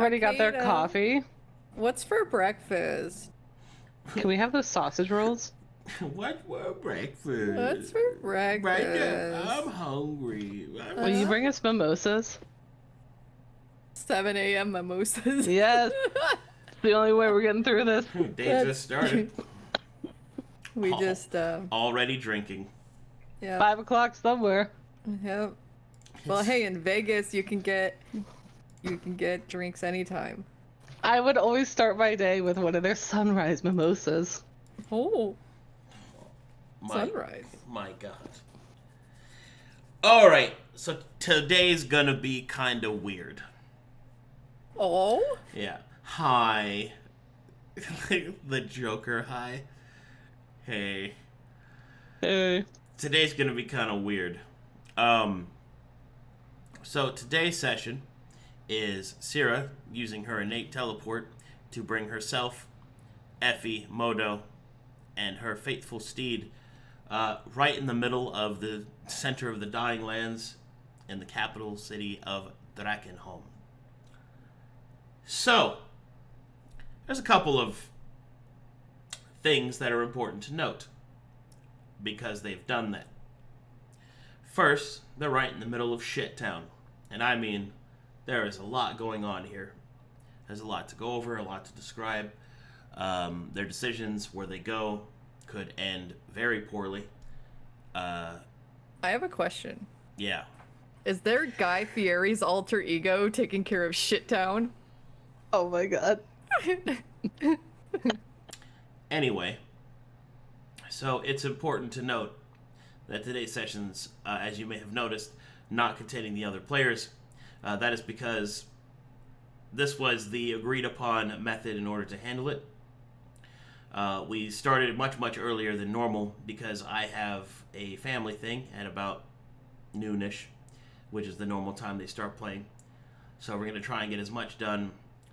Everybody got their coffee. What's for breakfast? Can we have those sausage rolls? What for breakfast? What's for breakfast? Right there. I'm hungry. Will you bring us mimosas? 7 a.m. mimosas. Yes. It's the only way we're getting through this. Day just started. We just already drinking. Yeah. 5 o'clock somewhere. Yep. Well, hey, in Vegas you can get drinks anytime. I would always start my day with one of their sunrise mimosas. Oh. Sunrise. My God. All right. So today's gonna be kind of weird. Oh. Yeah. Hi. The Joker. Hi. Hey. Hey. Today's gonna be kind of weird. So today's session is Sera using her innate teleport to bring herself, Effie, Modo, and her faithful steed right in the middle of the center of the Dying Lands in the capital city of Draken home. So, there's a couple of things that are important to note because they've done that. First, they're right in the middle of shit town. And I mean, there is a lot going on here. There's a lot to go over, a lot to describe. Their decisions, where they go, could end very poorly. I have a question. Yeah. Is there Guy Fieri's alter ego taking care of Shittown? Oh my God. Anyway, so it's important to note that today's sessions, as you may have noticed, not containing the other players. That is because this was the agreed upon method in order to handle it. We started much earlier than normal because I have a family thing at about noonish, which is the normal time they start playing. So we're going to try and get as much done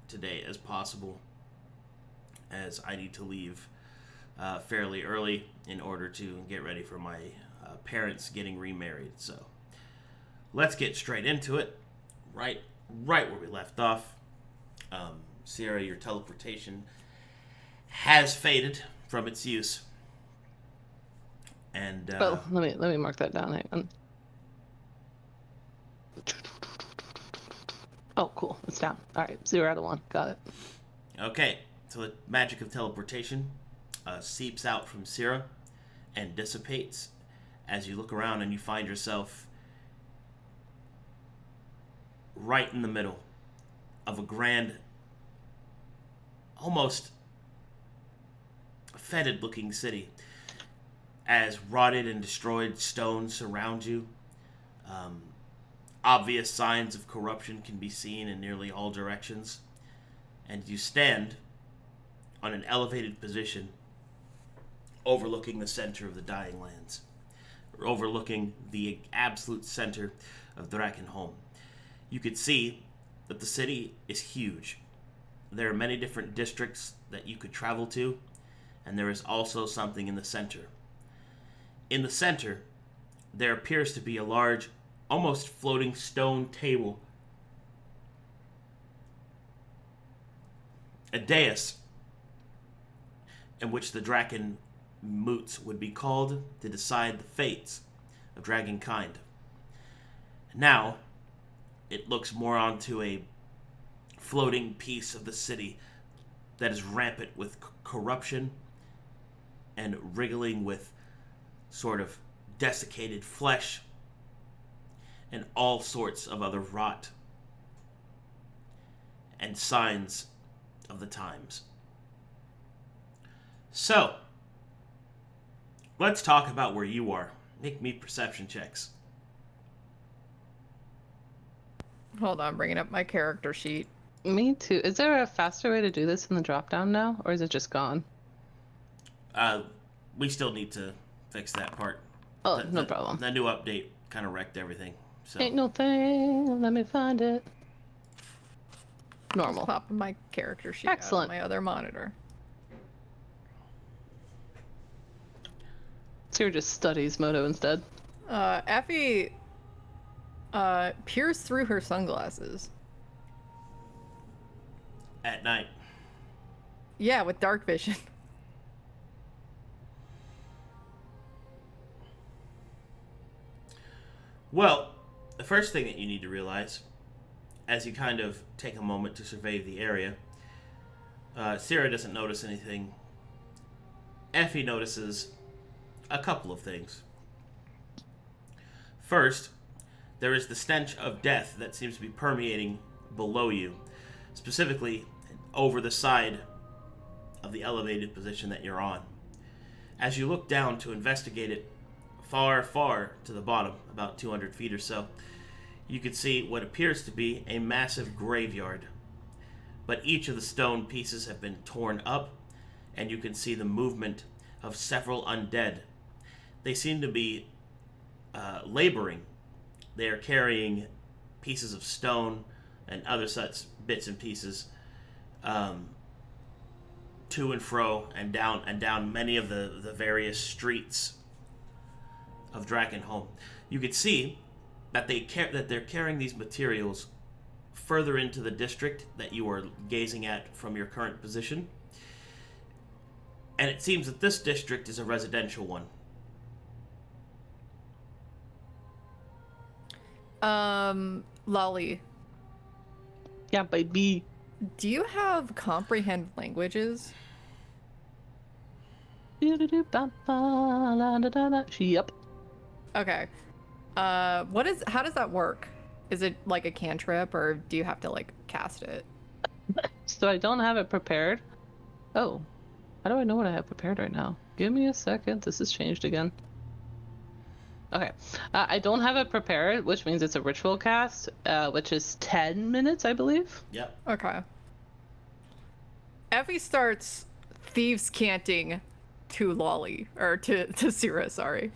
today as possible, as I need to leave fairly early in order to get ready for my parents getting remarried. So let's get straight into it. Right where we left off. Sera, your teleportation has faded from its use. And well, let me mark that down. Hang on. Oh, cool. It's down. All right, 0 out of 1. Got it. Okay, so the magic of teleportation seeps out from Sera and dissipates as you look around and you find yourself right in the middle of a grand, almost fetid looking city as rotted and destroyed stones surround you. Obvious signs of corruption can be seen in nearly all directions, and you stand on an elevated position overlooking the center of the Dying Lands, or overlooking the absolute center of Draken home. You could see that the city is huge. There are many different districts that you could travel to, and there is also something in the center. In the center, there appears to be a large, almost floating stone table. A dais in which the Draken moots would be called to decide the fates of dragonkind. Now, it looks more onto a floating piece of the city that is rampant with corruption and wriggling with sort of desiccated flesh and all sorts of other rot and signs of the times. So, let's talk about where you are. Make me perception checks. Hold on, bringing up my character sheet. Me too. Is there a faster way to do this in the drop-down now, or is it just gone? We still need to fix that part. Oh, no problem. The new update kind of wrecked everything. So. Ain't no thing. Let me find it. Normal. Popping my character sheet Excellent. out on my other monitor. Sera just studies Moto instead. Effie peers through her sunglasses. at night. Yeah, with dark vision. Well, the first thing that you need to realize, as you kind of take a moment to survey the area, Sera doesn't notice anything. Effie notices a couple of things. First, there is the stench of death that seems to be permeating below you, specifically over the side of the elevated position that you're on. As you look down to investigate it far, far to the bottom, about 200 feet or so, you can see what appears to be a massive graveyard. But each of the stone pieces have been torn up, and you can see the movement of several undead. They seem to be laboring. They are carrying pieces of stone and other such bits and pieces to and fro and down many of the various streets of Drakenholm. You could see that they're carrying these materials further into the district that you are gazing at from your current position. And it seems that this district is a residential one. Lolly, Yeah, baby. do you have comprehend languages? Yep. Okay. How does that work? Is it like a cantrip, or do you have to like cast it? So I don't have it prepared. Oh, how do I know what I have prepared right now? Give me a second. This has changed again. Okay. I don't have it prepared, which means it's a ritual cast, which is 10 minutes, I believe. Yep. Okay. Effie starts thieves canting to Lolly, or to Sera, sorry.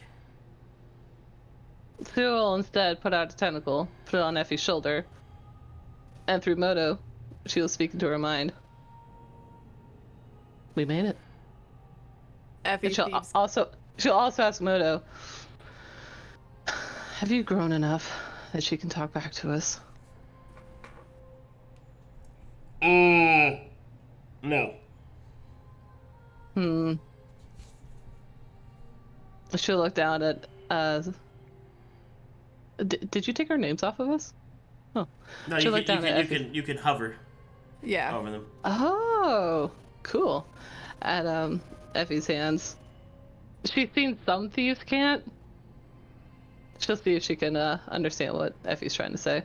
Sue will instead put out a tentacle, put it on Effie's shoulder, and through Moto, she will speak into her mind. We made it. Effie And she'll thieves. also ask Moto, have you grown enough that she can talk back to us? No. She'll look down at did you take our names off of us? Oh. No, She'll you look down at Effie. can hover Yeah. over them. Oh, cool. At Effie's hands. She's seen some thieves can't. She'll see if she can understand what Effie's trying to say.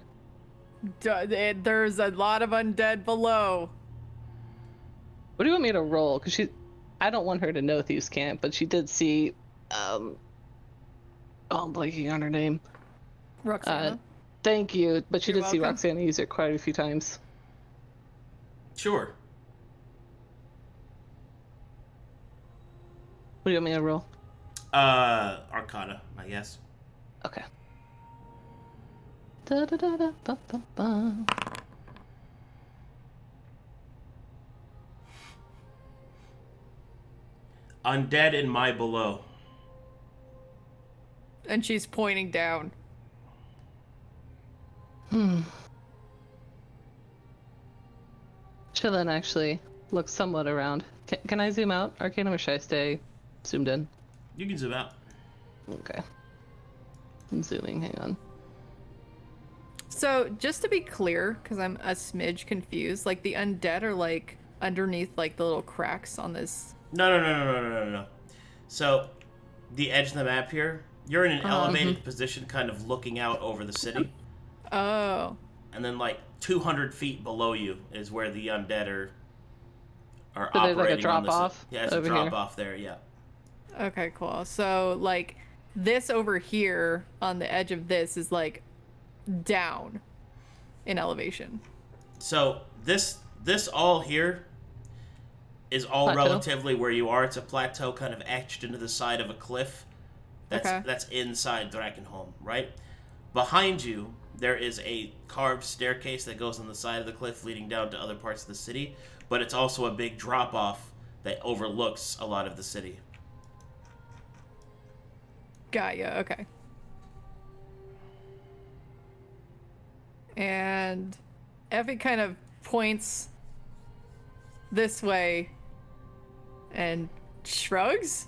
There's a lot of undead below. What do you want me to roll? Because I don't want her to know thieves can't, but she did see oh, I'm blanking on her name. Roxana. Thank you, but she You're did see welcome. Roxana use it quite a few times. Sure. What do you want me to roll? Arcana, I guess. Okay. Da, da, da, da, ba, ba, ba. Undead in my below. And she's pointing down. She'll then actually look somewhat around. Can I zoom out, Arcana, or should I stay zoomed in? You can zoom out. Okay. I'm zooming, hang on. So, just to be clear, because I'm a smidge confused, like the undead are like underneath like the little cracks on this. No. So, the edge of the map here, you're in an elevated position kind of looking out over the city. Oh. And then like 200 feet below you is where the undead are So there's operating like a on drop this. off. Yeah, it's a over drop here. off there, yeah. Okay, cool. So, like, this over here on the edge of this is like down in elevation. So this all here is all Plateau? relatively where you are. It's a plateau kind of etched into the side of a cliff. Okay. That's inside Drakenholm, right? Behind you, there is a carved staircase that goes on the side of the cliff leading down to other parts of the city, but it's also a big drop off that overlooks a lot of the city. Got ya. Okay. And Effie kind of points this way, and shrugs.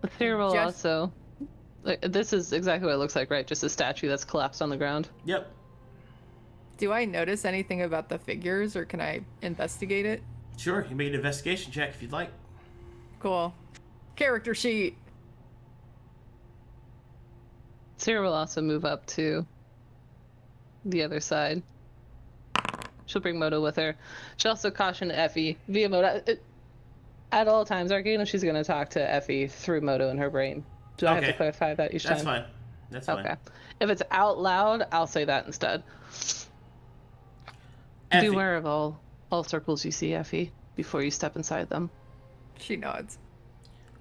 Ethereal will also. This is exactly what it looks like, right? Just a statue that's collapsed on the ground. Yep. Do I notice anything about the figures, or can I investigate it? Sure, you make an investigation check if you'd like. Cool. Character sheet. Sera will also move up to the other side. She'll bring Moto with her. She'll also caution Effie via Moto. At all times, Arcadum, she's going to talk to Effie through Moto in her brain. Do I have to clarify that each time? That's fine. That's fine. Okay. If it's out loud, I'll say that instead. Effie. Beware of all circles you see, Effie, before you step inside them. She nods.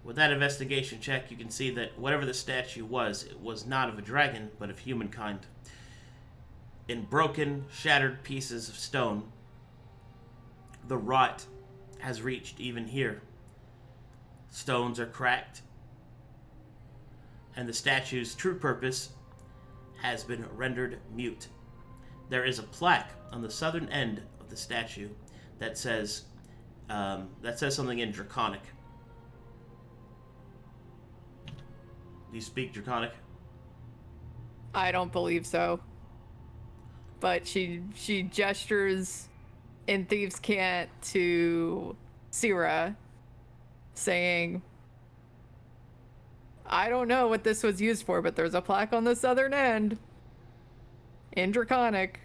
With that investigation check, you can see that whatever the statue was, it was not of a dragon, but of humankind. In broken, shattered pieces of stone, the rot has reached even here. Stones are cracked, and the statue's true purpose has been rendered mute. There is a plaque on the southern end of the statue that says something in Draconic. Do you speak Draconic? I don't believe so. But she gestures in Thieves' Cant to Sera, saying, I don't know what this was used for, but there's a plaque on the southern end in Draconic.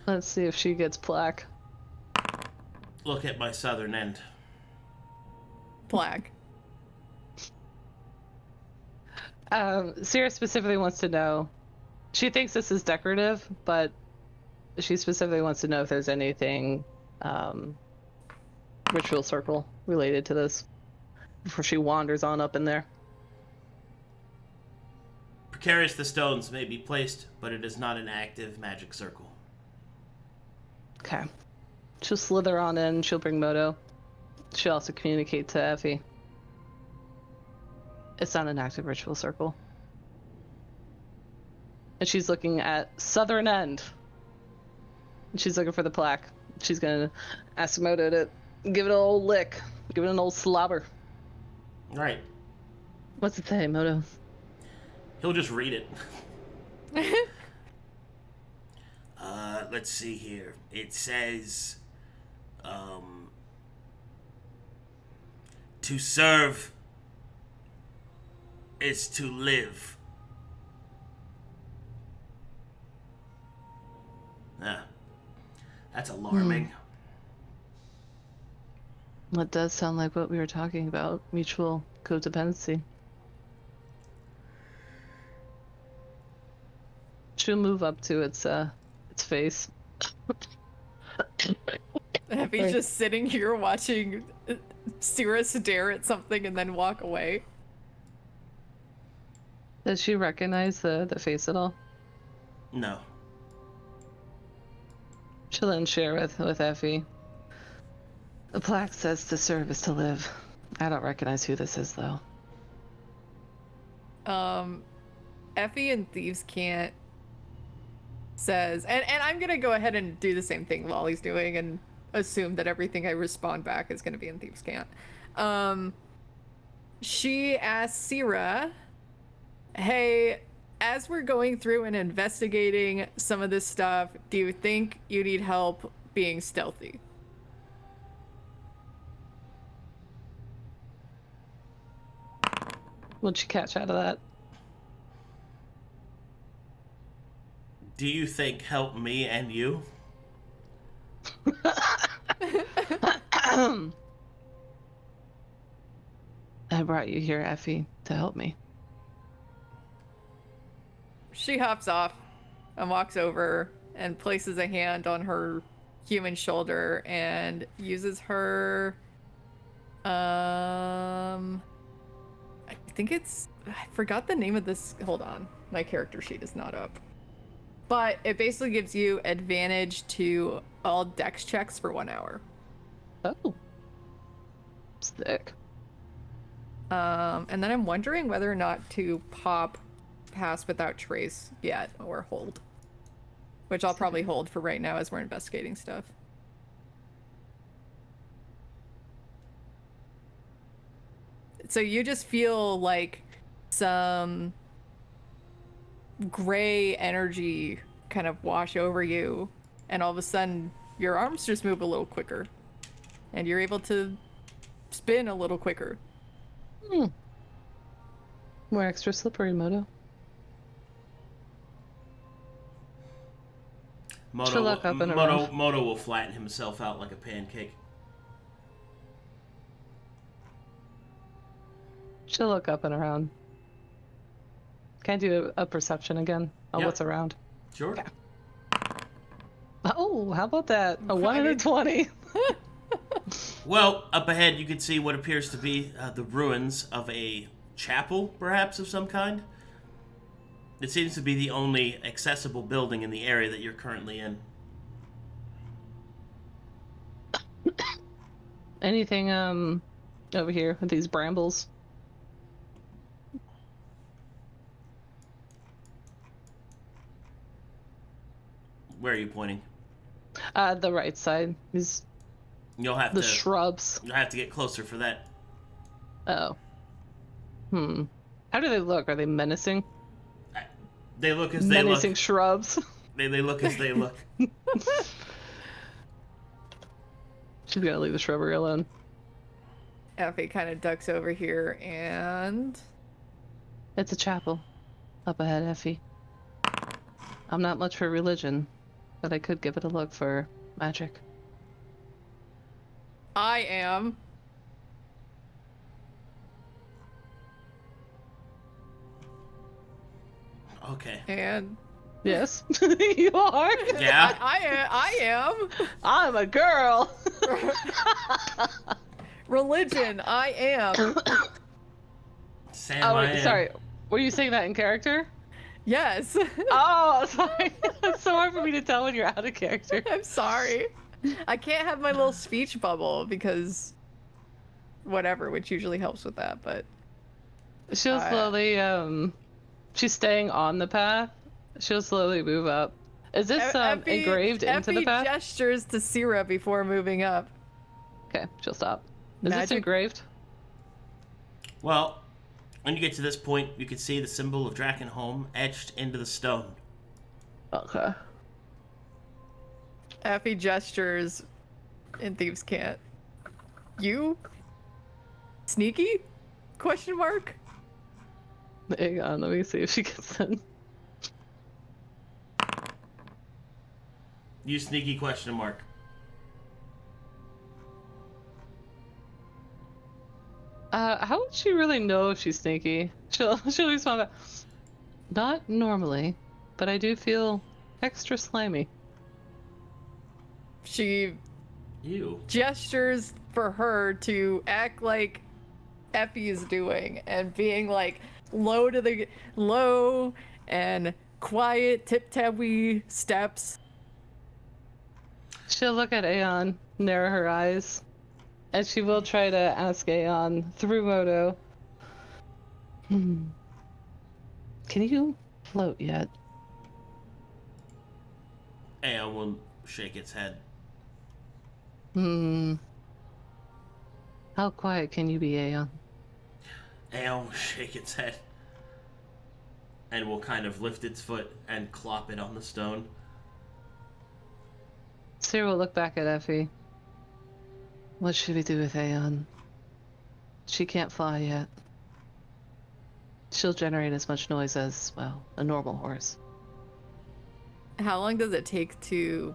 Let's see if she gets plaque. Look at my southern end. Plaque. Sera specifically wants to know. She thinks this is decorative, but she specifically wants to know if there's anything ritual circle related to this before she wanders on up in there. Precarious the stones may be placed, but it is not an active magic circle. Okay. She'll slither on in. She'll bring Moto. She'll also communicate to Effie. It's not an active ritual circle. And she's looking at southern end. And she's looking for the plaque. She's gonna ask Moto to give it an old lick. Give it an old slobber. Right. What's it say, Moto? He'll just read it. Let's see here. It says, to serve is to live. That's alarming. That does sound like what we were talking about. Mutual codependency. She'll move up to its face. Effie's just sitting here watching Sera stare at something and then walk away. Does she recognize the face at all? No. She'll then share with Effie. The plaque says to serve is to live. I don't recognize who this is, though. Effie and Thieves' Cant says, and I'm gonna go ahead and do the same thing Lolly's doing and assume that everything I respond back is gonna be in Thieves' Cant. She asks Sera, hey, as we're going through and investigating some of this stuff, do you think you need help being stealthy? What'd you catch out of that? Do you think help me and you? I brought you here, Effie, to help me. She hops off and walks over and places a hand on her human shoulder and uses her I think it's, I forgot the name of this. Hold on, my character sheet is not up. But it basically gives you advantage to all dex checks for 1 hour. Oh. Sick. And then I'm wondering whether or not to pop pass without trace yet or hold. which I'll probably hold for right now as we're investigating stuff. So you just feel like some gray energy kind of wash over you, and all of a sudden your arms just move a little quicker, and you're able to spin a little quicker. More extra slippery, Moto. Moto look up and around. Moto will flatten himself out like a pancake. She'll look up and around. Can I do a perception again on Yep. what's around? Sure. Okay. Oh, how about that? A 1 and a 20. Well, up ahead you can see what appears to be the ruins of a chapel, perhaps, of some kind. It seems to be the only accessible building in the area that you're currently in. Anything over here with these brambles? Where are you pointing? The right side. These You'll have the to shrubs. You'll have to get closer for that. Oh. How do they look? Are they menacing? They look as they Menacing look. shrubs. They look as they look. She's gotta leave the shrubbery alone. Effie kind of ducks over here and... It's a chapel. Up ahead, Effie. I'm not much for religion, but I could give it a look for magic. I am. Okay. And... Yes, you are. Yeah. I am. I'm a girl. Religion, I am. Sam, Oh, I wait, am. sorry. Were you saying that in character? Yes. Oh, sorry. It's so hard for me to tell when you're out of character. I'm sorry. I can't have my little speech bubble because whatever, which usually helps with that, but She'll slowly, she's staying on the path. She'll slowly move up. Is this Effie- engraved into the Effie path? gestures to Sera before moving up. Okay, she'll stop. Is this Magic- engraved? Well, when you get to this point, you can see the symbol of Draken home etched into the stone. Okay. Effie gestures in Thieves' Cant. You? Sneaky? Question mark? Hang on, let me see if she gets in. You sneaky question mark. How would she really know if she's sneaky? She'll respond back. Not normally, but I do feel extra slimy. She You. gestures for her to act like Effie is doing and being like low and quiet tip-tappy steps. She'll look at Aeon, narrow her eyes, and she will try to ask Aeon through Moto. Can you float yet? Aeon will shake its head. How quiet can you be, Aeon? Aeon will shake its head. And will kind of lift its foot and clop it on the stone. Sera will look back at Effie. What should we do with Aeon? She can't fly yet. She'll generate as much noise as, well, a normal horse. How long does it take to...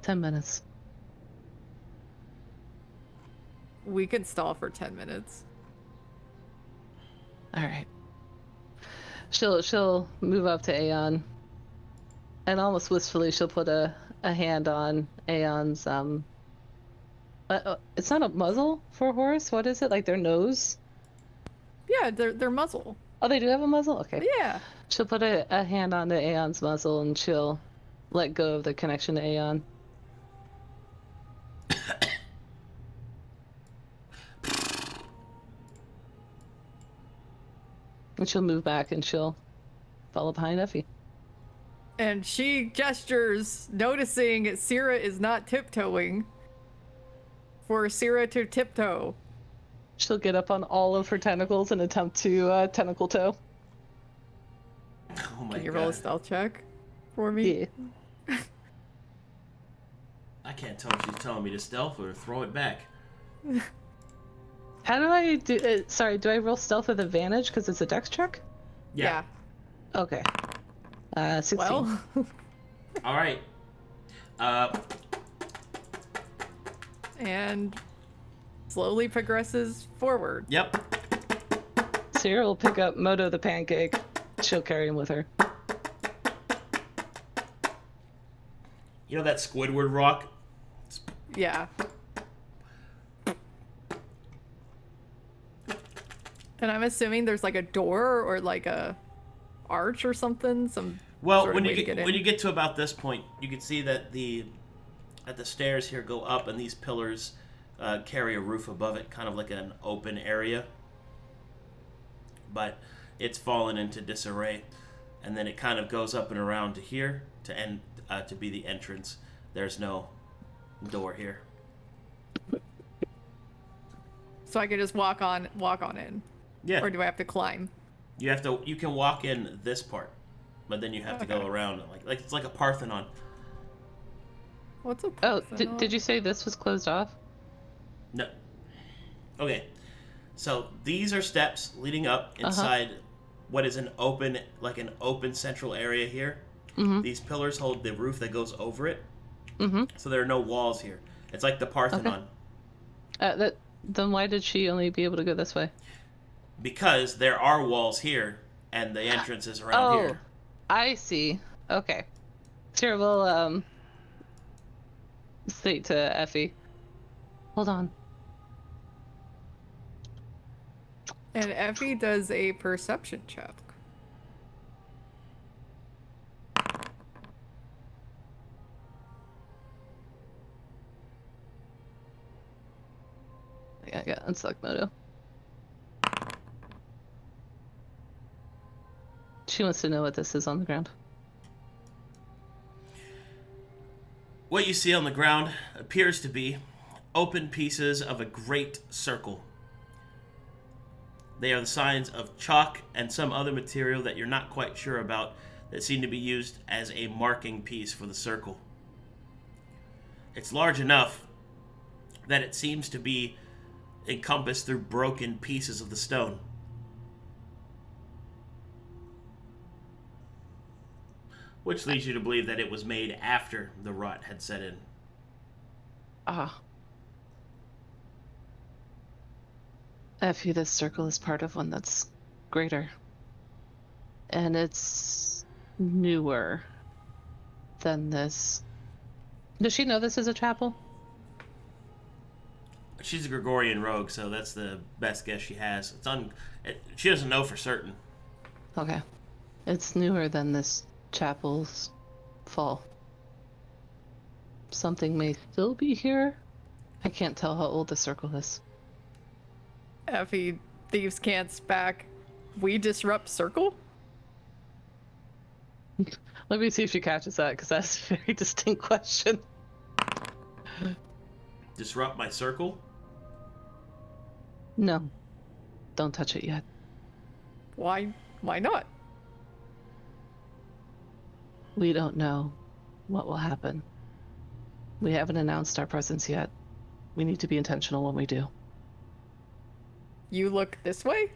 10 minutes. We can stall for 10 minutes. Alright. She'll move up to Aeon. And almost wistfully she'll put a hand on Aeon's, it's not a muzzle for a horse? What is it? Like their nose? Yeah, their muzzle. Oh, they do have a muzzle? Okay. Yeah. She'll put a hand on the Aeon's muzzle and she'll let go of the connection to Aeon. And she'll move back and she'll follow behind Effie. And she gestures, noticing Sera is not tiptoeing, for Sera to tiptoe. She'll get up on all of her tentacles and attempt to tentacle toe. Oh my Can you god. roll a stealth check for me? Yeah. I can't tell if she's telling me to stealth or throw it back. How do I do it? Sorry, do I roll stealth with advantage because it's a dex check? Yeah. Okay. 16. Well, All right. and slowly progresses forward. Yep. Sera will pick up Moto the pancake. She'll carry him with her. You know that Squidward rock? Yeah. And I'm assuming there's like a door or like a arch or something. Well, sort of when way you to get in. when you get to about this point, you can see that the stairs here go up, and these pillars carry a roof above it, kind of like an open area. But it's fallen into disarray, and then it kind of goes up and around to here to end to be the entrance. There's no door here. So I can just walk on in. Yeah. Or do I have to climb? You can walk in this part, but then you have to go around like it's like a Parthenon. What's a Oh, Parthenon? did you say this was closed off? No. Okay. So these are steps leading up inside what is an open central area here. Mm-hmm. These pillars hold the roof that goes over it. Mm-hmm. So there are no walls here. It's like the Parthenon. Then why did she only be able to go this way? Because there are walls here, and the entrance is around here. I see. Okay. Sure, we'll say to Effie. Hold on. And Effie does a perception check. I got unselect Moto. She wants to know what this is on the ground. What you see on the ground appears to be open pieces of a great circle. They are the signs of chalk and some other material that you're not quite sure about that seem to be used as a marking piece for the circle. It's large enough that it seems to be encompassed through broken pieces of the stone. Which leads you to believe that it was made after the rot had set in. Effie, this circle is part of one that's greater. And it's newer than this. Does she know this is a chapel? She's a Gregorian rogue, so that's the best guess she has. She doesn't know for certain. Okay. It's newer than this chapel's fall. Something may still be here. I can't tell how old the circle is. Effie, thieves' cant's back. We disrupt circle? Let me see if she catches that, because that's a very distinct question. Disrupt my circle? No. Don't touch it yet. Why not? We don't know what will happen. We haven't announced our presence yet. We need to be intentional when we do. You look this way?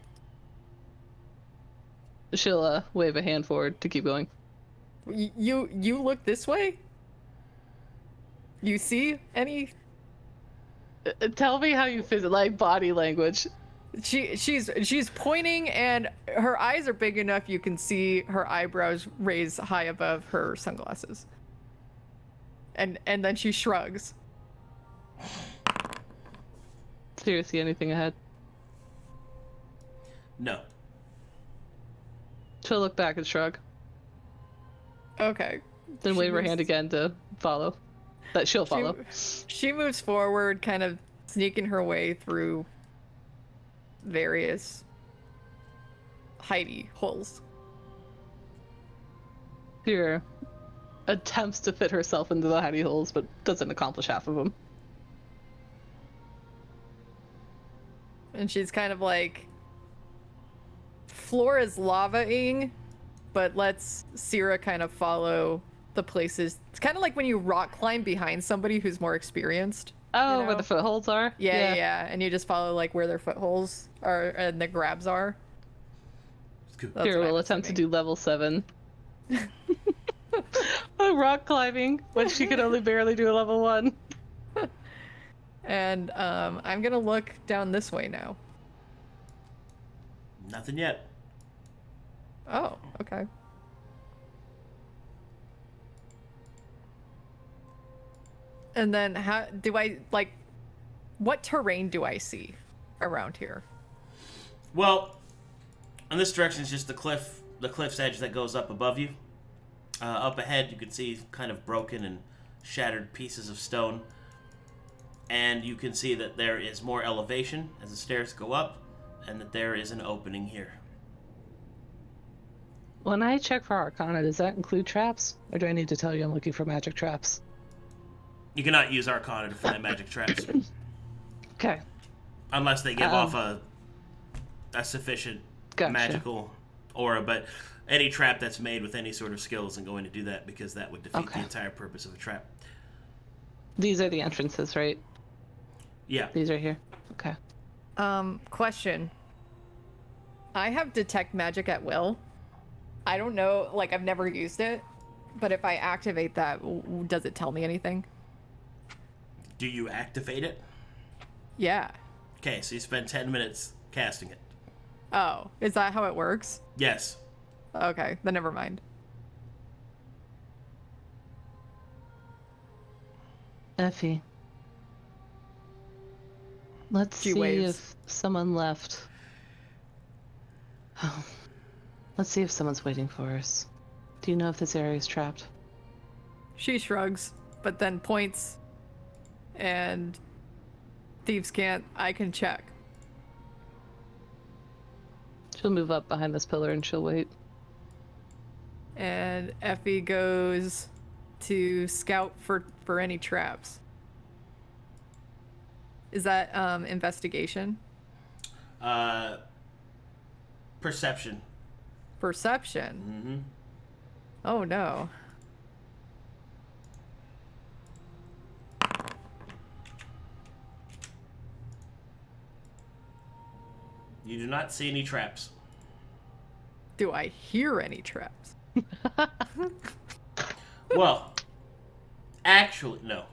She'll wave a hand forward to keep going. You look this way? You see any? Tell me how you feel, like body language. She's pointing, and her eyes are big enough you can see her eyebrows raised high above her sunglasses. And then she shrugs. Seriously, anything ahead? No. She'll look back and shrug. Okay. Then She wave her moves- hand again to follow. That she'll follow. She moves forward, kind of sneaking her way through various hidey holes. You're attempts to fit herself into the hidey holes, but doesn't accomplish half of them. And she's kind of like, floor is lava-ing, but lets Sera kind of follow the places. It's kind of like when you rock climb behind somebody who's more experienced. Oh, you know? where the footholds are? Yeah. And you just follow like where their footholds are and the grabs are. Cool. Here, we'll attempt to do level 7. Rock climbing, when she could only barely do a level 1. And I'm gonna look down this way now. Nothing yet. Oh, okay. And then how do I, like, what terrain do I see around here? Well, in this direction is just the cliff's edge that goes up above you. Up ahead, you can see kind of broken and shattered pieces of stone. And you can see that there is more elevation as the stairs go up, and that there is an opening here. When I check for Arcana, does that include traps? Or do I need to tell you I'm looking for magic traps? You cannot use Arcana to find magic traps. Okay. Unless they give off a sufficient Gotcha. magical aura, but any trap that's made with any sort of skill isn't going to do that, because that would defeat the entire purpose of a trap. These are the entrances, right? Yeah. These are here. Okay. Question. I have detect magic at will. I don't know, like, I've never used it, but if I activate that, does it tell me anything? Do you activate it? Yeah. Okay, so you spend 10 minutes casting it. Oh, is that how it works? Yes. Okay, then never mind. Effie. Let's She see waves. if someone left. Oh. Let's see if someone's waiting for us. Do you know if this area is trapped? She shrugs, but then points, and thieves can't. I can check. She'll move up behind this pillar and she'll wait. And Effie goes to scout for any traps. Is that investigation? Perception. Perception? Mm-hmm. Oh no. You do not see any traps. Do I hear any traps? Well, actually, no.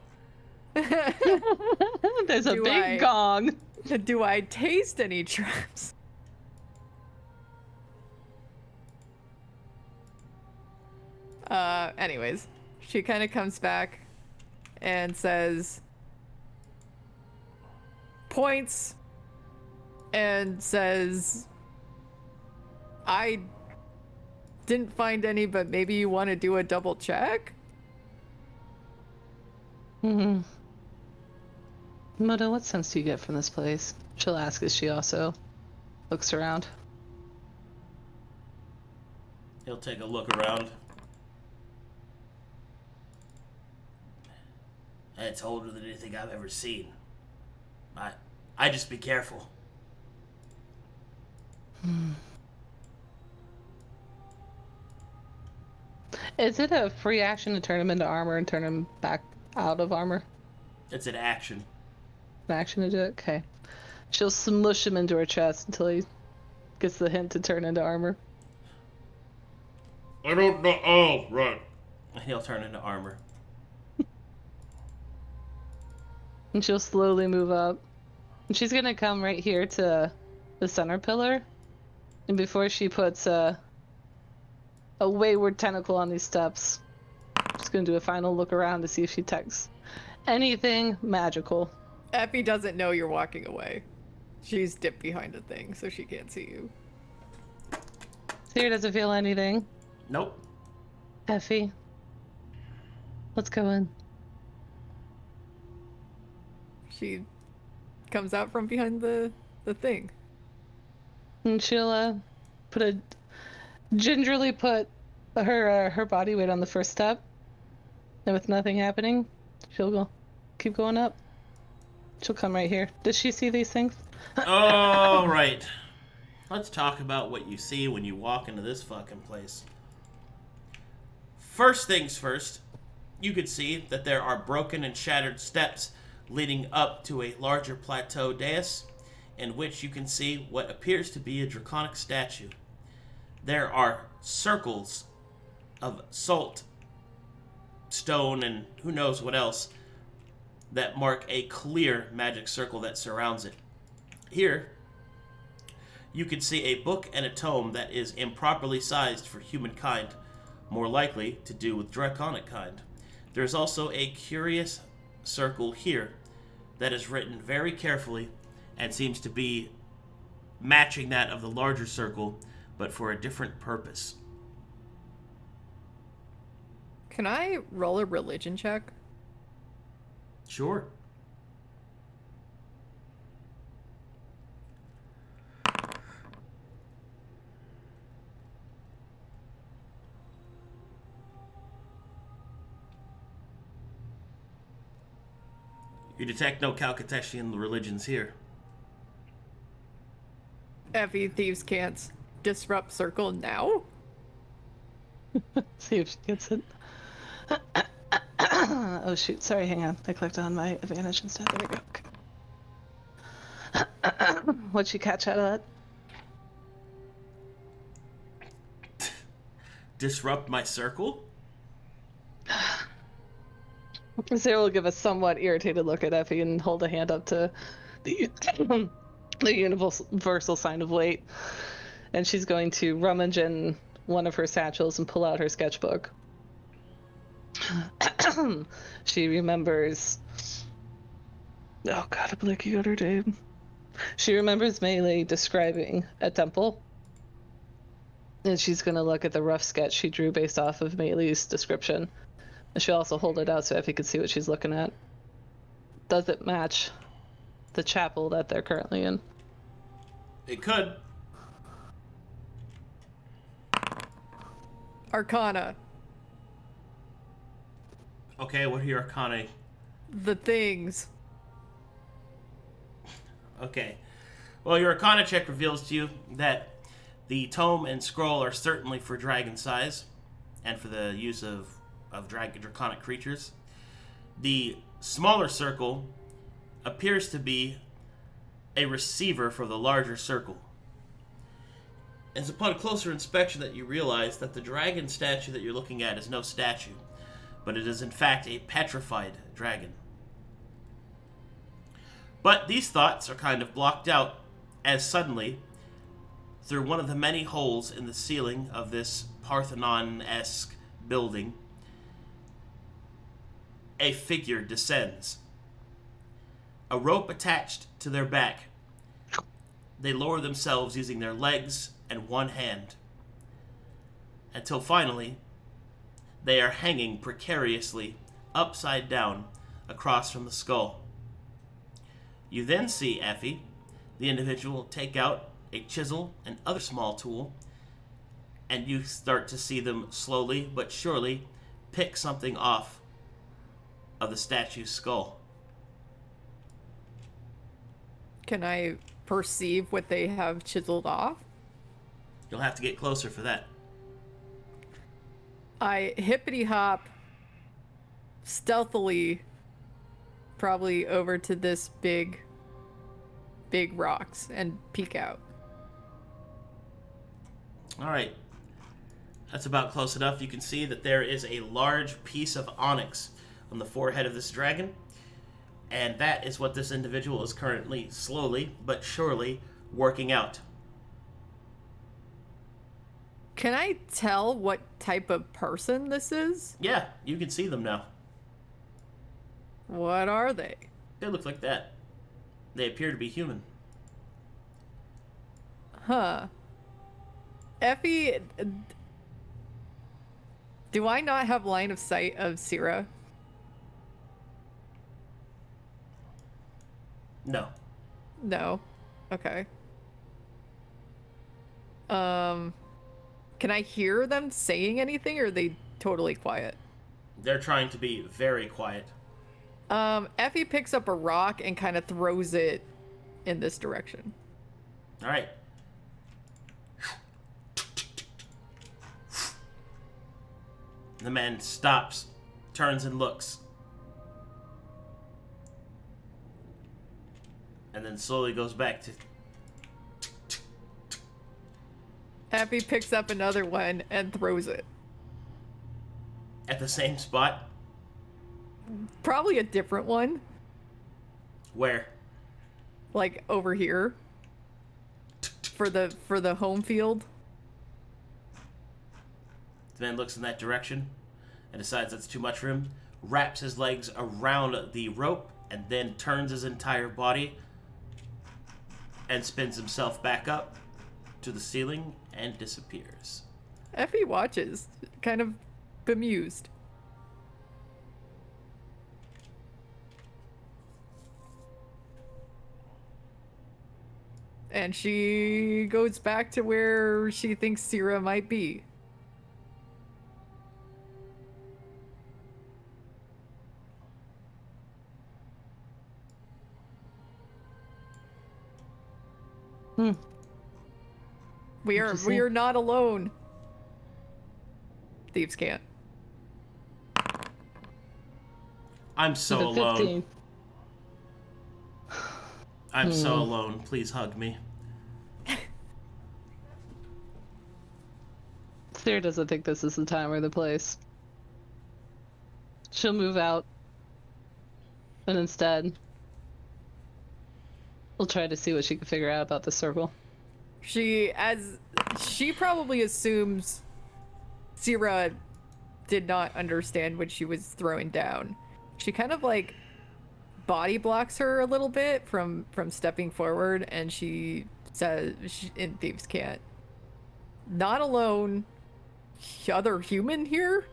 There's a Do big I- gong. Do I taste any traps? Anyways, she kind of comes back and says, points and says, I didn't find any, but maybe you want to do a double check? Mm-hmm. Moto, what sense do you get from this place? She'll ask as she also looks around. He'll take a look around. It's older than anything I've ever seen. I just be careful. Is it a free action to turn him into armor and turn him back out of armor? It's an action. An action to do it? Okay. She'll smush him into her chest until he gets the hint to turn into armor. I don't know. Oh, right. And he'll turn into armor. And she'll slowly move up. And she's gonna come right here to the center pillar. And before she puts a wayward tentacle on these steps, she's gonna do a final look around to see if she detects anything magical. Effie doesn't know you're walking away. She's dipped behind a thing, so she can't see you. Sera doesn't feel anything. Nope. Effie, let's go in. She comes out from behind the thing. And she'll gingerly put her body weight on the first step And with nothing happening, she'll go, keep going up. She'll come right here. Does she see these things? All right. Let's talk about what you see when you walk into this fucking place. First things first, you can see that there are broken and shattered steps leading up to a larger plateau dais, in which you can see what appears to be a draconic statue. There are circles of salt, stone, and who knows what else that mark a clear magic circle that surrounds it. Here, you can see a book and a tome that is improperly sized for humankind, more likely to do with draconic kind. There's also a curious circle here that is written very carefully and seems to be matching that of the larger circle, but for a different purpose. Can I roll a religion check? Sure. You detect no Calcatechian religions here. Effie, thieves can't disrupt circle now? See if she gets it. Oh shoot, sorry, hang on. I clicked on my advantage instead. There we go. What'd she catch out of that? Disrupt my circle? Sera will give a somewhat irritated look at Effie and hold a hand up to the the universal sign of wait. And she's going to rummage in one of her satchels and pull out her sketchbook. She remembers... Oh god, I believe you got her name. She remembers Maelie describing a temple. And she's going to look at the rough sketch she drew based off of Maelie's description. And she'll also hold it out so Effie can see what she's looking at. Does it match the chapel that they're currently in? It could. Arcana. Okay, what are your arcana? The things. Okay. Well, your arcana check reveals to you that the tome and scroll are certainly for dragon size and for the use of draconic creatures. The smaller circle appears to be a receiver for the larger circle. It's upon closer inspection that you realize that the dragon statue that you're looking at is no statue, but it is in fact a petrified dragon. But these thoughts are kind of blocked out as suddenly, through one of the many holes in the ceiling of this Parthenon-esque building, a figure descends. A rope attached to their back. They lower themselves using their legs and one hand, until finally they are hanging precariously upside down across from the skull. You then see Effie, the individual, take out a chisel and other small tool, and you start to see them slowly but surely pick something off of the statue's skull. Can I perceive what they have chiseled off? You'll have to get closer for that. I hippity hop stealthily, probably over to this big rocks and peek out. Alright. That's about close enough. You can see that there is a large piece of onyx on the forehead of this dragon, and that is what this individual is currently slowly but surely working out. Can I tell what type of person this is? Yeah, you can see them now. What are they? They look like that. They appear to be human. Huh. Effie, do I not have line of sight of Sera? No. No. Okay. Can I hear them saying anything, or are they totally quiet? They're trying to be very quiet. Effie picks up a rock and kind of throws it in this direction. All right. The man stops, turns and looks. And then slowly goes back to... Effie picks up another one and throws it. At the same spot? Probably a different one. Where? Like over here. For the home field. The man looks in that direction and decides that's too much for him, wraps his legs around the rope, and then turns his entire body and spins himself back up to the ceiling and disappears. Effie watches, kind of bemused. And she goes back to where she thinks Sera might be. We are not alone. Thieves can't. I'm so alone. I'm so alone. Please hug me. Sera doesn't think this is the time or the place. She'll move out. And instead, we'll try to see what she can figure out about the circle. She probably assumes Sera did not understand what she was throwing down. She kind of like body blocks her a little bit from stepping forward, and she says, in Thieves Can't, not alone, other human here?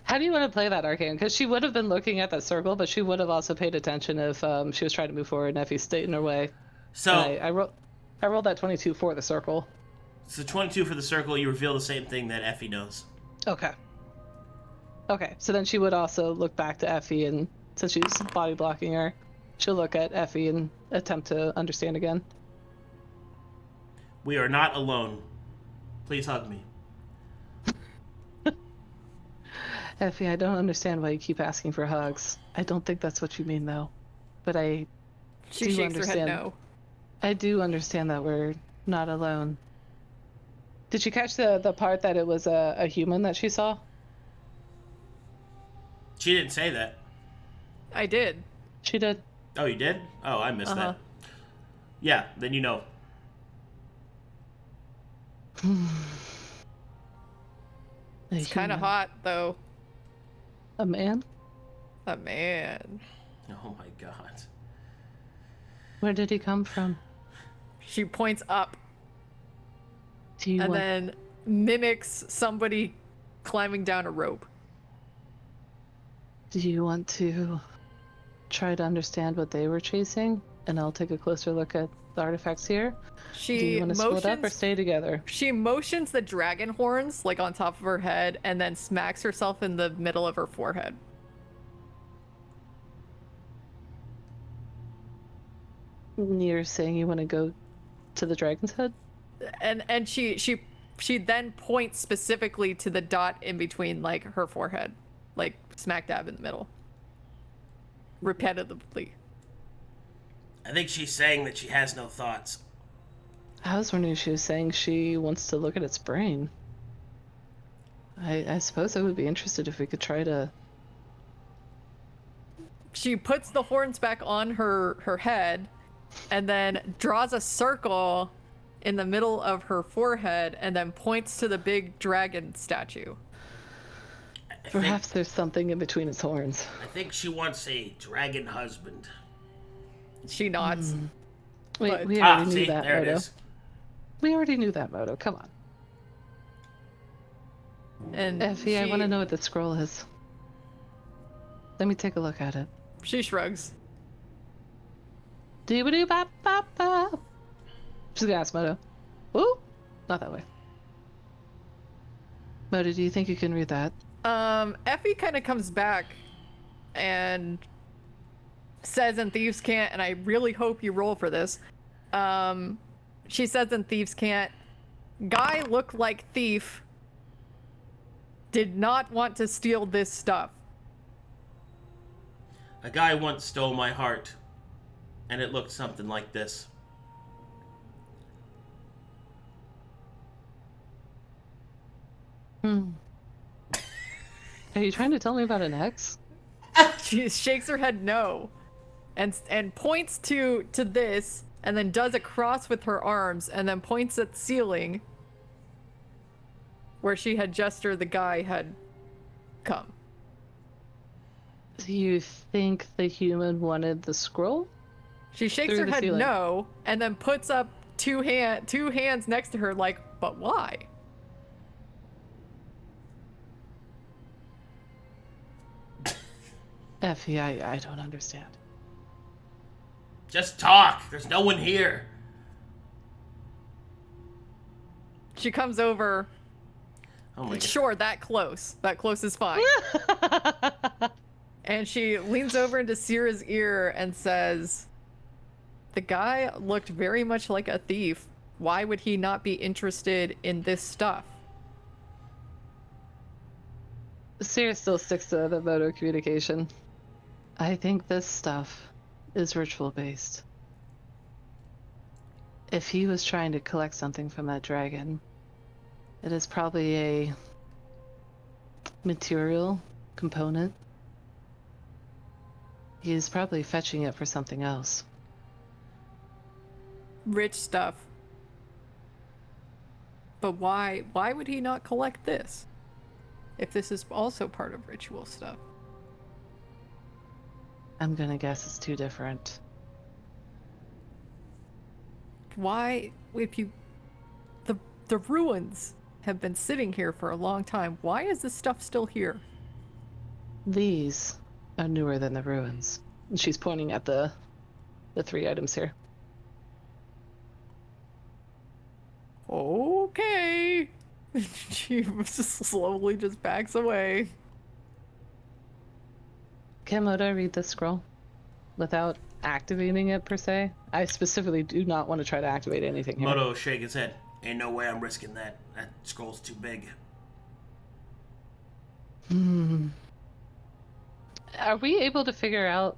How do you want to play that, Arcadum? Because she would have been looking at that circle, but she would have also paid attention if she was trying to move forward and Effie stayed in her way. So I rolled that 22 for the circle. So 22 for the circle, you reveal the same thing that Effie knows. Okay. Okay, so then she would also look back to Effie, and since she's body blocking her, she'll look at Effie and attempt to understand again. We are not alone. Please hug me. Effie, I don't understand why you keep asking for hugs. I don't think that's what you mean, though. But She shakes her head no. I do understand that we're not alone. Did you catch the part that it was a human that she saw? She didn't say that. I did. She did. Oh, you did? Oh, I missed that. Yeah, then you know. It's kind of hot, though. A man? A man. Oh my god. Where did he come from? She points up. And then mimics somebody climbing down a rope. Do you want to try to understand what they were chasing? And I'll take a closer look at the artifacts here. Do you want to split up or stay together? She motions the dragon horns like on top of her head and then smacks herself in the middle of her forehead. You're saying you want to go to the dragon's head? And she then points specifically to the dot in between like her forehead, like smack dab in the middle. Repetitively. I think she's saying that she has no thoughts. I was wondering if she was saying she wants to look at its brain. I suppose I would be interested if we could try to... She puts the horns back on her head and then draws a circle in the middle of her forehead and then points to the big dragon statue. Perhaps there's something in between its horns. I think she wants a dragon husband. She nods. We already knew that, there Moto. It is. We already knew that, Moto. Come on. And Effie, I want to know what the scroll is. Let me take a look at it. She shrugs. Doo-ba-doo-bop-bop-bop. She's gonna ask Moto. Ooh? Not that way. Moda, do you think you can read that? Effie kind of comes back and says in Thieves' Cant, and I really hope you roll for this. She says in Thieves' Cant, guy looked like thief, did not want to steal this stuff. A guy once stole my heart, and it looked something like this. Are you trying to tell me about an ex? She shakes her head no, and points to this, and then does a cross with her arms, and then points at the ceiling where she had gestured the guy had come. Do you think the human wanted the scroll? She shakes Through her the head ceiling. no, and then puts up two hands next to her like, but why? Effie, I don't understand. Just talk. There's no one here. She comes over. Oh my god. Sure, that close. That close is fine. And she leans over into Sera's ear and says, the guy looked very much like a thief. Why would he not be interested in this stuff? Sera still sticks to the motor communication. I think this stuff is ritual-based. If he was trying to collect something from that dragon, it is probably a material component. He's probably fetching it for something else. Rich stuff. But why would he not collect this? If this is also part of ritual stuff. I'm gonna guess it's too different. Why, if you... The ruins have been sitting here for a long time. Why is this stuff still here? These are newer than the ruins. And she's pointing at the 3 items here. Okay. She just slowly just backs away. Can Moda read this scroll without activating it per se? I specifically do not want to try to activate anything here. Moto shake his head. Ain't no way I'm risking that. That scroll's too big. Are we able to figure out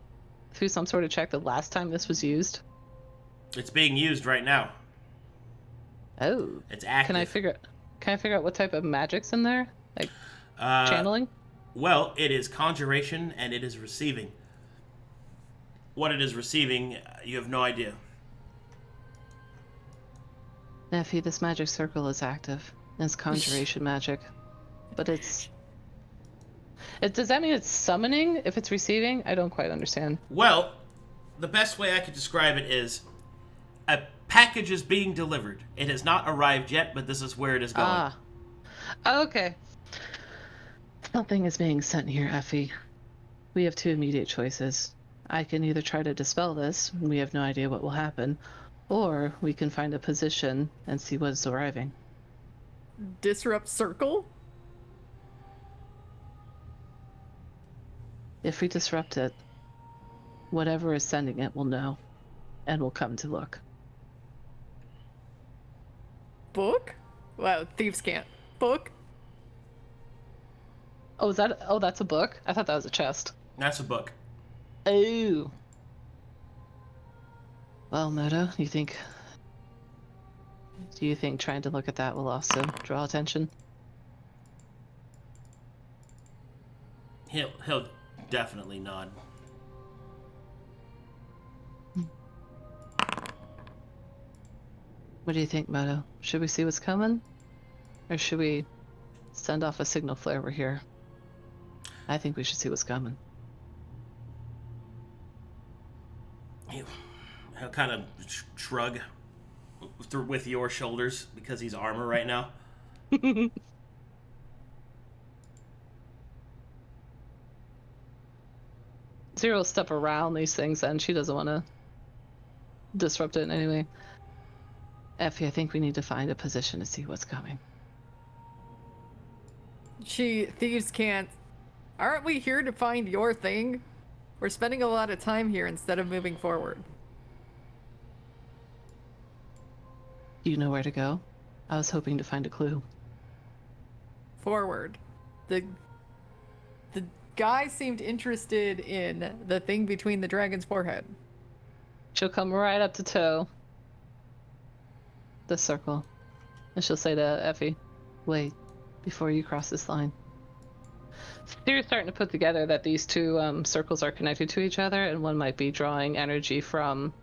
through some sort of check the last time this was used? It's being used right now. Oh. It's active. Can I figure out what type of magic's in there? Like channeling? Well, it is conjuration and it is receiving. What it is receiving, you have no idea. Effie, this magic circle is active. It's conjuration magic. But does that mean it's summoning if it's receiving? I don't quite understand. Well, the best way I could describe it is a package is being delivered. It has not arrived yet, but this is where it is going. Ah. Okay. Something is being sent here, Effie. We have 2 immediate choices. I can either try to dispel this, and we have no idea what will happen, or we can find a position and see what is arriving. Disrupt circle? If we disrupt it, whatever is sending it will know, and will come to look. Book? Wow, thieves can't. Book? Oh, that's a book? I thought that was a chest. That's a book. Oh. Well, Moto, do you think trying to look at that will also draw attention? He'll definitely nod. What do you think, Moto? Should we see what's coming? Or should we send off a signal flare we're here? I think we should see what's coming. He'll kind of shrug with your shoulders because he's armor right now. Zero will step around these things and she doesn't want to disrupt it in any way. Effie, I think we need to find a position to see what's coming. Thieves can't. Aren't we here to find your thing? We're spending a lot of time here instead of moving forward. Do you know where to go? I was hoping to find a clue. Forward. The guy seemed interested in the thing between the dragon's forehead. She'll come right up to toe the circle. And she'll say to Effie, wait, before you cross this line. Sera's starting to put together that these two circles are connected to each other, and one might be drawing energy from...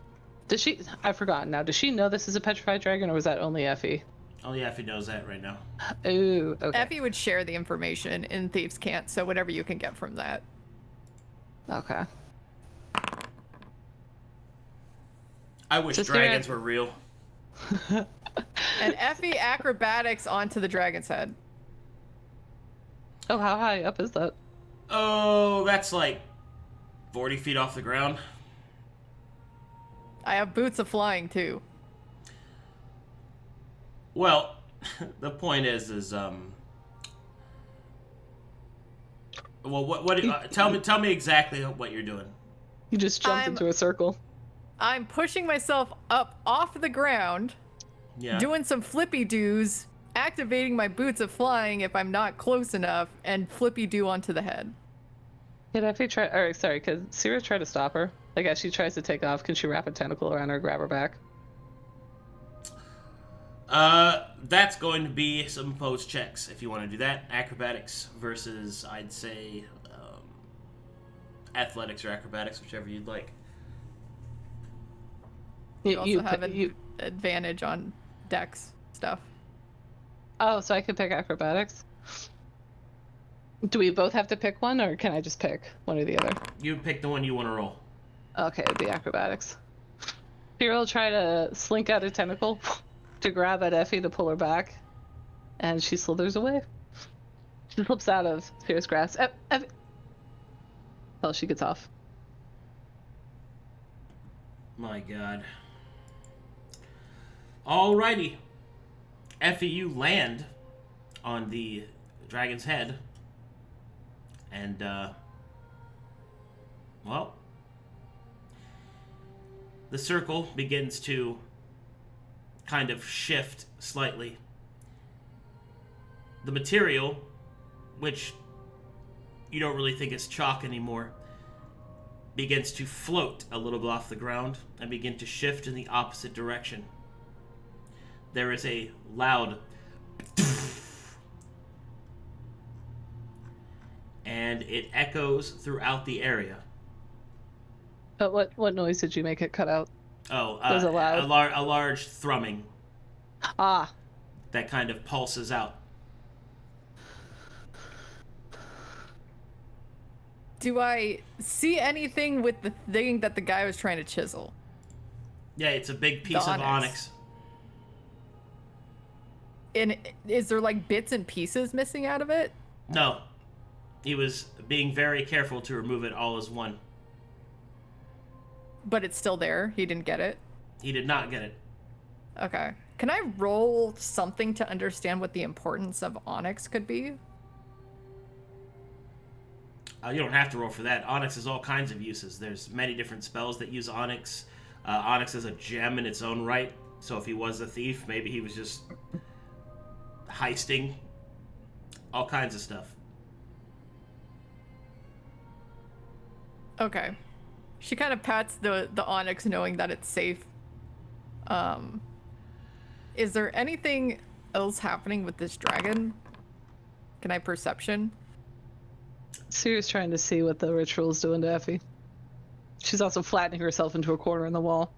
I've forgotten now. Does she know this is a petrified dragon, or was that only Effie? Only Effie knows that right now. Ooh, okay. Effie would share the information, and thieves can't, so whatever you can get from that. Okay. I wish dragons were real. And Effie acrobatics onto the dragon's head. Oh, how high up is that? Oh, that's like 40 feet off the ground. I have boots of flying, too. Well, the point is, well, tell me exactly what you're doing. You just jumped into a circle. I'm pushing myself up off the ground, doing some flippy doos, activating my boots of flying if I'm not close enough, and flippy do onto the head. Can Effie try? Or sorry, could Sera try to stop her? Like as she tries to take off, can she wrap a tentacle around her, grab her back? That's going to be some opposed checks if you want to do that. Acrobatics versus, I'd say, athletics or acrobatics, whichever you'd like. You also have an advantage on dex stuff. Oh, so I could pick acrobatics? Do we both have to pick one, or can I just pick one or the other? You pick the one you want to roll. Okay, it'd be acrobatics. Sera will try to slink out a tentacle to grab at Effie to pull her back, and she slithers away. She slips out of Sera's grasp. Effie! Oh, she gets off. My god. Alrighty. Effie, you land on the dragon's head. And, well, the circle begins to kind of shift slightly. The material, which you don't really think is chalk anymore, begins to float a little bit off the ground and begin to shift in the opposite direction. There is a loud and it echoes throughout the area. But what noise did you make it cut out? Oh, was it loud? a large thrumming. Ah. That kind of pulses out. Do I see anything with the thing that the guy was trying to chisel? Yeah, it's a big piece of onyx. And is there like bits and pieces missing out of it? No. He was being very careful to remove it all as one. But it's still there? He didn't get it? He did not get it. Okay. Can I roll something to understand what the importance of onyx could be? You don't have to roll for that. Onyx has all kinds of uses. There's many different spells that use onyx. Onyx is a gem in its own right. So if he was a thief, maybe he was just heisting. All kinds of stuff. Okay. She kind of pats the onyx knowing that it's safe. Is there anything else happening with this dragon? Can I perception? Sera's trying to see what the ritual's doing to Effie. She's also flattening herself into a corner in the wall.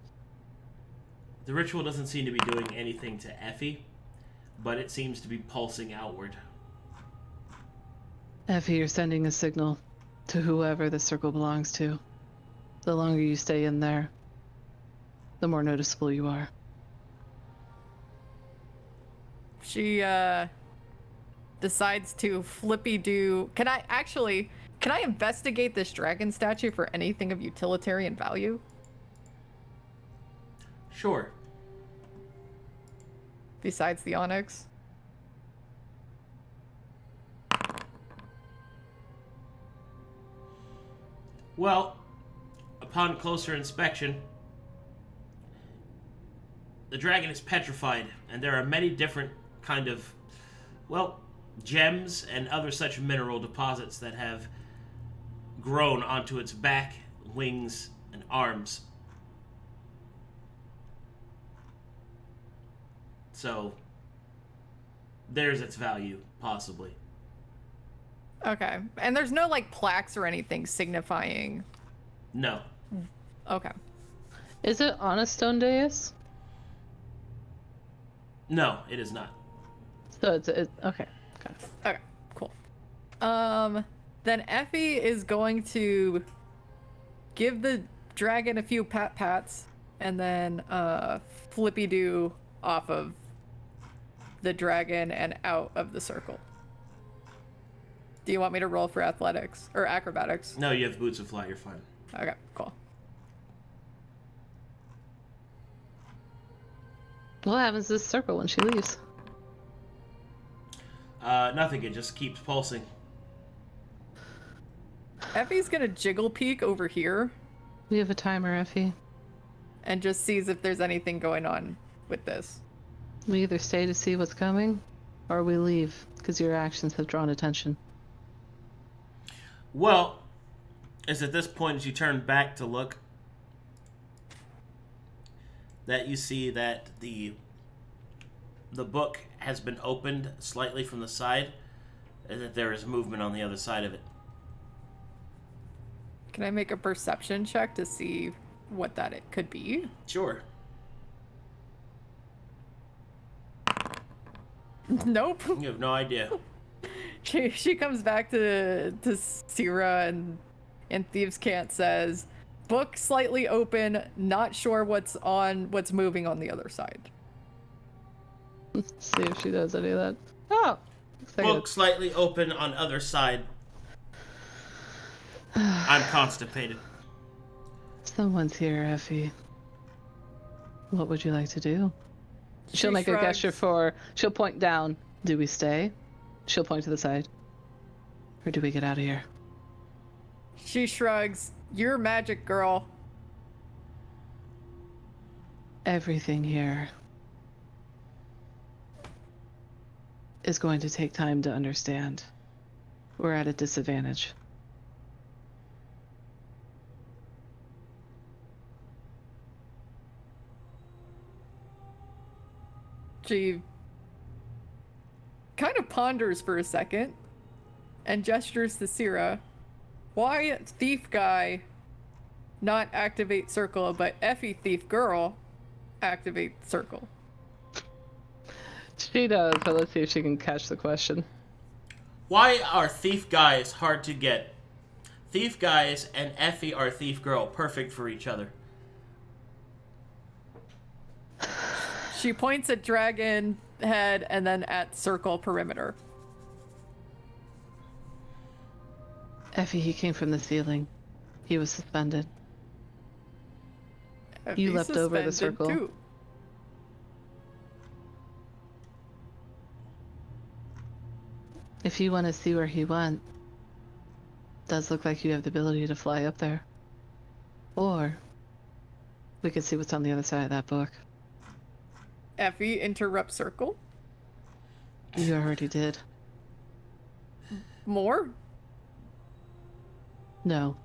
The ritual doesn't seem to be doing anything to Effie, but it seems to be pulsing outward. Effie, you're sending a signal to whoever the circle belongs to. The longer you stay in there, the more noticeable you are. She decides to flippy do. Can I investigate this dragon statue for anything of utilitarian value? Sure. besides the onyx? Well, upon closer inspection, the dragon is petrified, and there are many different kind of, well, gems and other such mineral deposits that have grown onto its back, wings, and arms. So, there's its value, possibly. Okay. And there's no, like, plaques or anything signifying... No. Okay. Is it on a stone dais? No, it is not. So it's okay. Got it. Okay, cool. Then Effie is going to give the dragon a few pats and then flippy-do off of the dragon and out of the circle. Do you want me to roll for athletics or acrobatics? No, you have boots of fly, you're fine. Okay, cool. What happens to this circle when she leaves? Nothing, it just keeps pulsing. Effie's gonna jiggle peek over here We have a timer, Effie. and just sees if there's anything going on with this. We either stay to see what's coming, or we leave, because your actions have drawn attention. Well, it's at this point as you turn back to look that you see that the book has been opened slightly from the side, and that there is movement on the other side of it. Can I make a perception check to see what that it could be? Sure. Nope. You have no idea. She comes back to Sera and Thieves' Cant says, book slightly open, not sure what's moving on the other side. Let's see if she does any of that. Oh! Looks like Book slightly open on other side. I'm constipated. Someone's here, Effie. What would you like to do? She'll make a gesture for... She'll point down. Do we stay? She'll point to the side. Or do we get out of here? She shrugs. You're magic, girl. Everything here is going to take time to understand. We're at a disadvantage. She kind of ponders for a second and gestures to Sera. Why thief guy not activate circle, but Effie thief girl activate circle? She does, but let's see if she can catch the question. Why are thief guys hard to get? Thief guys and Effie are thief girl, perfect for each other. She points at dragon head and then at circle perimeter. Effie, he came from the ceiling. He was suspended. You leapt over the circle. Too. If you want to see where he went, does look like you have the ability to fly up there. Or we could see what's on the other side of that book. Effie interrupts circle. You already did. More? No.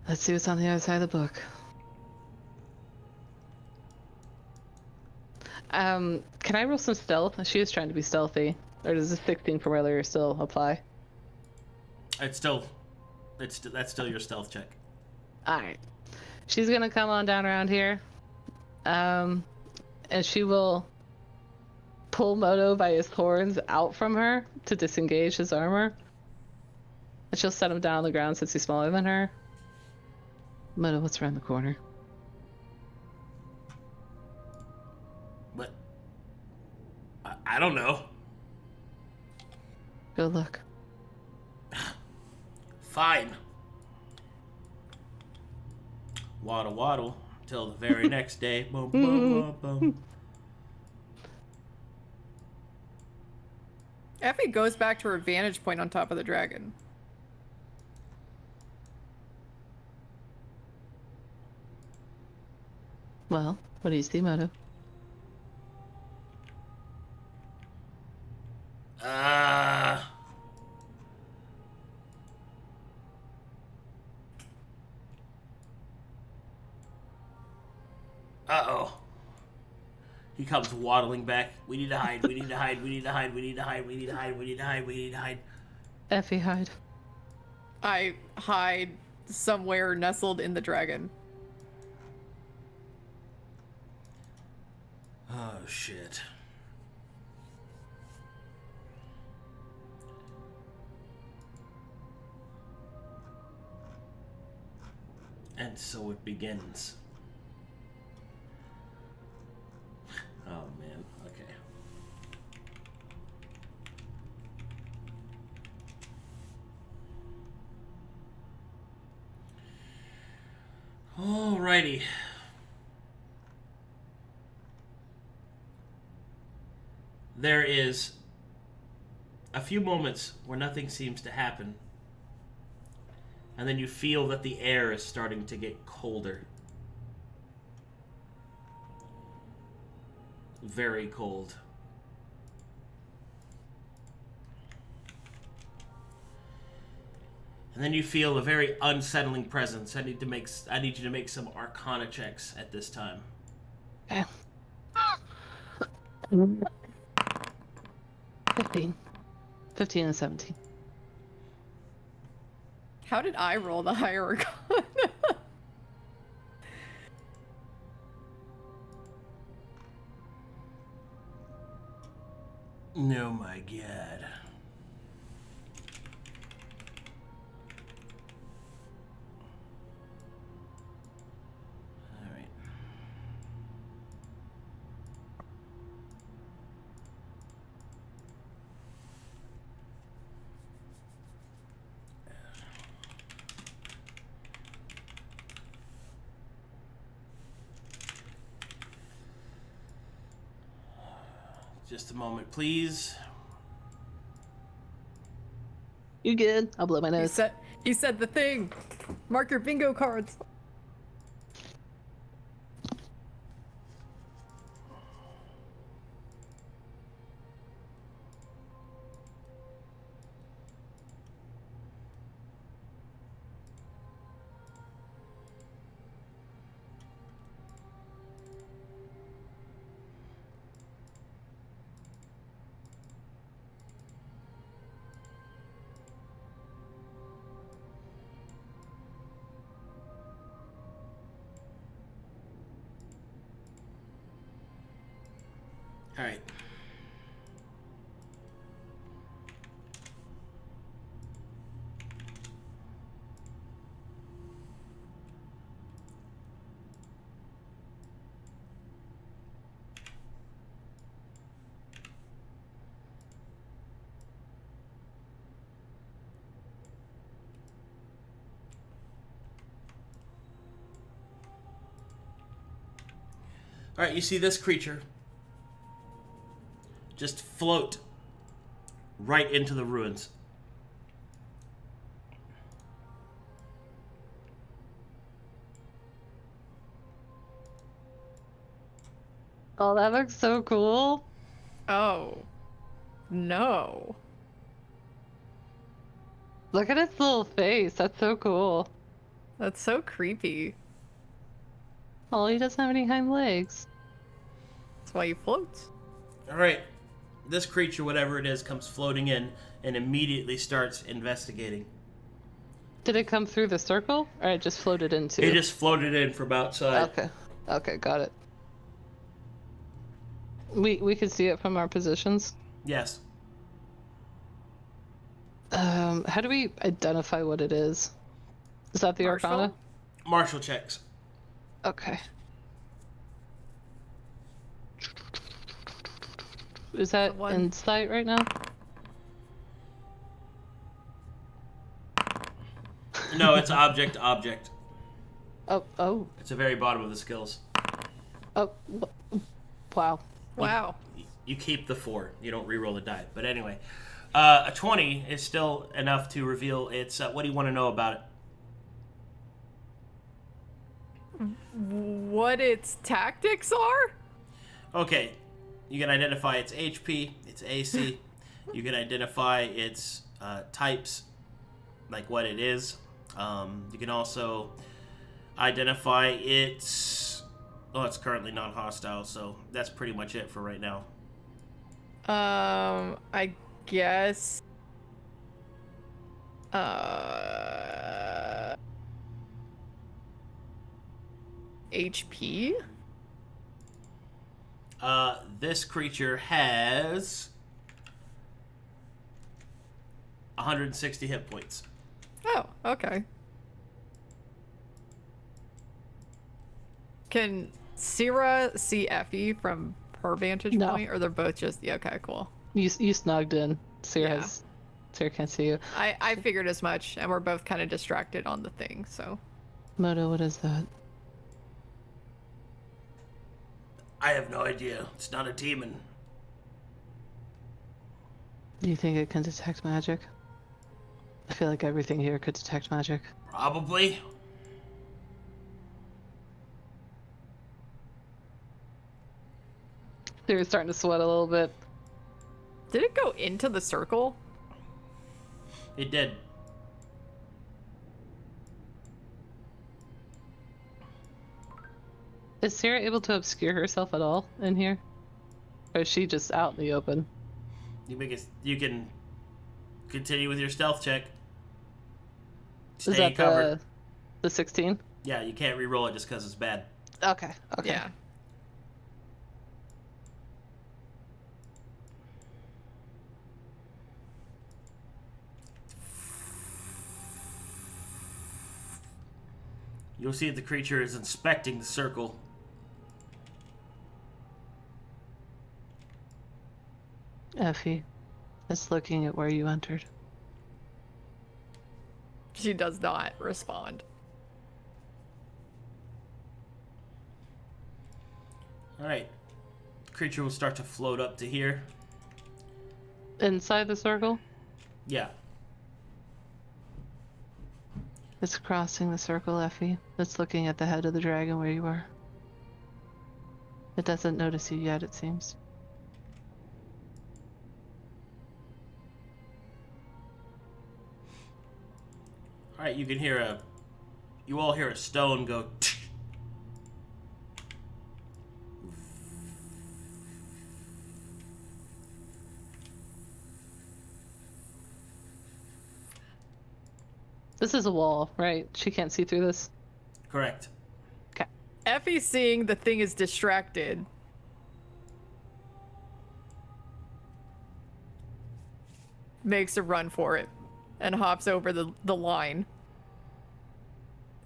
Let's see what's on the other side of the book. Can I roll some stealth? She is trying to be stealthy. Or does the 16 from earlier still apply? That's still your stealth check. Alright. She's gonna come on down around here. And she will pull Moto by his horns out from her to disengage his armor. And she'll set him down on the ground since he's smaller than her. Moto, what's around the corner? What? I don't know. Go look. Fine. Waddle waddle till the very next day. Boom, boom, boom, boom. Effie goes back to her vantage point on top of the dragon. Well, what is the motive? Uh-oh. He comes waddling back. We need to hide. We need to hide. We need to hide. We need to hide. We need to hide. We need to hide. We need to hide. Effie, hide. I hide somewhere nestled in the dragon. Oh, shit. And so it begins. Oh, man. Okay. Alrighty. There is a few moments where nothing seems to happen. And then you feel that the air is starting to get colder. Very cold. And then you feel a very unsettling presence. I need you to make some Arcana checks at this time. Okay. 15 and 17. How did I roll the higher Arcana? No, my God. All right. Just a moment, please. You good? I'll blow my nose. He said the thing. Mark your bingo cards. All right. All right, you see this creature just float right into the ruins. Oh, that looks so cool. Oh. No. Look at its little face. That's so cool. That's so creepy. Oh, he doesn't have any hind legs. That's why he floats. All right, this creature, whatever it is, comes floating in and immediately starts investigating. Did it come through the circle, or it just floated into? It just floated in from outside. Okay. Okay, got it. We can see it from our positions. Yes. How do we identify what it is? Is that the Marshall? Arcana? Marshall checks. Okay. Is that insight right now? No, it's object. Oh. It's the very bottom of the skills. Oh. Wow. Wow. You keep the 4. You don't reroll the die. But anyway, A 20 is still enough to reveal its... what do you want to know about it? What its tactics are? Okay, you can identify its HP, its AC. You can identify its types, like what it is. You can also identify its... Oh, it's currently not hostile, so that's pretty much it for right now. I guess... HP? This creature has 160 hit points. Oh, okay. Can Sera see Effie from her vantage point, or they're both just... Yeah, okay, cool. You snugged in. Sera can't see you. I figured as much, and we're both kind of distracted on the thing, so... Moto, what is that? I have no idea. It's not a demon. Do you think it can detect magic? I feel like everything here could detect magic. Probably. They're starting to sweat a little bit. Did it go into the circle? It did. Is Sera able to obscure herself at all in here? Or is she just out in the open? You can continue with your stealth check. Is that covered. The 16? Yeah, you can't re-roll it just because it's bad. Okay. Yeah. You'll see that the creature is inspecting the circle. Effie, it's looking at where you entered. She does not respond. Alright. The creature will start to float up to here. Inside the circle? Yeah. It's crossing the circle, Effie. It's looking at the head of the dragon where you are. It doesn't notice you yet, it seems. Alright, you all hear a stone go... This is a wall, right? She can't see through this? Correct. Okay. Effie, seeing the thing is distracted, makes a run for it and hops over the line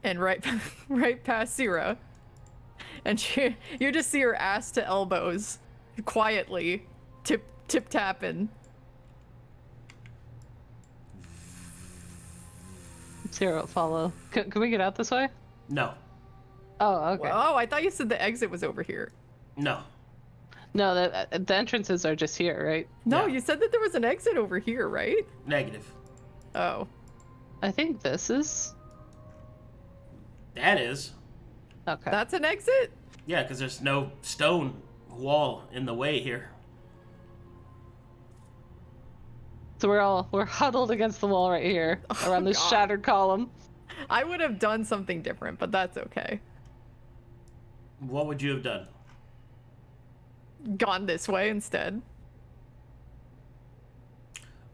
and right past Sera, and you just see her ass to elbows quietly tip tapping. Sera will follow. Can we get out this way? No. Oh, okay. Oh, I thought you said the exit was over here. No. No, the entrances are just here, right? No, Yeah. you said that there was an exit over here, right? Negative. Oh. I think this is... That is. Okay. That's an exit? Yeah, because there's no stone wall in the way here. So we're huddled against the wall right here, around this God. shattered column. I would have done something different, but that's okay. What would you have done? Gone this way instead.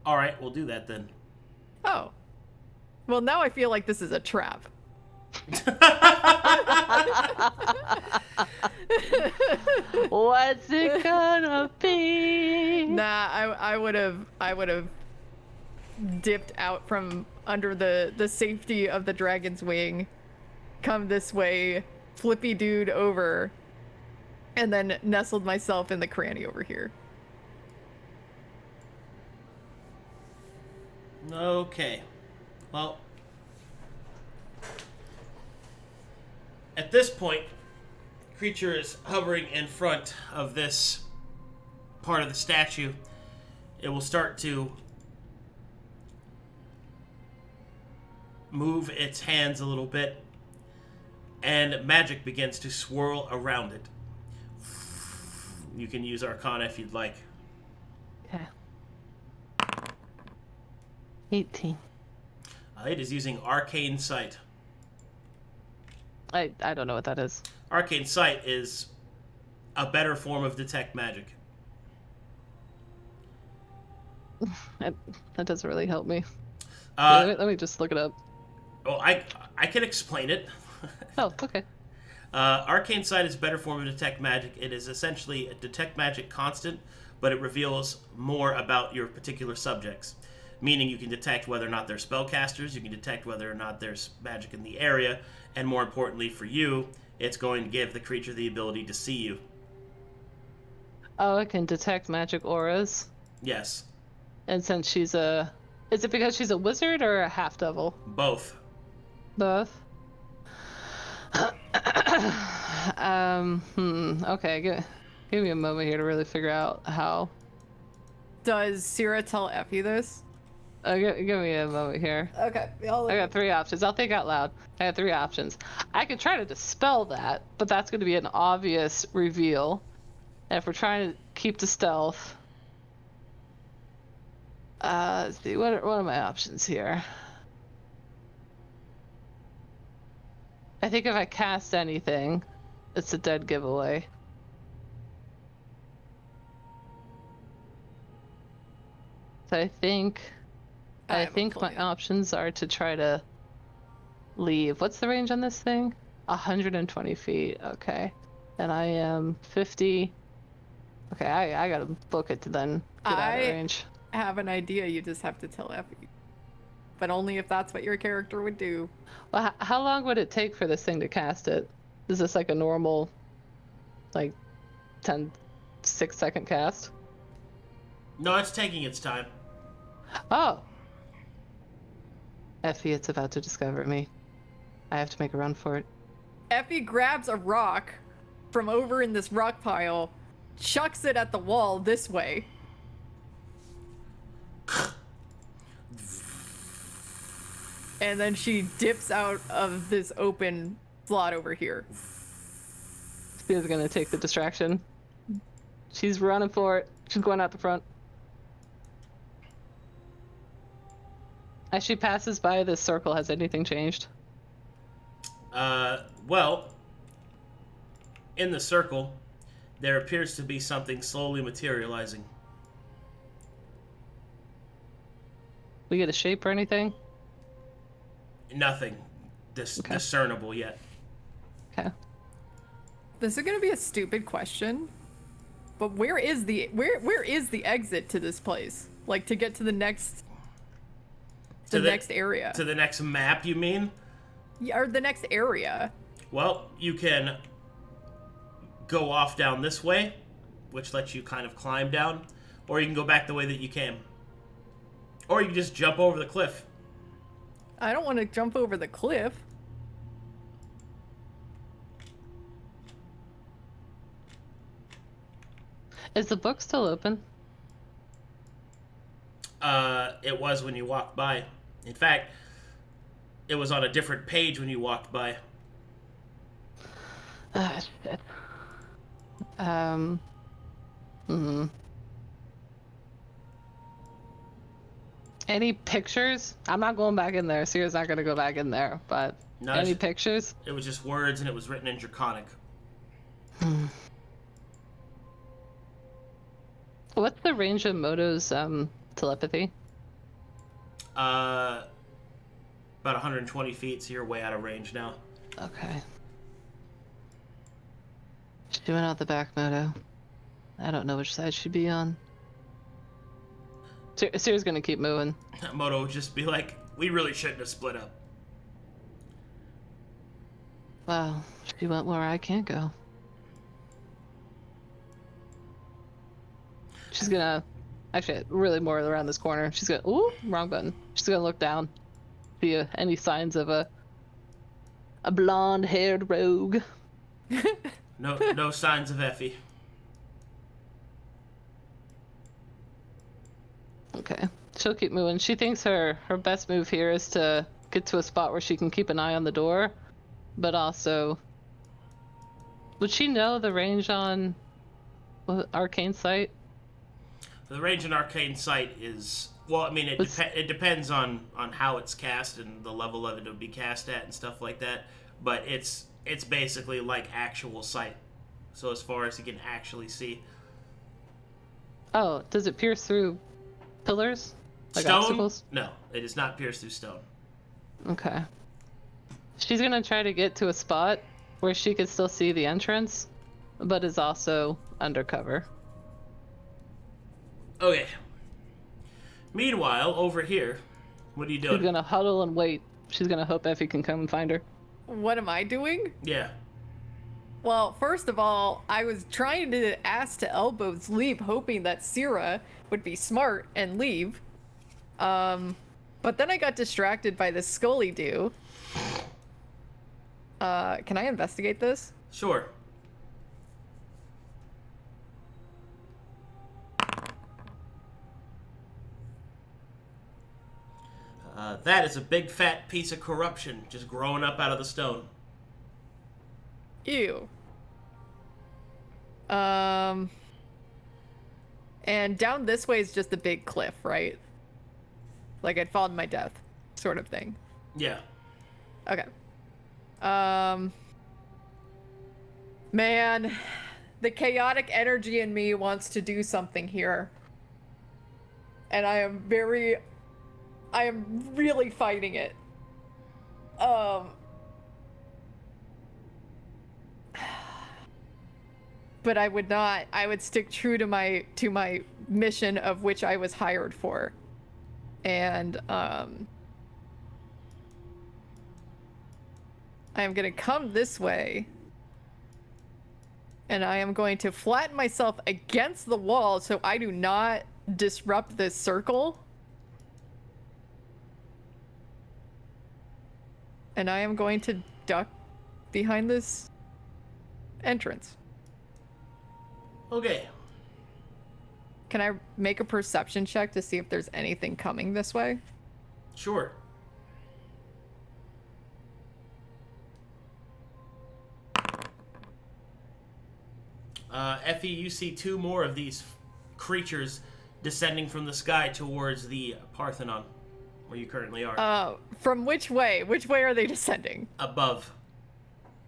Alright, we'll do that then. Oh. Well, now I feel like this is a trap. What's it gonna be? Nah, I would have dipped out from under the safety of the dragon's wing, come this way, flippy dude over, and then nestled myself in the cranny over here. Okay. Well, at this point, the creature is hovering in front of this part of the statue. It will start to move its hands a little bit, and magic begins to swirl around it. You can use Arcana if you'd like. Okay. 18. It is using Arcane Sight. I don't know what that is. Arcane Sight is a better form of detect magic. That doesn't really help me. Let me just look it up. Well, I can explain it. Oh, okay. Arcane Sight is a better form of detect magic. It is essentially a detect magic constant, but it reveals more about your particular subjects. Meaning you can detect whether or not they're spellcasters, you can detect whether or not there's magic in the area, and more importantly for you, it's going to give the creature the ability to see you. Oh, it can detect magic auras. Yes. And since she's a... Is it because she's a wizard or a half-devil? Both. Both? Okay, give me a moment here to really figure out how... Does Sera tell Effie this? Give me a moment here. Okay. I got 3 options. I'll think out loud. I got 3 options. I could try to dispel that, but that's going to be an obvious reveal. And if we're trying to keep the stealth... let's see, what are my options here? I think if I cast anything, it's a dead giveaway. So I think my options are to try to leave. What's the range on this thing? 120 feet. Okay. And I am 50. Okay, I gotta book it to then get out of range. I have an idea, you just have to tell Effie. But only if that's what your character would do. Well, how long would it take for this thing to cast it? Is this like a normal, like, 6-second cast? No, it's taking its time. Oh! Effie, it's about to discover me. I have to make a run for it. Effie grabs a rock from over in this rock pile, chucks it at the wall this way. And then she dips out of this open slot over here. She's gonna take the distraction. She's running for it. She's going out the front. As she passes by this circle, has anything changed? Well, in the circle, there appears to be something slowly materializing. We get a shape or anything? Nothing discernible yet. Okay. This is gonna be a stupid question, but where is the exit to this place? Like to get to the next next area. To the next map, you mean? Yeah, or the next area. Well, you can go off down this way, which lets you kind of climb down, or you can go back the way that you came. Or you can just jump over the cliff. I don't want to jump over the cliff. Is the book still open? It was when you walked by. In fact, it was on a different page when you walked by. Ah, shit. Any pictures? I'm not going back in there. Sierra's not going to go back in there, but No, any pictures? It was just words, and it was written in Draconic. What's the range of Moto's telepathy? About 120 feet, so you're way out of range now. Okay. She went out the back, Moto. I don't know which side she'd be on. Sierra's gonna keep moving. Moto would just be like, we really shouldn't have split up. Well, she went where I can't go. She's gonna... Actually, really more around this corner. She's gonna... Ooh, wrong button. She's gonna look down. See any signs of a blonde-haired rogue. No signs of Effie. Okay. She'll keep moving. She thinks her best move here is to get to a spot where she can keep an eye on the door, but also, would she know the range on Arcane Sight? The range on Arcane Sight is, well, I mean, it depends on how it's cast and the level of it will be cast at and stuff like that, but it's basically like actual sight. So as far as you can actually see. Oh, does it pierce through pillars? Like Stone? obstacles? No, it is not pierced through stone. Okay. She's gonna try to get to a spot where she could still see the entrance, but is also undercover. Okay. Meanwhile, over here, what are you doing? She's gonna huddle and wait. She's gonna hope Effie can come and find her. What am I doing? Yeah. Well, first of all, I was trying to ask to Elbows leave, hoping that Sera would be smart and leave. But then I got distracted by the Scully do. Can I investigate this? Sure. That is a big fat piece of corruption just growing up out of the stone. Ew. And down this way is just a big cliff, right? Like I'd fallen to my death, sort of thing. Yeah. Okay. Man, the chaotic energy in me wants to do something here. And I am really fighting it. But I would not. I would stick true to my mission of which I was hired for. And I am going to come this way. And I am going to flatten myself against the wall so I do not disrupt this circle. And I am going to duck behind this entrance. Okay. Can I make a perception check to see if there's anything coming this way? Sure. Effie, you see two more of these creatures descending from the sky towards the Parthenon, where you currently are. From which way? Which way are they descending? Above.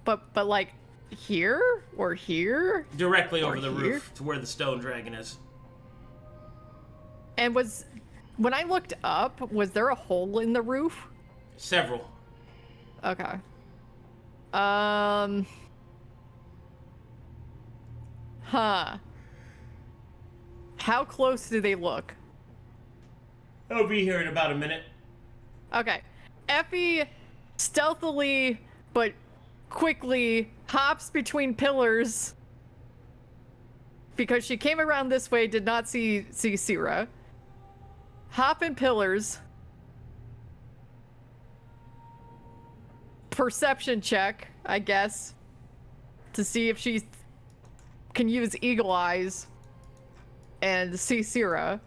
But like here or here? Directly over Or the here? roof to where the stone dragon is. And when I looked up, was there a hole in the roof? Several. Okay. Huh. How close do they look? I'll be here in about a minute. Okay. Effie stealthily but quickly hops between pillars because she came around this way, did not see Sera. Hop in pillars. Perception check, I guess, to see if she can use eagle eyes and see Sera.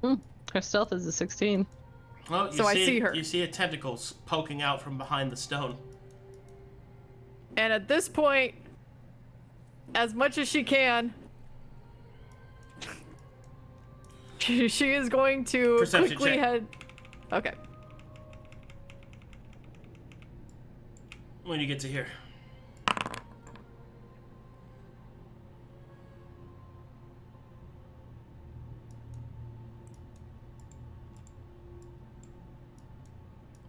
Her stealth is a 16. Well, So I see her. You see a tentacle poking out from behind the stone. And at this point, as much as she can, she is going to Perception quickly check. head. Okay. When you get to here.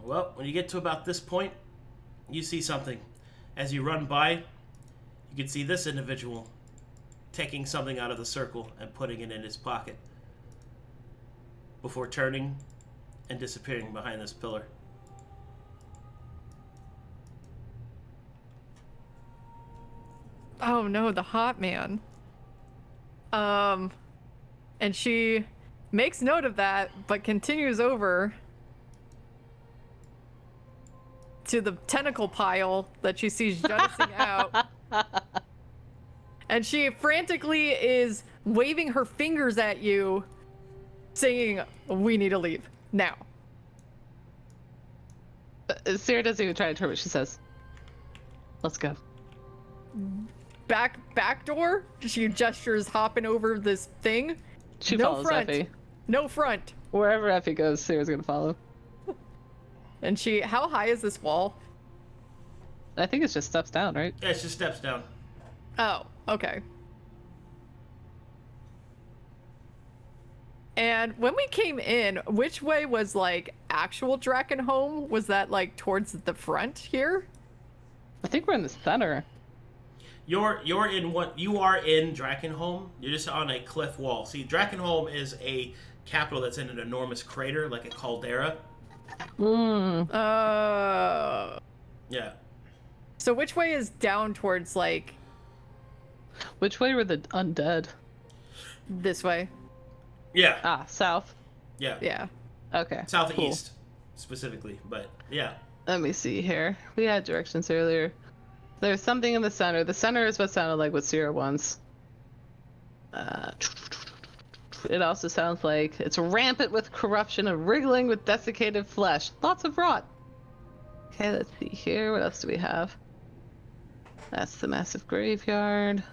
Well, when you get to about this point, you see something. As you run by, you can see this individual taking something out of the circle and putting it in his pocket before turning and disappearing behind this pillar. Oh no, the hot man. And she makes note of that, but continues over to the tentacle pile that she sees jettisoning out. And she frantically is waving her fingers at you saying, we need to leave now. Sera doesn't even try to turn what she says. Let's go. Back door. She gestures, hopping over this thing. She No follows front. Effie. No front. Wherever Effie goes, Sera's gonna follow. And how high is this wall? I think it's just steps down, right? Yeah, it's just steps down. Oh, okay. And when we came in, which way was like actual Draken home? Was that like towards the front here? I think we're in the center. You are in Drakenholm. You're just on a cliff wall. See, Drakenholm is a capital that's in an enormous crater, like a caldera. Yeah. So which way is down towards like Which way were the undead? this way? Yeah. Ah, south. Yeah. Yeah. Okay. Southeast, specifically, but yeah. Let me see here. We had directions earlier. There's something in the center. The center is what sounded like what Sera wants. It also sounds like it's rampant with corruption and wriggling with desiccated flesh. Lots of rot. Okay, let's see here. What else do we have? That's the massive graveyard.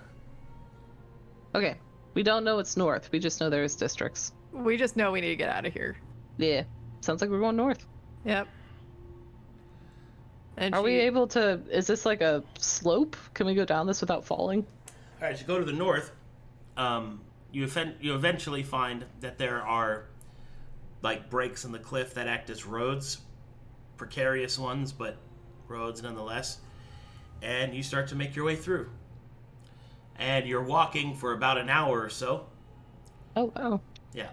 Okay, we don't know what's north. We just know there's districts. We just know we need to get out of here. Yeah, sounds like we're going north. Yep. And Are we able to... Is this like a slope? Can we go down this without falling? All right, so go to the north. You eventually find that there are like breaks in the cliff that act as roads, precarious ones, but roads nonetheless. And you start to make your way through. And you're walking for about an hour or so. Oh, wow. Yeah.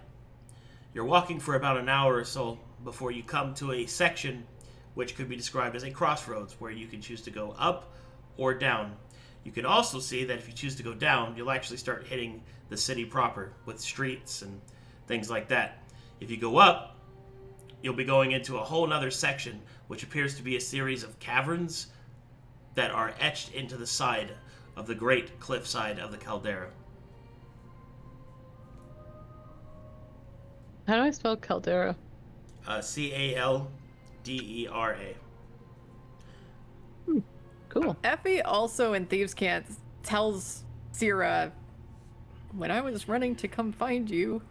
You're walking for about an hour or so before you come to a section which could be described as a crossroads, where you can choose to go up or down. You can also see that if you choose to go down, you'll actually start hitting the city proper with streets and things like that. If you go up, you'll be going into a whole nother section, which appears to be a series of caverns that are etched into the side of the great cliffside of the caldera. How do I spell caldera? Caldera. Cool. Effie also in Thieves' Cant tells Sera, when I was running to come find you,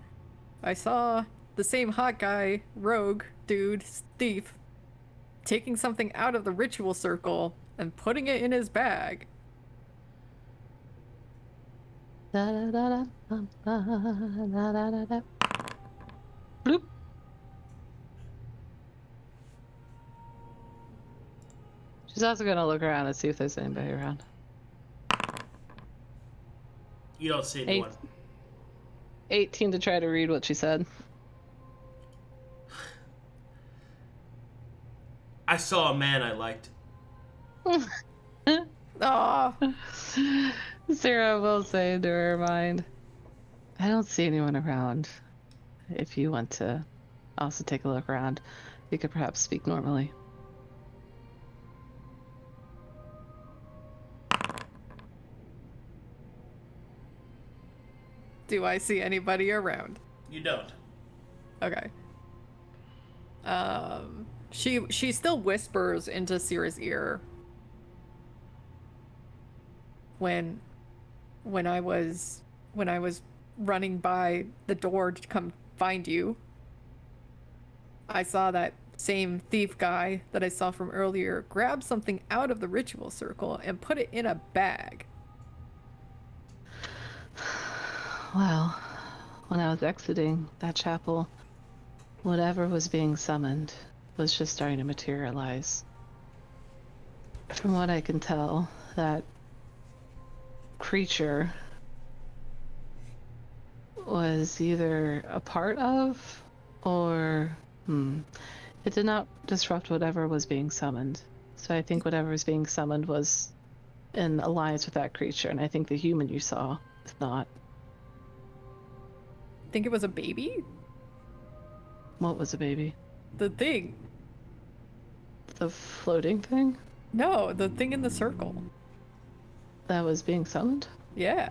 I saw the same hot guy, rogue, dude, thief, taking something out of the ritual circle and putting it in his bag. Bloop. She's also gonna look around and see if there's anybody around. You don't see anyone. 18 to try to read what she said. I saw a man I liked. Aw. Sera will say to her mind, I don't see anyone around. If you want to also take a look around, you could perhaps speak normally. Do I see anybody around? You don't. Okay. She still whispers into Sera's ear. When I was running by the door to come find you, I saw that same thief guy that I saw from earlier grab something out of the ritual circle and put it in a bag. Well, when I was exiting that chapel, whatever was being summoned was just starting to materialize. From what I can tell, that creature was either a part of or it did not disrupt whatever was being summoned. So I think whatever was being summoned was in alliance with that creature, and I think the human you saw is not. Think it was a baby? What was a baby? The thing. The floating thing No, the thing in the circle. that was being summoned? Yeah.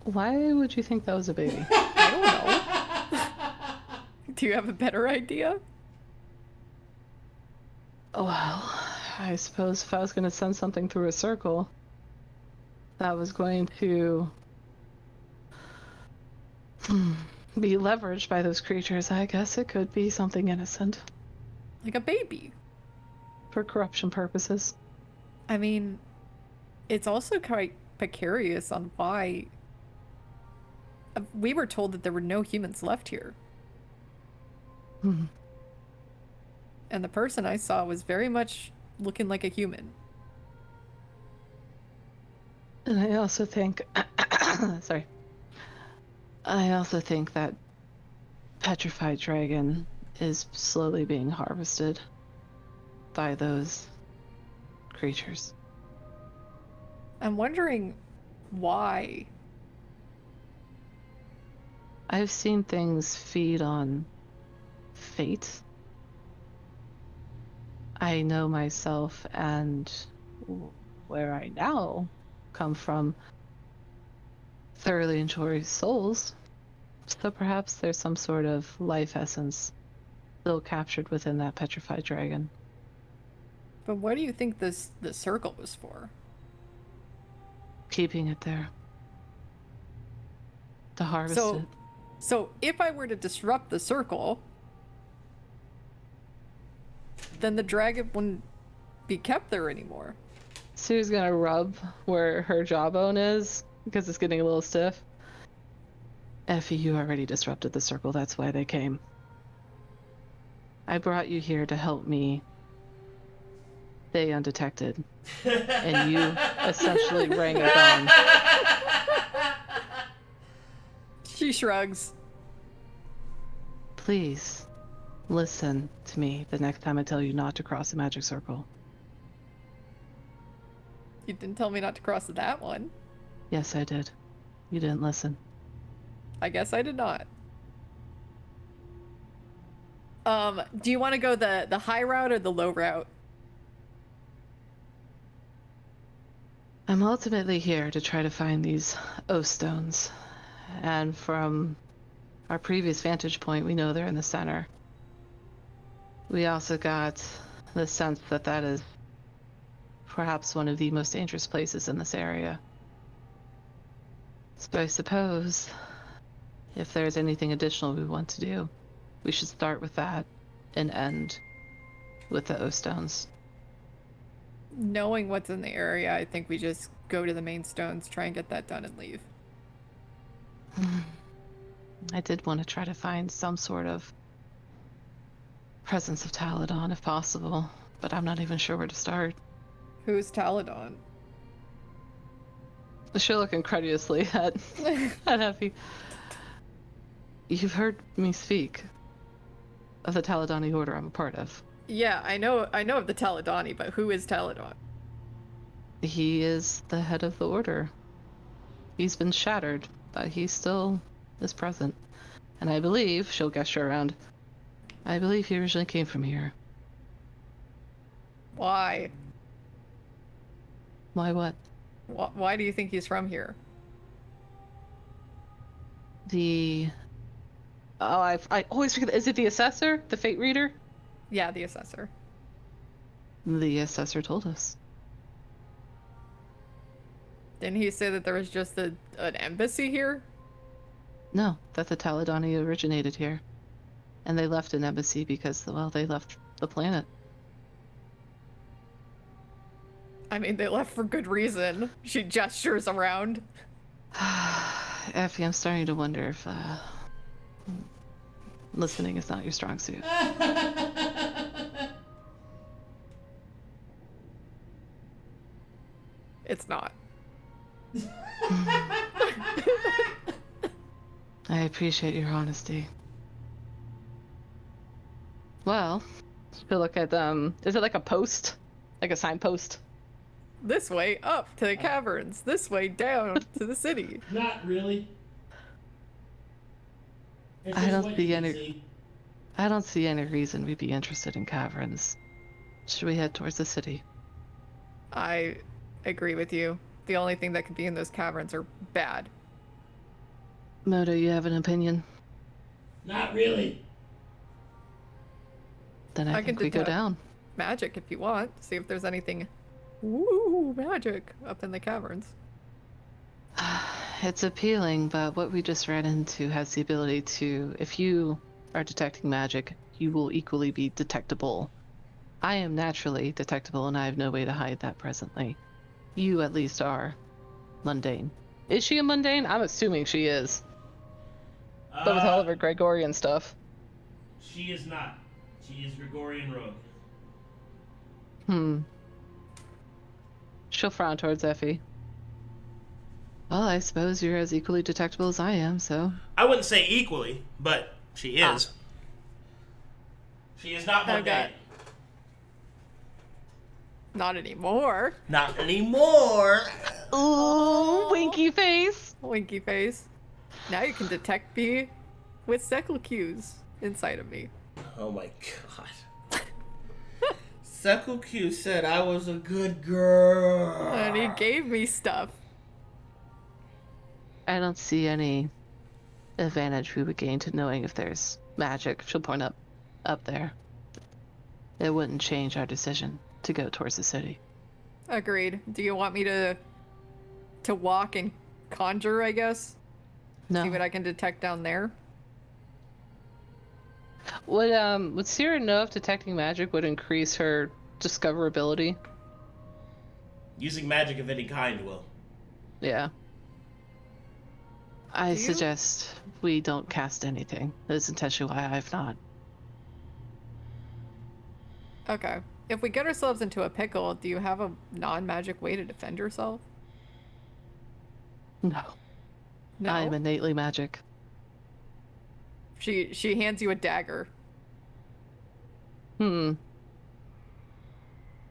Why would you think that was a baby? I don't know. Do you have a better idea? Well, I suppose if I was going to send something through a circle that was going to be leveraged by those creatures, I guess it could be something innocent. Like a baby. For corruption purposes. I mean, it's also quite precarious on why. We were told that there were no humans left here. Hmm. And the person I saw was very much looking like a human. And I also think, sorry, I also think that petrified dragon is slowly being harvested by those creatures. I'm wondering why. I've seen things feed on fate. I know myself and where I now come from thoroughly enjoy souls. So perhaps there's some sort of life essence still captured within that petrified dragon. But what do you think the circle was for? Keeping it there. To harvest it. So if I were to disrupt the circle, then the dragon wouldn't be kept there anymore. Sue's gonna rub where her jawbone is because it's getting a little stiff. Effie, you already disrupted the circle, that's why they came. I brought you here to help me stay undetected. And you essentially rang a bell. She shrugs. Please, listen to me the next time I tell you not to cross the magic circle. You didn't tell me not to cross that one. Yes, I did. You didn't listen. I guess I did not. Do you want to go the high route or the low route? I'm ultimately here to try to find these O stones. And from our previous vantage point, we know they're in the center. We also got the sense that that is perhaps one of the most dangerous places in this area. So I suppose if there's anything additional we want to do, we should start with that and end with the O stones. Knowing what's in the area, I think we just go to the main stones, try and get that done and leave. I did want to try to find some sort of presence of Taladon if possible, but I'm not even sure where to start. Who's Taladon? She'll look incredulously at Effie. You've heard me speak of the Taladani order I'm a part of. Yeah, I know of the Taladani, but who is Taladon? He is the head of the order. He's been shattered, but he still is present. And I believe, she'll gesture around, I believe he originally came from here. Why? Why what? Why do you think he's from here? I always forget, is it the assessor? The fate reader? Yeah, the assessor. The assessor told us. Didn't he say that there was just an embassy here? No, that the Taladani originated here. And they left an embassy because, well, they left the planet. I mean, they left for good reason. She gestures around. Effie, I'm starting to wonder if listening is not your strong suit. It's not. I appreciate your honesty. Well, she'll look at is it like a post? Like a signpost? This way up to the caverns. This way down to the city. Not really. It's I just don't what see you any- see. I don't see any reason we'd be interested in caverns. Should we head towards the city? I agree with you. The only thing that could be in those caverns are bad. Moto, you have an opinion? Not really. Then I think we go down. Magic if you want. See if there's anything. Ooh, magic up in the caverns. It's appealing, but what we just ran into has the ability to, if you are detecting magic, you will equally be detectable. I am naturally detectable, and I have no way to hide that presently. You, at least, are mundane. Is she a mundane? I'm assuming she is. But with all of her Gregorian stuff. She is not. She is Gregorian rogue. She'll frown towards Effie. Well, I suppose you're as equally detectable as I am, so... I wouldn't say equally, but she is. She is not mundane. Okay. Not anymore. Not anymore. Ooh, winky face. Winky face. Now you can detect me with Seckle cues inside of me. Oh my god. Seckle Q said I was a good girl. And he gave me stuff. I don't see any advantage we would gain to knowing if there's magic. She'll point up there. It wouldn't change our decision to go towards the city. Agreed. Do you want me to walk and conjure, I guess? No. See what I can detect down there? Would Sera know if detecting magic would increase her discoverability? Using magic of any kind will. Yeah. I Do you? suggest we don't cast anything. That is intentionally why I've not. Okay. If we get ourselves into a pickle, do you have a non-magic way to defend yourself? No. No. I am innately magic. She hands you a dagger. She'll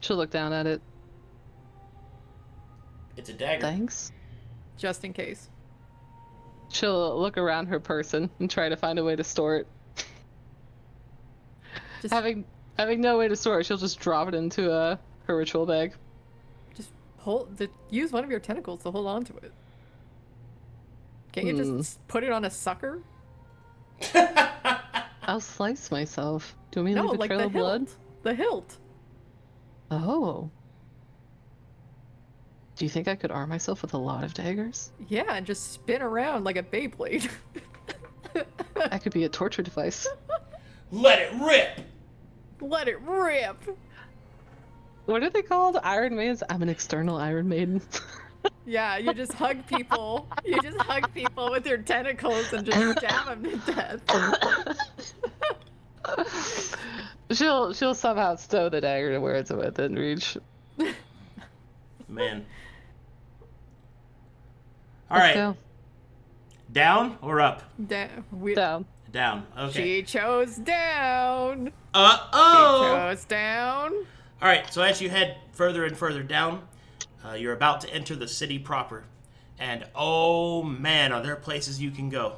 look down at it. It's a dagger. Thanks. Just in case. She'll look around her person and try to find a way to store it. Just Having no way to store it, she'll just drop it into her ritual bag. Just use one of your tentacles to hold on to it. Can't you just put it on a sucker? I'll slice myself. Do you want me to No, leave a like trail the of blood? hilt. The hilt. Oh. Do you think I could arm myself with a lot of daggers? Yeah, and just spin around like a Beyblade. That could be a torture device. Let it rip! Let it rip! What are they called? Iron Maidens? I'm an external Iron Maiden. Yeah, you just hug people. You just hug people with your tentacles and just stab them to death. She'll somehow stow the dagger to where it's within reach. Man. Let's Alright. go. Down or up? Down. Down. Okay. She chose down. Uh-oh! She chose down. Alright, so as you head further and further down, you're about to enter the city proper. And oh man, are there places you can go.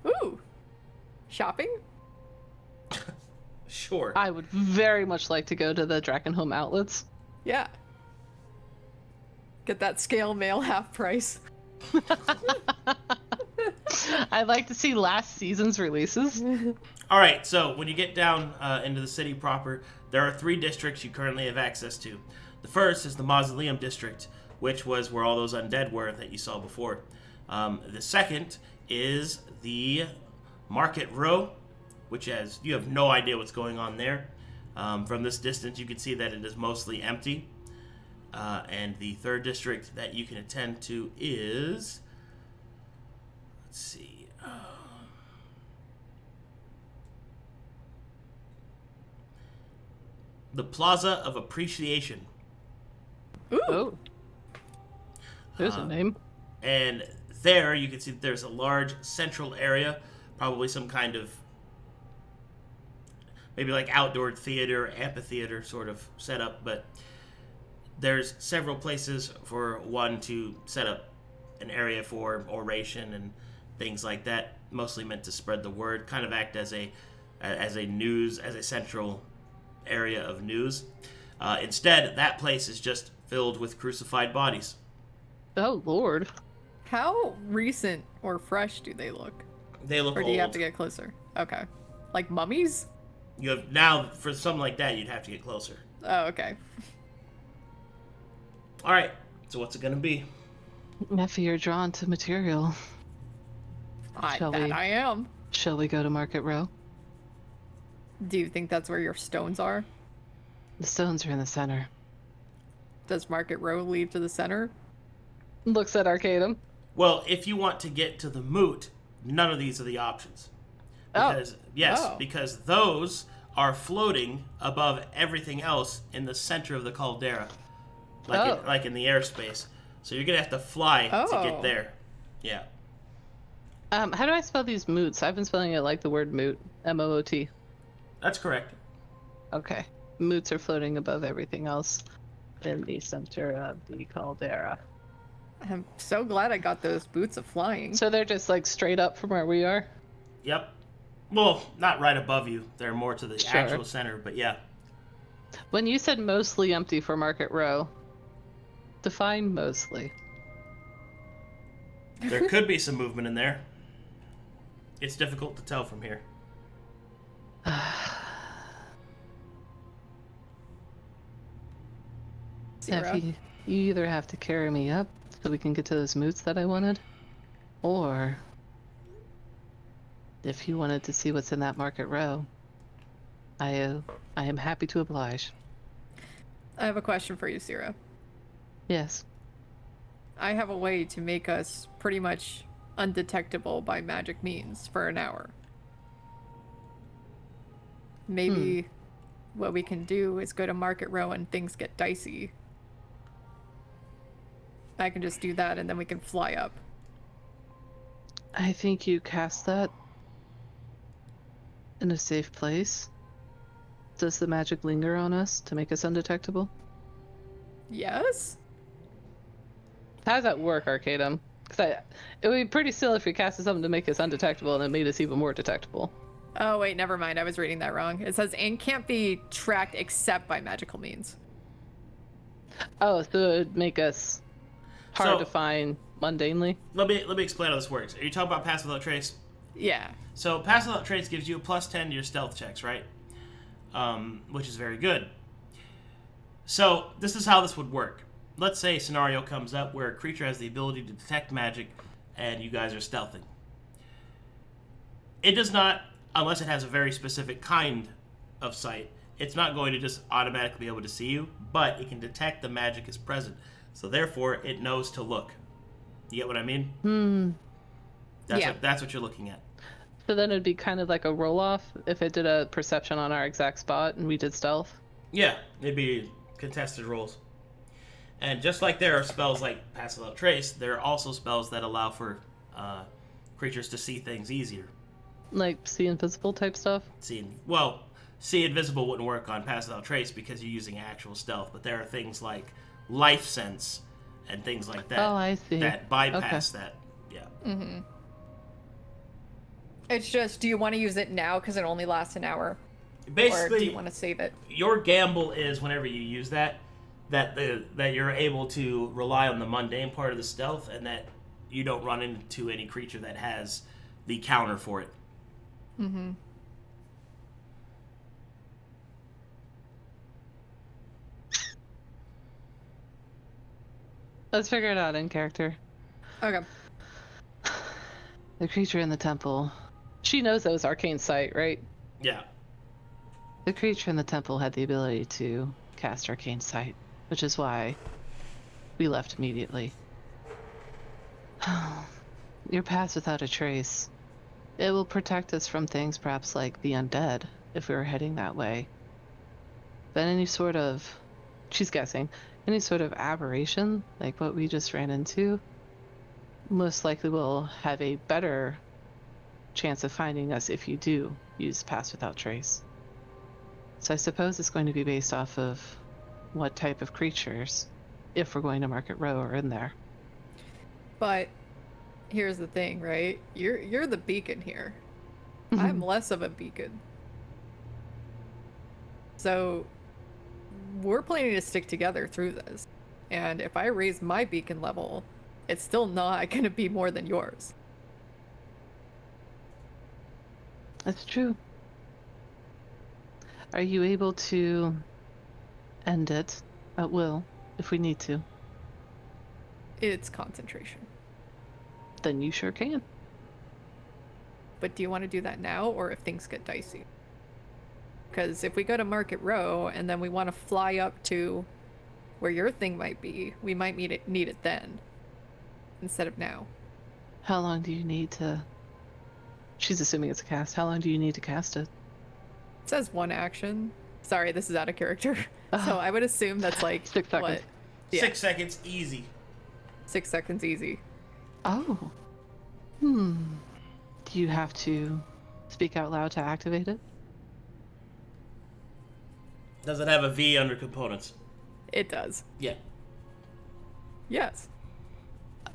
Ooh. Shopping? Sure. I would very much like to go to the Draken Home outlets. Yeah. Get that scale mail half price. I'd like to see last season's releases. Alright, so when you get down into the city proper, there are 3 districts you currently have access to. The first is the Mausoleum District, which was where all those undead were that you saw before. The second is the Market Row, which has, you have no idea what's going on there. From this distance, you can see that it is mostly empty. And the third district that you can attend to is, let's see, the Plaza of Appreciation. Ooh. Oh. There's a name. And there you can see that there's a large central area, probably some kind of maybe like outdoor theater, amphitheater sort of setup, but there's several places for one to set up an area for oration and things like that, mostly meant to spread the word, kind of act as a central area of news. Instead, that place is just filled with crucified bodies. Oh, Lord. How recent or fresh do they look? They look Or do old. you have to get closer? Okay. Like mummies? You have now for something like that, you'd have to get closer. Oh, okay. All right. So what's it gonna be? Effie, you're drawn to material. I Shall we? am. Shall we go to Market Row? Do you think that's where your stones are? The stones are in the center. Does Market Row lead to the center? Looks at Arcadum. Well, if you want to get to the moot, none of these are the options. Because because those are floating above everything else in the center of the caldera, like in the airspace. So you're gonna have to fly to get there. Yeah. How do I spell these moots? I've been spelling it like the word moot. M-O-O-T. That's correct. Okay. Moots are floating above everything else in the center of the caldera. I'm so glad I got those boots of flying. So they're just like straight up from where we are? Yep. Well, not right above you. They're more to the Sure. actual center, but yeah. When you said mostly empty for Market Row, define mostly. There could be some movement in there. It's difficult to tell from here. Sera? Effie, you either have to carry me up so we can get to those moots that I wanted, or if you wanted to see what's in that Market Row, I am happy to oblige. I have a question for you, Sera. Yes. I have a way to make us pretty much undetectable by magic means for an hour. Maybe what we can do is go to Market Row and things get dicey. I can just do that and then we can fly up. I think you cast that in a safe place. Does the magic linger on us to make us undetectable? Yes? How does that work, Arcadum? Because it would be pretty silly if we casted something to make us undetectable and it made us even more detectable. Oh, wait, never mind. I was reading that wrong. It says, and can't be tracked except by magical means. Oh, so it would make us hard to find mundanely? Let me explain how this works. Are you talking about Pass Without Trace? Yeah. So Pass Without Trace gives you a +10 to your stealth checks, right? Which is very good. So this is how this would work. Let's say a scenario comes up where a creature has the ability to detect magic and you guys are stealthing. It does not, unless it has a very specific kind of sight, it's not going to just automatically be able to see you, but it can detect the magic is present. So therefore, it knows to look. You get what I mean? That's what you're looking at. So then it'd be kind of like a roll-off if it did a perception on our exact spot and we did stealth? Yeah, it'd be contested rolls. And just like there are spells like Pass Without Trace, there are also spells that allow for creatures to see things easier. Like see invisible type stuff? See invisible wouldn't work on Pass Without Trace because you're using actual stealth, but there are things like Life Sense and things like that. Oh, I see. That bypass that. Yeah. Mm-hmm. It's just, do you want to use it now because it only lasts an hour? Basically, or do you want to save it? Your gamble is whenever you use that you're able to rely on the mundane part of the stealth and that you don't run into any creature that has the counter for it. Mm-hmm. Let's figure it out in character. Okay. The creature in the temple. She knows that was arcane sight, right? Yeah. The creature in the temple had the ability to cast arcane sight, which is why we left immediately. Your pass without a trace. It will protect us from things perhaps like the undead, if we were heading that way. But any sort of, she's guessing, any sort of aberration, like what we just ran into, most likely will have a better chance of finding us if you do use Pass Without Trace. So I suppose it's going to be based off of what type of creatures, if we're going to Market Row, are in there. But here's the thing, right? You're the beacon here. I'm less of a beacon. So we're planning to stick together through this. And if I raise my beacon level, it's still not going to be more than yours. That's true. Are you able to end it at will if we need to? It's concentration. Then you sure can. But do you want to do that now or if things get dicey? Because if we go to Market Row and then we want to fly up to where your thing might be, we might need it then instead of now. How long do you need to... She's assuming it's a cast. How long do you need to cast it? It says 1 action. Sorry, this is out of character. So I would assume that's like 6 seconds. What? Yeah. 6 seconds, easy. 6 seconds easy. Oh. Do you have to speak out loud to activate it? Does it have a V under components? It does. Yeah. Yes.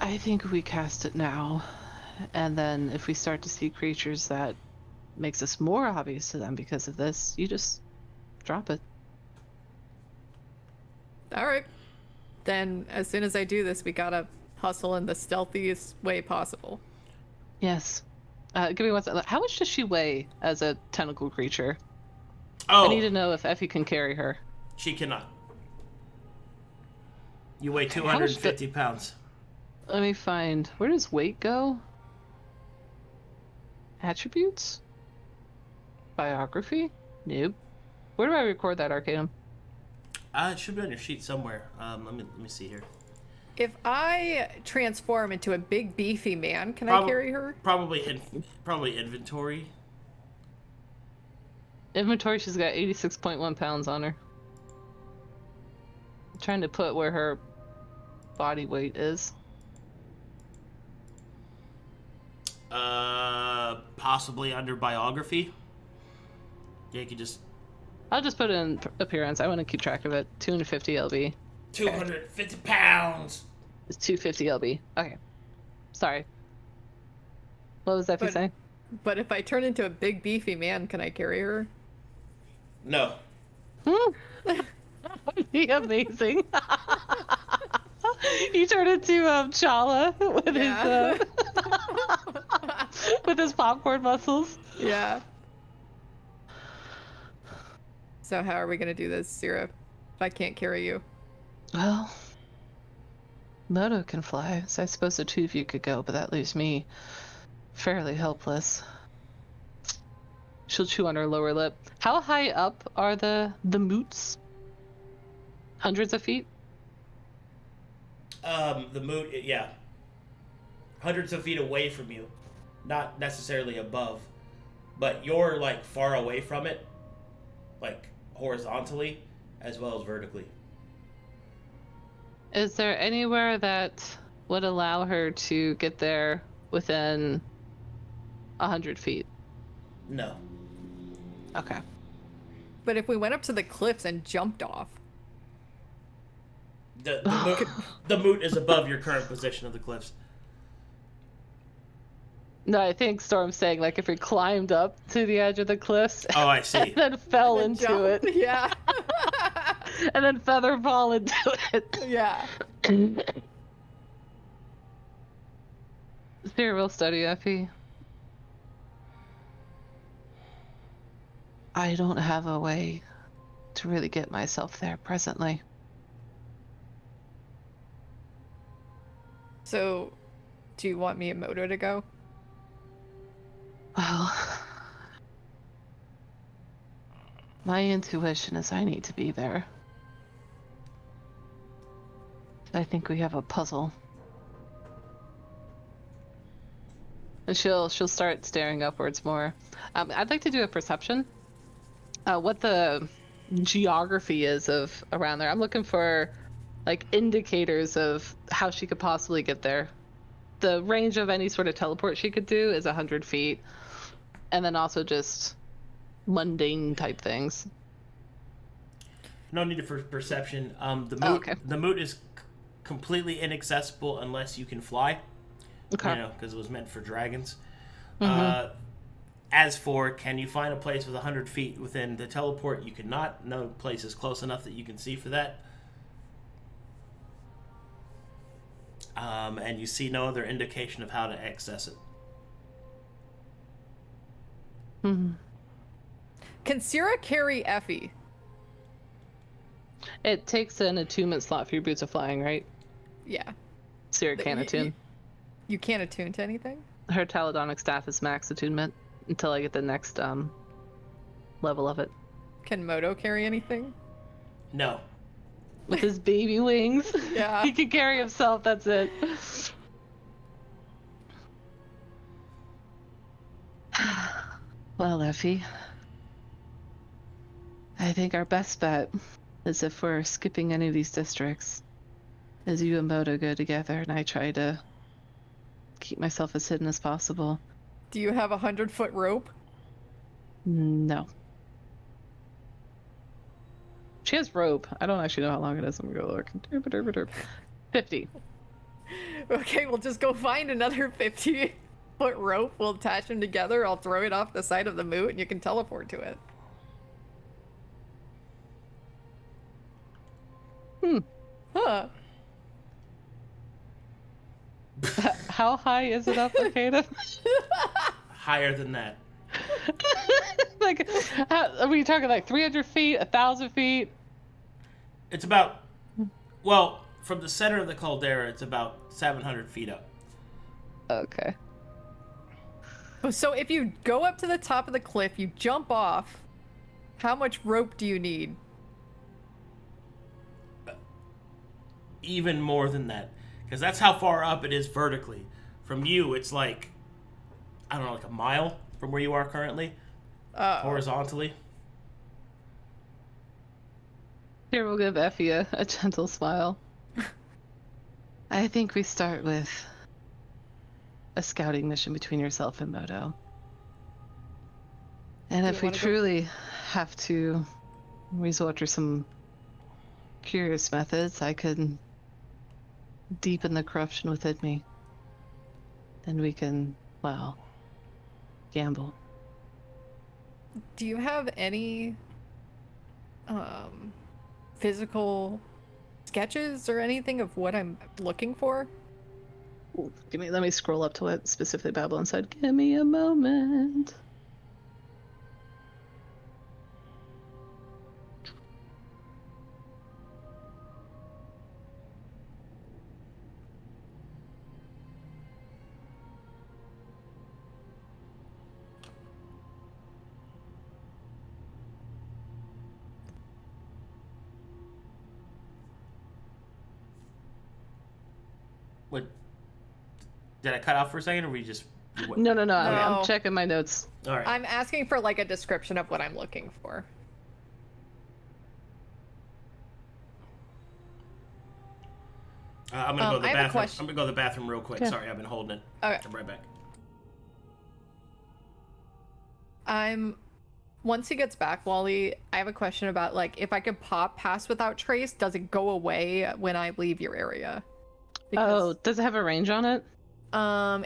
I think we cast it now, and then if we start to see creatures that makes us more obvious to them because of this, you just drop it. All right. Then as soon as I do this, we gotta hustle in the stealthiest way possible. Yes. Give me 1 second. How much does she weigh as a tentacle creature? Oh, I need to know if Effie can carry her. she cannot. You weigh Okay, how much 250 pounds. Let me find... Where does weight go? Attributes? Biography? Nope. Where do I record that, Arcadum? It should be on your sheet somewhere. Let me see here. If I transform into a big beefy man, can I carry her? Probably inventory. Inventory, she's got 86.1 pounds on her. I'm trying to put where her body weight is. Possibly under biography. Yeah, you could just... I'll just put it in appearance. I want to keep track of it. 250 LB. 250 pounds! It's 250 LB. Okay. Sorry. What was Effie saying? But if I turn into a big beefy man, can I carry her? No. That would be amazing. You turn into Challa with his with his popcorn muscles. Yeah. So how are we gonna do this, Sera? If I can't carry you? Well, Moto can fly, so I suppose the two of you could go, but that leaves me fairly helpless. She'll chew on her lower lip. How high up are the moots? Hundreds of feet? The moot, yeah. Hundreds of feet away from you. Not necessarily above. But you're, like, far away from it. Like, horizontally, as well as vertically. Is there anywhere that would allow her to get there within 100 feet? No. Okay. But if we went up to the cliffs and jumped off. The moot is above your current position of the cliffs. No, I think Storm's saying, like, if we climbed up to the edge of the cliffs Oh, I see. and then fell and into jumped. it. Yeah. And then feather fall into it. Yeah. Here, we'll study, Effie. I don't have a way to really get myself there presently. So, do you want me and Moto to go? Well, my intuition is I need to be there. I think we have a puzzle. And she'll start staring upwards more. I'd like to do a perception. What the geography is of around there. I'm looking for like indicators of how she could possibly get there. The range of any sort of teleport she could do is 100 feet. And then also just mundane type things. No need for perception. The moot is completely inaccessible unless you can fly. Okay. You know, because it was meant for dragons. Mm-hmm. As for, can you find a place with 100 feet within the teleport? You cannot. No place is close enough that you can see for that. and you see no other indication of how to access it. Hmm. Can Sera carry Effie? It takes an attunement slot for your boots of flying, right? Yeah. Sera The- can you- attune. You can't attune to anything? Her Taladonic staff is max attunement until I get the next level of it. Can Moto carry anything? No. With his baby wings. Yeah. He can carry himself, that's it. Well, Effie, I think our best bet is if we're skipping any of these districts, is you and Moto go together and I try to keep myself as hidden as possible. Do you have a 100-foot rope? No. She has rope. I don't actually know how long it is. I'm gonna go look. 50. Okay, we'll just go find another 50-foot rope. We'll attach them together. I'll throw it off the side of the moat and you can teleport to it. Huh. How high is it up, Arcadum? Higher than that. Like, are we talking like 300 feet, 1,000 feet? It's about, well, from the center of the caldera, it's about 700 feet up. Okay. So if you go up to the top of the cliff, you jump off, how much rope do you need? Even more than that. Because that's how far up it is vertically. From you, it's like, I don't know, like a mile from where you are currently. Horizontally. Here, we'll give Effie a gentle smile. I think we start with a scouting mission between yourself and Moto. And if we truly have to resort to some curious methods, I could deepen the corruption within me. Then we can, well, gamble. Do you have any physical sketches or anything of what I'm looking for? Ooh, let me scroll up to what specifically Babylon said. Give me a moment. What? Did I cut off for a second, or we just? What? No. No. I'm checking my notes. All right. I'm asking for like a description of what I'm looking for. I'm gonna go to the I have a bathroom. question. I'm gonna go to the bathroom real quick. Yeah. Sorry, I've been holding it. Okay. I'm right back. Once he gets back, Wally, I have a question about like if I could pop pass without trace, does it go away when I leave your area? Oh, does it have a range on it?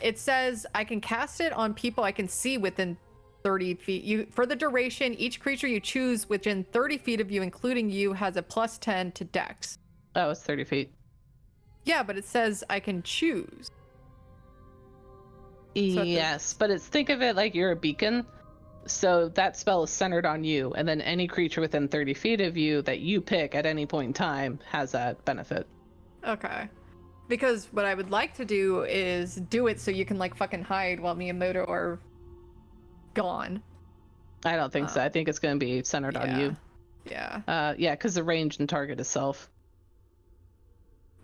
It says I can cast it on people I can see within 30 feet. For the duration, each creature you choose within 30 feet of you, including you, has a +10 to Dex. Oh, it's 30 feet. Yeah, but it says I can choose. Yes, but think of it like you're a beacon. So that spell is centered on you, and then any creature within 30 feet of you that you pick at any point in time has that benefit. Okay. Because what I would like to do is do it so you can like fucking hide while me and Moto are gone. I don't think so. I think it's going to be centered on you. Yeah. Yeah, because the range and target is self.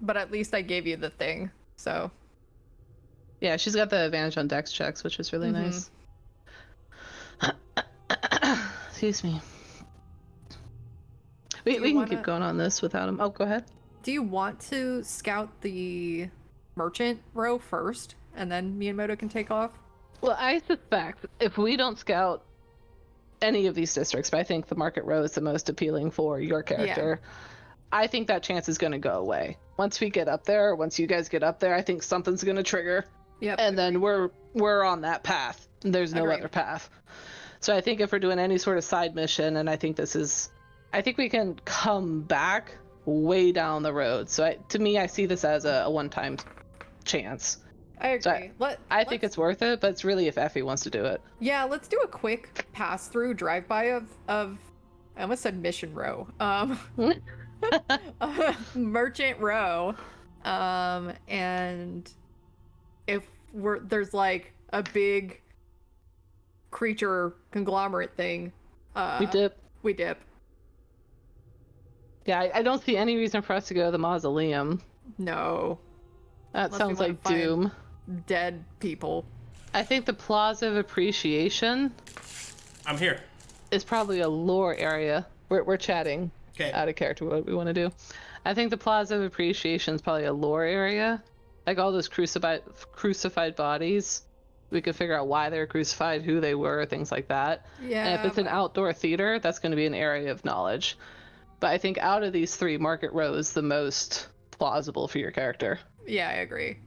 But at least I gave you the thing, so. Yeah, she's got the advantage on dex checks, which is really nice. Excuse me. We can keep going on this without him. Oh, go ahead. Do you want to scout the merchant row first, and then me and Moto can take off? Well, I suspect if we don't scout any of these districts, but I think the market row is the most appealing for your character. Yeah. I think that chance is going to go away. Once we get up there, once you guys get up there, I think something's going to trigger. Yep. And then we're on that path. There's no other path. So I think if we're doing any sort of side mission, and I think we can come back way down the road. So to me, I see this as a one-time chance. I agree. So I think it's worth it, but it's really if Effie wants to do it. Yeah, let's do a quick pass-through drive-by of I almost said Mission Row. Merchant Row. And if there's like a big creature conglomerate thing, we dip. We dip. Yeah, I don't see any reason for us to go to the mausoleum. No. That Unless sounds we wanna like doom. Dead people. I think the Plaza of Appreciation. I'm here. Is probably a lore area. We're chatting out of character what we want to do. I think the Plaza of Appreciation is probably a lore area. Like all those crucified bodies. We could figure out why they were crucified, who they were, things like that. Yeah. And if it's an outdoor theater, that's going to be an area of knowledge. But I think out of these three, Market Row is the most plausible for your character. Yeah, I agree.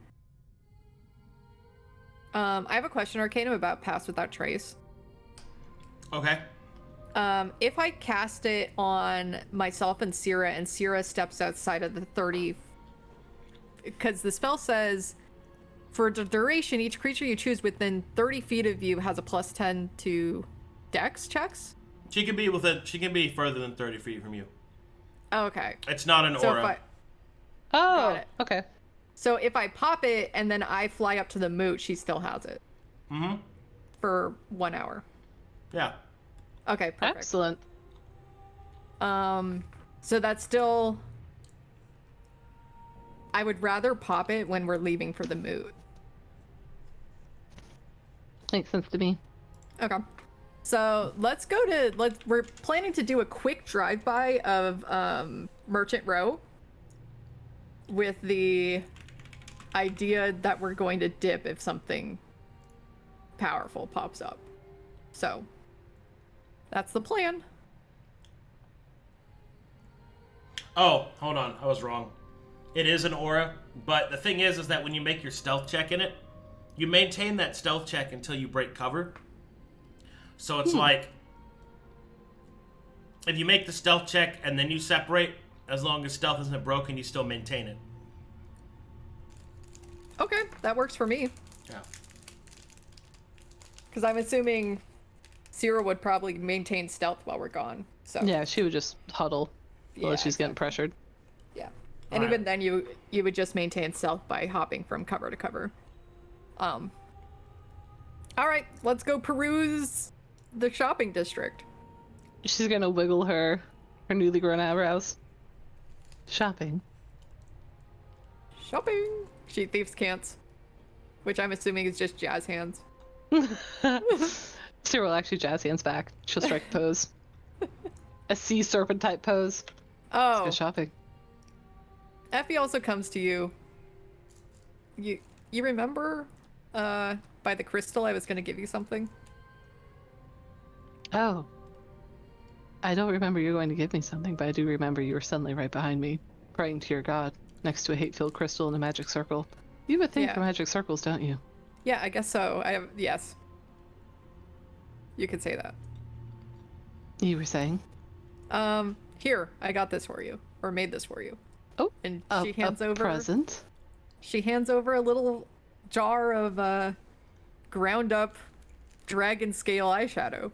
I have a question, Arcadum, about Pass Without Trace. Okay. If I cast it on myself and Sera steps outside of the 30... Because the spell says, for the duration, each creature you choose within 30 feet of you has a +10 to Dex checks? She can be further than 30 feet from you. Okay. It's not an aura. Oh, okay. So if I pop it and then I fly up to the moot, she still has it. Mm-hmm. For 1 hour. Yeah. Okay, perfect. Excellent. So that's still... I would rather pop it when we're leaving for the moot. Makes sense to me. Okay. So we're planning to do a quick drive-by of Merchant Row with the idea that we're going to dip if something powerful pops up. So that's the plan. Oh, hold on. I was wrong. It is an aura, but the thing is that when you make your stealth check in it, you maintain that stealth check until you break cover. So it's like, if you make the stealth check and then you separate, as long as stealth isn't broken, you still maintain it. Okay, that works for me. Yeah. Because I'm assuming Sera would probably maintain stealth while we're gone. So yeah, she would just huddle while she's getting pressured. Yeah. And even then you would just maintain stealth by hopping from cover to cover. All right, let's go peruse the shopping district. She's gonna wiggle her newly grown eyebrows. Shopping. She thieves can'ts, which I'm assuming is just jazz hands. Sera will actually jazz hands back. She'll strike a pose. A sea serpent type pose. Oh. Let's go shopping. Effie also comes to you. You remember by the crystal I was going to give you something? Oh. I don't remember you going to give me something, but I do remember you were suddenly right behind me, praying to your god, next to a hate-filled crystal in a magic circle. You would think for magic circles, don't you? Yeah, I guess so. Yes. You could say that. You were saying? Here, I got this for you. Or made this for you. Oh, and she hands over present. She hands over a little jar of ground up dragon scale eyeshadow.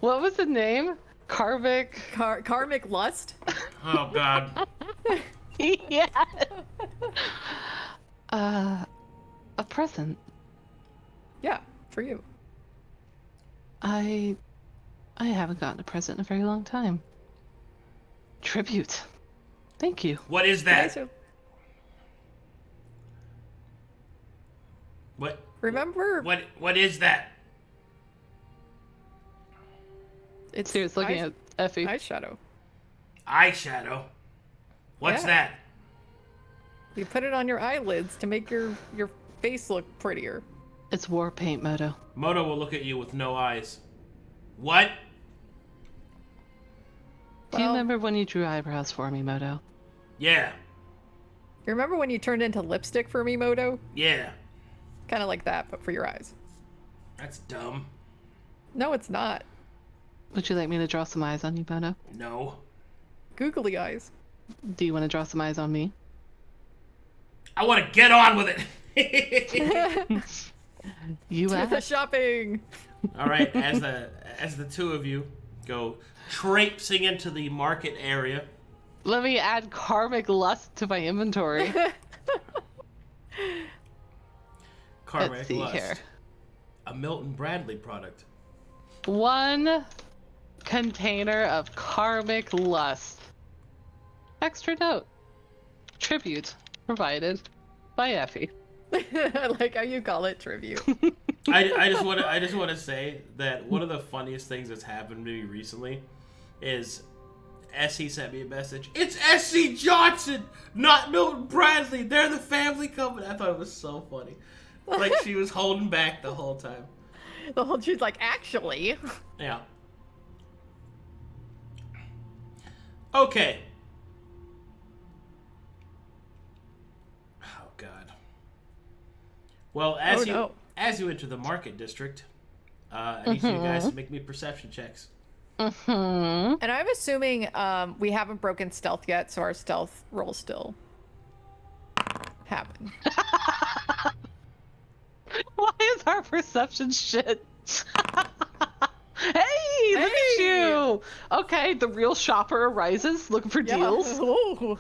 What was the name? Karmic Lust? Oh god. Yeah. A present. Yeah, for you. I haven't gotten a present in a very long time. Tribute. Thank you. What is that? What? Remember? What is that? It's looking at Effie. Eyeshadow. Eyeshadow? What's that? You put it on your eyelids to make your face look prettier. It's war paint, Moto. Moto will look at you with no eyes. What? Do you remember when you drew eyebrows for me, Moto? Yeah. You remember when you turned into lipstick for me, Moto? Yeah. Kind of like that, but for your eyes. That's dumb. No, it's not. Would you like me to draw some eyes on you, Moto? No. Googly eyes. Do you want to draw some eyes on me? I want to get on with it. You Do the asked. shopping. All right, as the two of you go traipsing into the market area. Let me add karmic lust to my inventory. Karmic Let's see Lust, here. a Milton Bradley product. 1 container of karmic lust. Extra note. Tribute provided by Effie. I like how you call it tribute. I just want to say that one of the funniest things that's happened to me recently is Essie sent me a message. It's Essie Johnson, not Milton Bradley. They're the family company. I thought it was so funny. Like she was holding back the whole time. The whole she's like, actually. Yeah. Okay. Oh God. Well, as you enter the market district, I need you guys to make me perception checks. And I'm assuming we haven't broken stealth yet, so our stealth rolls still happen. Why is our perception shit? Hey, look at you! Okay, the real shopper arises, looking for deals. Ooh.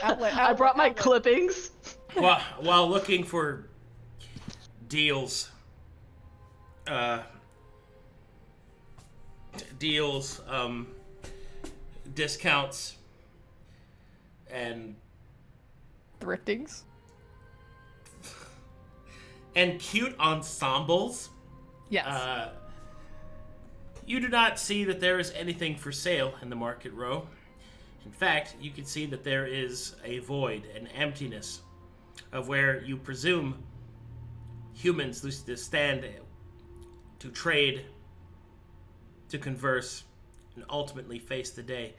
I brought my clippings. While looking for deals, discounts, and Thriftings. and cute ensembles. Yes. You do not see that there is anything for sale in the market row. In fact, you can see that there is a void, an emptiness, of where you presume humans used to stand to trade, to converse, and ultimately face the day.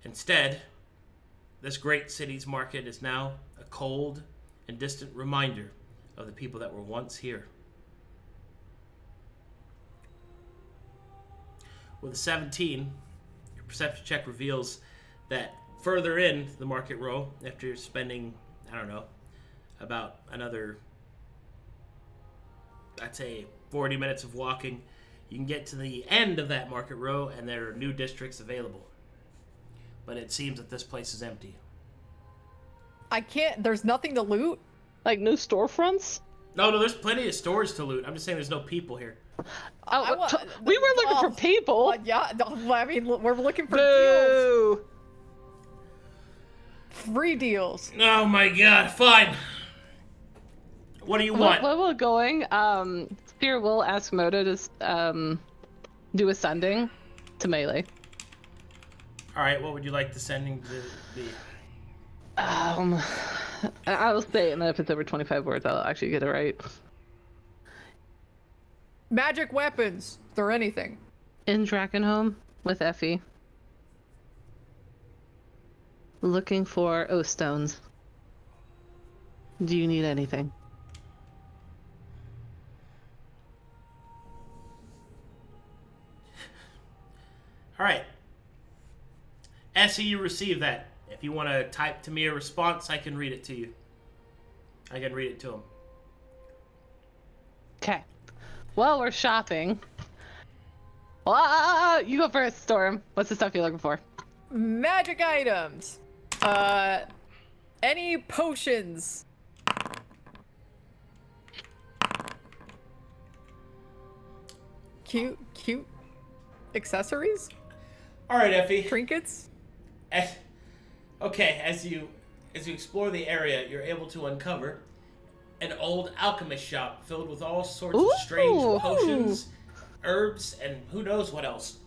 Instead, this great city's market is now a cold and distant reminder of the people that were once here. With a 17, your perception check reveals that further in the market row, after spending, I don't know, about another, I'd say 40 minutes of walking, you can get to the end of that market row and there are new districts available. But it seems that this place is empty. I can't. There's nothing to loot. Like new storefronts? No, there's plenty of stores to loot. I'm just saying there's no people here. Oh, we were looking for people. Yeah, I mean, we're looking for Boo. deals. Free deals. Oh my god, fine. What do you want? While we're going, Spear will ask Moto to do ascending to Maelie. Alright, what would you like the sending to be? I'll say it, and then if it's over 25 words, I'll actually get it right. Magic weapons. Or anything. In Drakenholm with Effie. Looking for stones. Do you need anything? Alright. Essie, you receive that. If you want to type to me a response, I can read it to you. I can read it to him. Okay. While we're shopping... you go first, Storm. What's the stuff you're looking for? Magic items. Any potions. Cute accessories? Alright, Effie. Trinkets? Okay, as you explore the area, you're able to uncover an old alchemist shop filled with all sorts of strange potions, herbs, and who knows what else.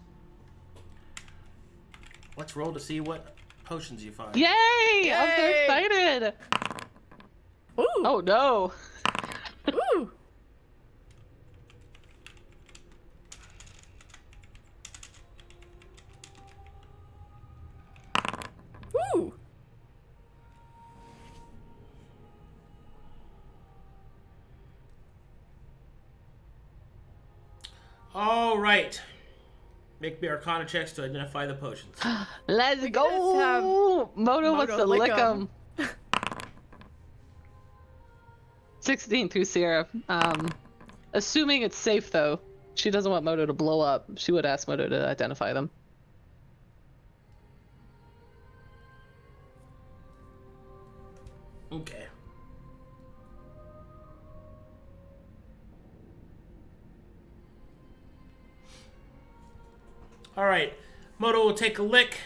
Let's roll to see what potions you find. Yay! I'm so excited! Ooh! Oh no! Ooh! Ooh! All right. Make me Arcana checks to identify the potions. Let's go! Moto wants to lick 'em. 16 through Sera. Assuming it's safe, though. She doesn't want Moto to blow up. She would ask Moto to identify them. Okay. All right. Moto will take a lick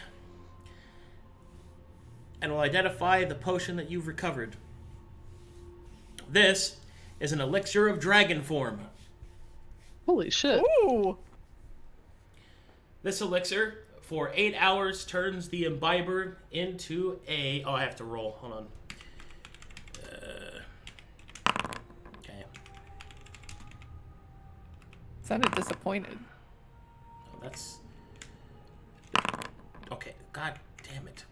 and will identify the potion that you've recovered. This is an elixir of dragon form. Holy shit. Ooh. This elixir, for 8 hours, turns the imbiber into a... Oh, I have to roll. Hold on. Okay. Sounded disappointed. Oh, that's... Okay. God damn it.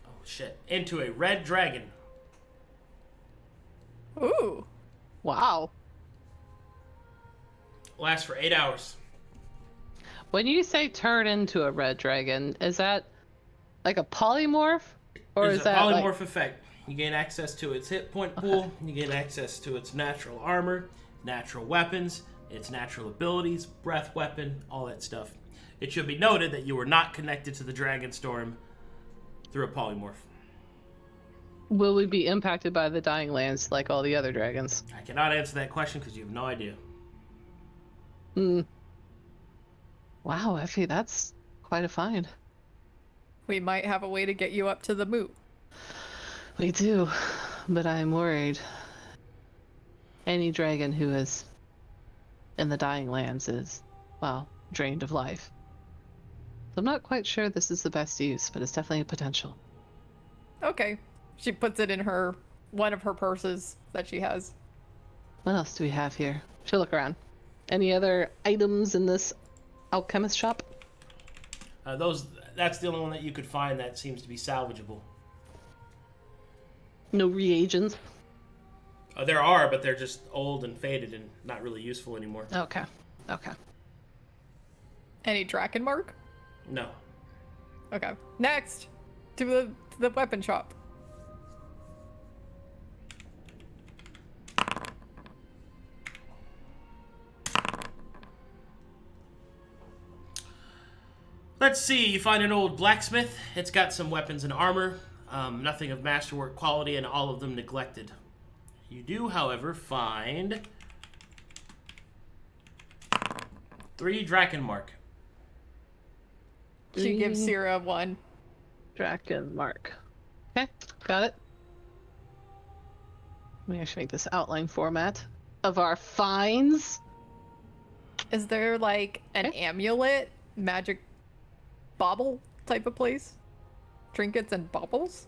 Oh, shit. Into a red dragon. Ooh. Wow. Lasts for 8 hours. When you say turn into a red dragon, is that like a polymorph? Or It's is a that polymorph like... effect. You gain access to its hit point pool. You gain access to its natural armor, natural weapons, its natural abilities, breath weapon, all that stuff. It should be noted that you were not connected to the Dragon Storm through a polymorph. Will we be impacted by the dying lands like all the other dragons? I cannot answer that question because you have no idea. Wow, Effie, that's quite a find. We might have a way to get you up to the moot. We do, but I'm worried. Any dragon who is in the dying lands is, well, drained of life. So I'm not quite sure this is the best use, but it's definitely a potential. Okay. She puts it in one of her purses that she has. What else do we have here? She'll look around. Any other items in this alchemist shop? That's the only one that you could find that seems to be salvageable. No reagents? There are, but they're just old and faded and not really useful anymore. Okay. Any Draken mark? No. Okay. Next, to the weapon shop. Let's see, you find an old blacksmith. It's got some weapons and armor, nothing of masterwork quality, and all of them neglected. You do, however, find 3 Draken mark. She gives Sera 1. Draken mark. Okay, got it. Let me actually make this outline format of our finds. Is there like an amulet, magic bauble type of place? Trinkets and baubles?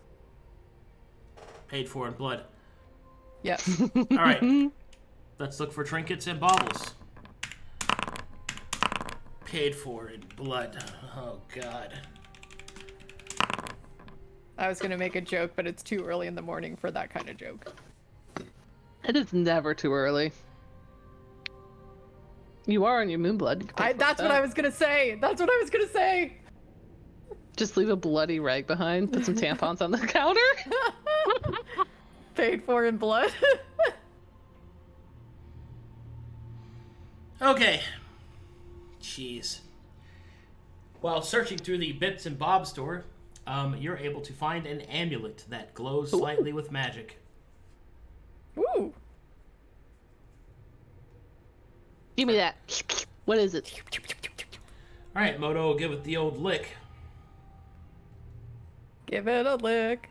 Paid for in blood. Yes. Alright. Let's look for trinkets and baubles. Paid for in blood. Oh, God. I was gonna make a joke, but it's too early in the morning for that kind of joke. It is never too early. You are on your moonblood. That's what I was gonna say! That's what I was gonna say! Just leave a bloody rag behind. Put some tampons on the counter. Paid for in blood. Okay. Jeez. While searching through the Bits and Bobs store, you're able to find an amulet that glows slightly with magic. Ooh. Give me that. What is it? Alright, Moto will give it the old lick. Give it a lick.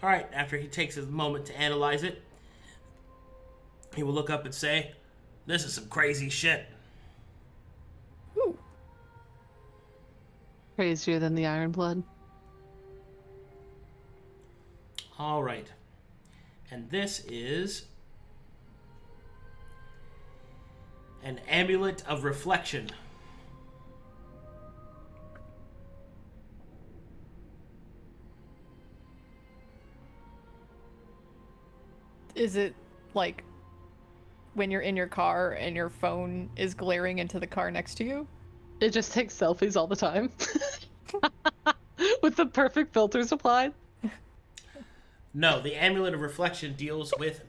Alright, after he takes a moment to analyze it, he will look up and say, "This is some crazy shit." Ooh. Crazier than the Iron Blood. Alright. And this is an amulet of reflection. Is it like when you're in your car and your phone is glaring into the car next to you? It just takes selfies all the time. With the perfect filters applied. No, the Amulet of Reflection deals with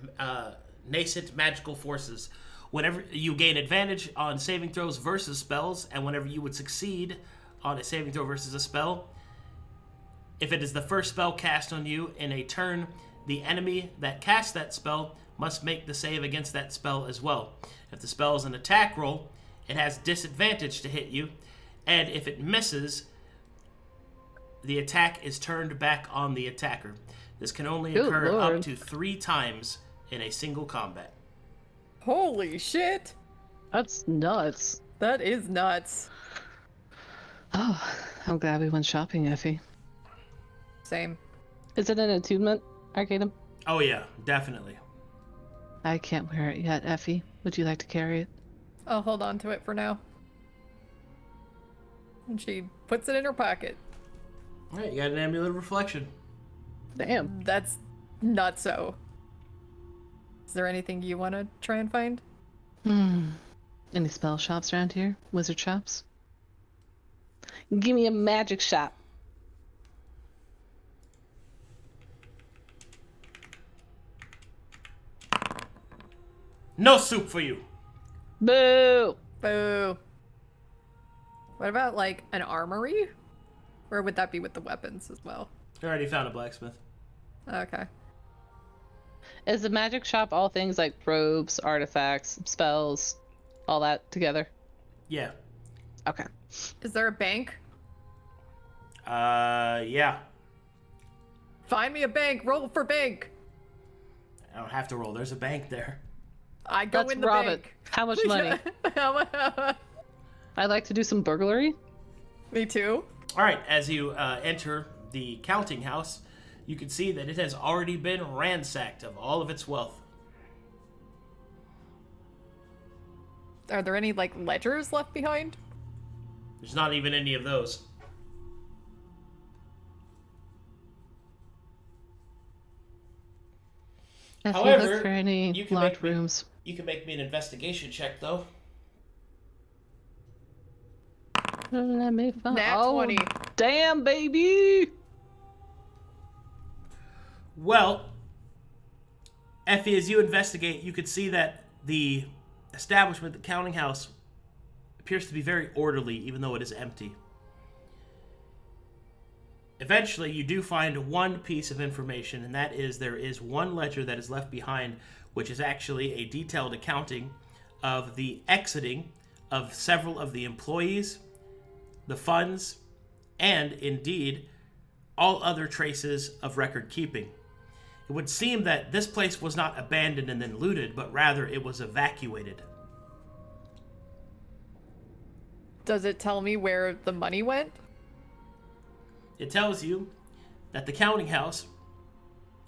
nascent magical forces. Whenever you gain advantage on saving throws versus spells, and whenever you would succeed on a saving throw versus a spell, if it is the first spell cast on you in a turn, the enemy that casts that spell must make the save against that spell as well. If the spell is an attack roll, it has disadvantage to hit you, and if it misses, the attack is turned back on the attacker. This can only Good occur Lord. up to 3 times in a single combat. Holy shit! That's nuts. That is nuts. Oh, I'm glad we went shopping, Effie. Same. Is it an attunement, Arcadum? Oh yeah, definitely. I can't wear it yet, Effie. Would you like to carry it? I'll hold on to it for now. And she puts it in her pocket. Alright, you got an Amulet of Reflection. Damn. That's nutso. Is there anything you want to try and find? Any spell shops around here? Wizard shops? Give me a magic shop. No soup for you. Boo! Boo. What about, like, an armory? Or would that be with the weapons as well? I already found a blacksmith. Okay. Is the magic shop all things like robes, artifacts, spells, all that together? Yeah. Okay. Is there a bank? Yeah. Find me a bank. Roll for bank. I don't have to roll. There's a bank there. I go Let's in the rob bank. it. How much money? I'd like to do some burglary. Me too. Alright, as you enter the counting house, you can see that it has already been ransacked of all of its wealth. Are there any, like, ledgers left behind? There's not even any of those. If However, you look for any you can locked make me- rooms. You can make me an investigation check, though. Let me find. Nat 20. Damn, baby! Well, Effie, as you investigate, you could see that the establishment, the counting house, appears to be very orderly, even though it is empty. Eventually, you do find one piece of information, and that is there is one ledger that is left behind, which is actually a detailed accounting of the exiting of several of the employees, the funds, and, indeed, all other traces of record keeping. It would seem that this place was not abandoned and then looted, but rather it was evacuated. Does it tell me where the money went? It tells you that the counting house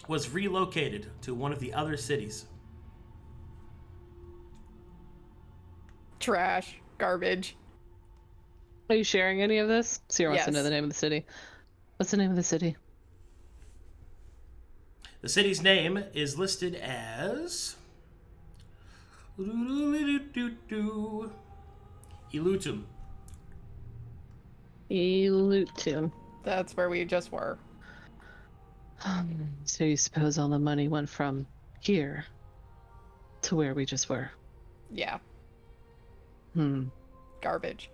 was relocated to one of the other cities. Trash. Garbage. Are you sharing any of this? Sera wants to know Yes. the name of the city. What's the name of the city? The city's name is listed as Elutum. Eleutum. That's where we just were. So you suppose all the money went from here to where we just were? Yeah. Garbage.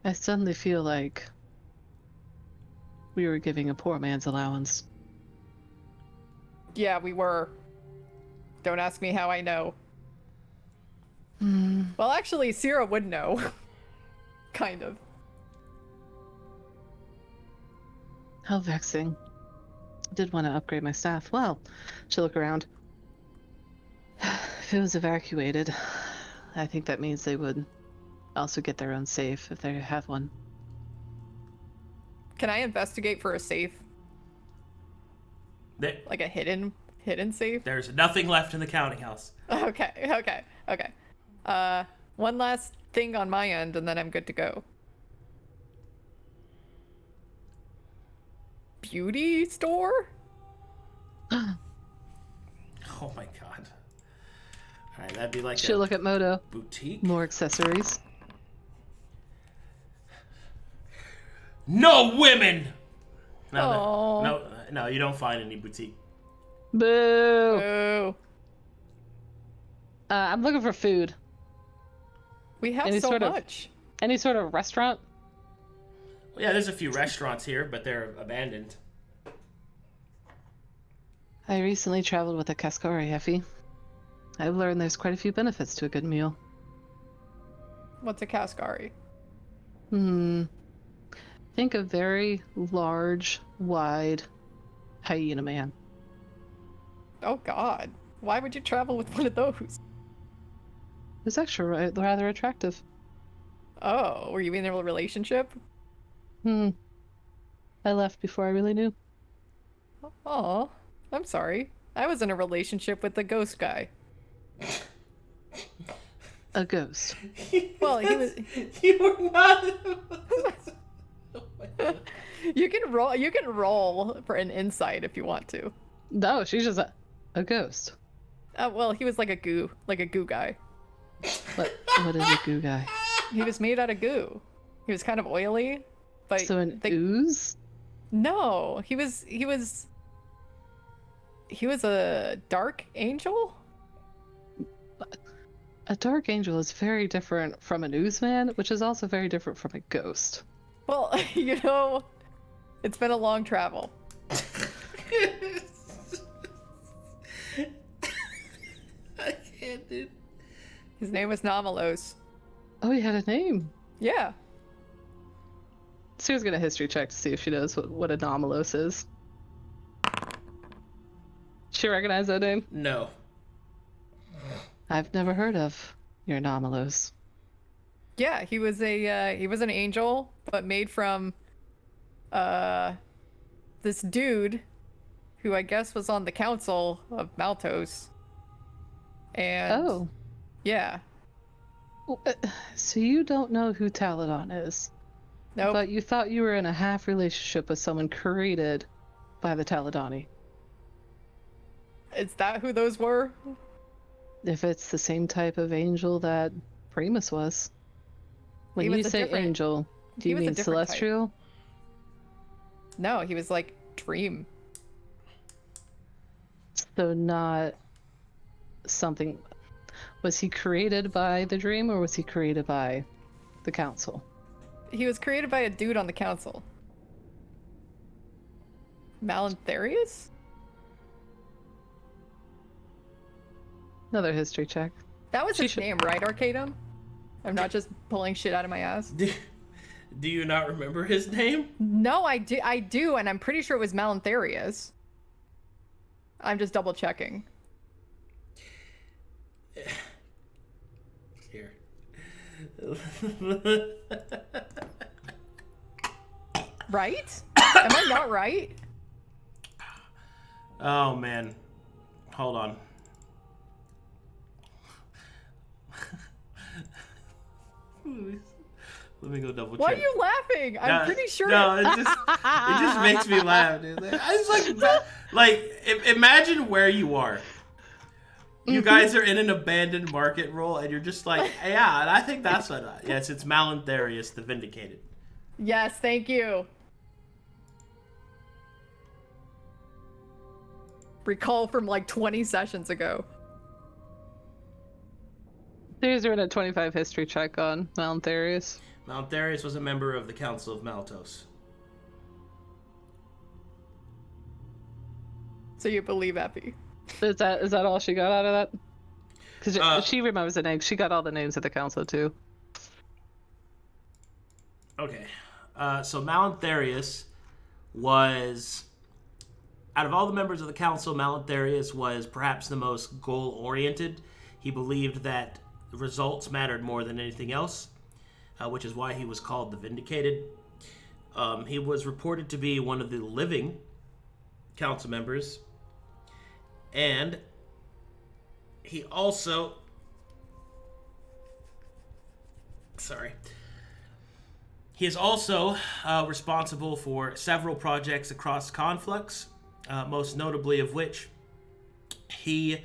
I suddenly feel like we were giving a poor man's allowance. Yeah, we were. Don't ask me how I know. Well, actually, Sera would know. Kind of. How vexing. I did want to upgrade my staff. Well, should look around. If it was evacuated, I think that means they would also get their own safe if they have one. Can I investigate for a safe? There- Like a hidden safe? There's nothing left in the counting house. Okay. One last thing on my end, and then I'm good to go. Beauty store? Oh my god. Alright, that'd be like Should a look at Moto. boutique. More accessories. No women! Aw. No, you don't find any boutique. Boo! Oh. I'm looking for food. We have Any so sort of- much. Any sort of restaurant? Well, yeah, there's a few restaurants here, but they're abandoned. I recently traveled with a Cascari, Effie. I've learned there's quite a few benefits to a good meal. What's a Cascari? Think a very large, wide hyena man. Oh God. Why would you travel with one of those? It's actually rather attractive. Oh, were you in a relationship? I left before I really knew. Oh, I'm sorry. I was in a relationship with the ghost guy. A ghost. Well, he was. You were not. Oh my God. You can roll. You can roll for an insight if you want to. No, she's just a ghost. Well, he was like a goo guy. What is a goo guy? He was made out of goo. He was kind of oily, but So an ooze? no, he was a dark angel. A dark angel is very different from an ooze man, which is also very different from a ghost. Well, it's been a long travel. I can't, dude. His name was Namalos. Oh, he had a name. Yeah. Sera's gonna history check to see if she knows what Anomalos is. She recognize that name? No. I've never heard of your Anomalos. Yeah, he was an angel, but made from this dude who I guess was on the council of Maltos. And Oh. yeah. So you don't know who Taladon is? Nope. But you thought you were in a half relationship with someone created by the Taladani. Is that who those were? If it's the same type of angel that Primus was. When He was you a say different- angel, do he you was a mean different type. celestial? No, he was like Dream. So not something... Was he created by the dream or was he created by the council? He was created by a dude on the council. Malantherius? Another history check. That was She his should- name, right, Arcadum? I'm not just pulling shit out of my ass. Do you not remember his name? No, I do, and I'm pretty sure it was Malantherius. I'm just double checking. Here. Right? Am I not right? Oh man. Hold on. Let me go double check. Why are you laughing? I'm pretty sure. No, it just makes me laugh, dude. I just imagine where you are. You guys are in an abandoned market role, and you're just like, yeah, and I think that's what. Yes, it's Malantherius, the Vindicated. Yes, thank you. Recall from like 20 sessions ago. There's doing a 25 history check on Malantherius. Malantherius was a member of the Council of Maltos. So you believe Effie? Is that all she got out of that? Because she remembers the names. She got all the names of the council too. Okay. So Malantherius was, out of all the members of the council, Malantherius was perhaps the most goal-oriented. He believed that results mattered more than anything else, which is why he was called the Vindicated. He was reported to be one of the living council members, and he also... He is also responsible for several projects across Conflux, most notably of which he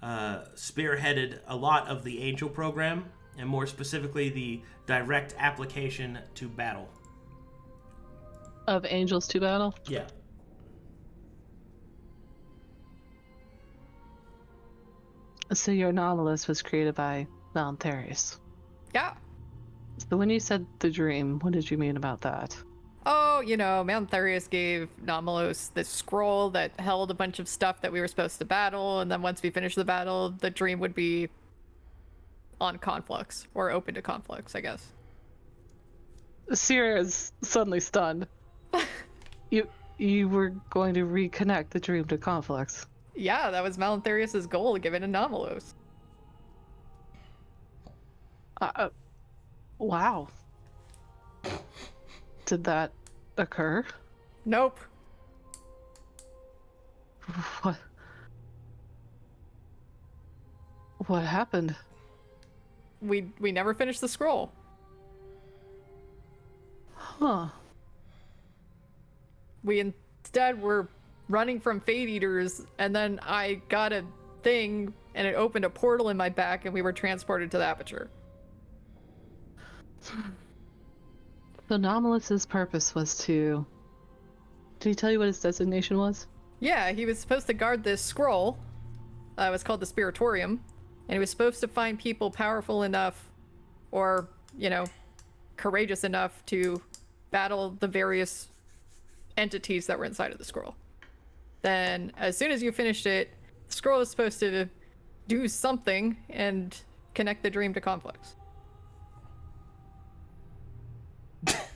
spearheaded a lot of the Angel program, and more specifically the direct application to battle. Of Angels to Battle? Yeah. So your anomalous was created by Valentarius. Yeah. So when you said the dream, what did you mean about that? Oh, Mount Therius gave Nomalos this scroll that held a bunch of stuff that we were supposed to battle, and then once we finished the battle, the dream would be on conflux, or open to conflux, I guess. Sera is suddenly stunned. You were going to reconnect the dream to conflux. Yeah, that was Malantherius's goal, to give it to Nomalos. Wow. Did that occur? Nope. What happened? We never finished the scroll. Huh. We instead were running from Fate Eaters, and then I got a thing, and it opened a portal in my back, and we were transported to the Aperture. The Anomalous's purpose was to... Did he tell you what his designation was? Yeah, he was supposed to guard this scroll. It was called the Spiritorium, and he was supposed to find people powerful enough, or, courageous enough to battle the various entities that were inside of the scroll. Then, as soon as you finished it, the scroll was supposed to do something and connect the dream to conflicts.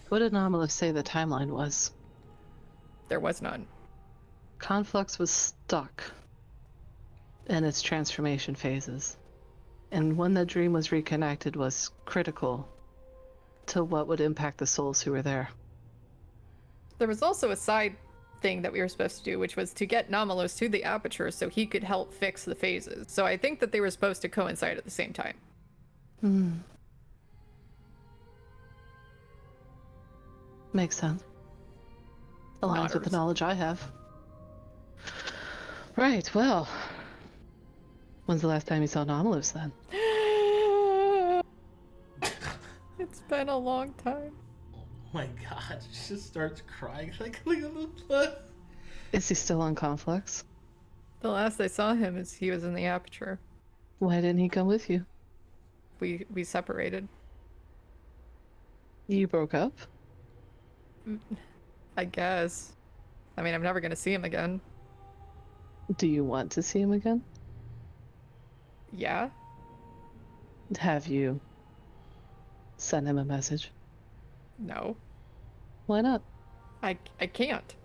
What did Anomalous say the timeline was? There was none. Conflux was stuck in its transformation phases. And when the dream was reconnected was critical to what would impact the souls who were there. There was also a side thing that we were supposed to do, which was to get Nomalos to the Aperture so he could help fix the phases. So I think that they were supposed to coincide at the same time. Makes sense. Aligns with the knowledge I have. Right, well. When's the last time you saw Anomalous then? It's been a long time. Oh my god, she just starts crying like a little. Is he still on Conflux? The last I saw him is he was in the Aperture. Why didn't he come with you? We separated. You broke up? I guess. I mean, I'm never gonna see him again. Do you want to see him again? Yeah? Have you sent him a message? No. Why not? I can't.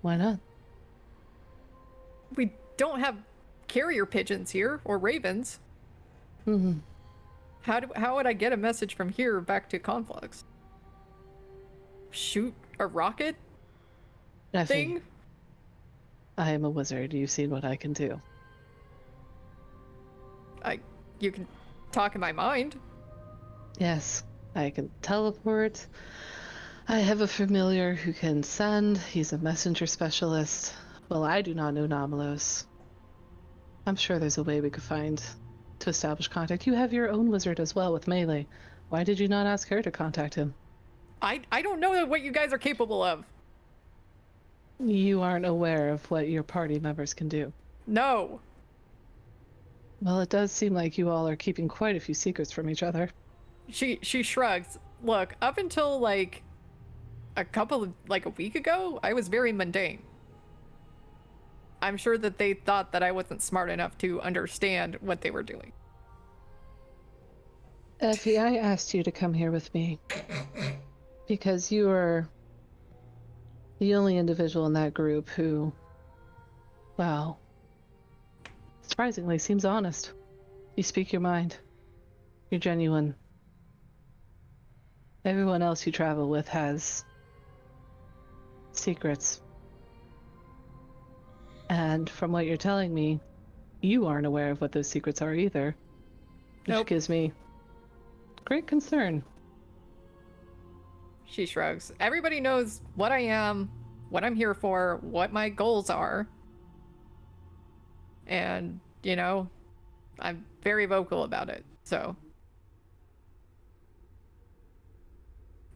Why not? We don't have carrier pigeons here, or ravens. How would I get a message from here back to Conflux? Shoot a rocket thing? I am a wizard. You've seen what I can do. You can talk in my mind. Yes, I can teleport. I have a familiar who can send. He's a messenger specialist. Well, I do not know Nomalos. I'm sure there's a way we could find to establish contact. You have your own wizard as well with Maelie. Why did you not ask her to contact him? I don't know what you guys are capable of. You aren't aware of what your party members can do. No. Well, it does seem like you all are keeping quite a few secrets from each other. She shrugs. Look, up until a week ago, I was very mundane. I'm sure that they thought that I wasn't smart enough to understand what they were doing. Effie, I asked you to come here with me because you are the only individual in that group who, well, surprisingly seems honest. You speak your mind. You're genuine. Everyone else you travel with has secrets. And from what you're telling me, you aren't aware of what those secrets are either. Which gives me great concern. She shrugs. Everybody knows what I am, what I'm here for, what my goals are. And you know, I'm very vocal about it. So,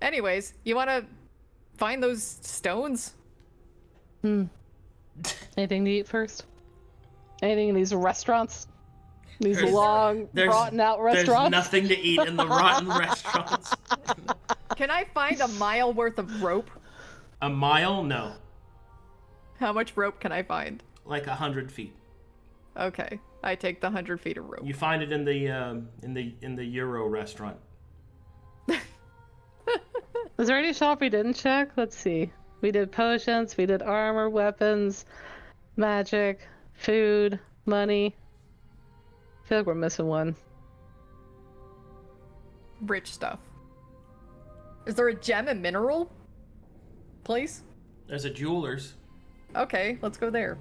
anyways, you want to find those stones? Anything to eat first? Anything in these restaurants? These There's- long, rotten out There's restaurants? nothing to eat in the rotten restaurants. Can I find a mile worth of rope? A mile? No. How much rope can I find? Like 100 feet. Okay, I take the 100 feet of rope. You find it in the Euro restaurant. Was there any shop we didn't check? Let's see. We did potions, we did armor, weapons, magic, food, money. I feel like we're missing one. Rich stuff. Is there a gem and mineral place? There's a jeweler's. Okay, let's go there.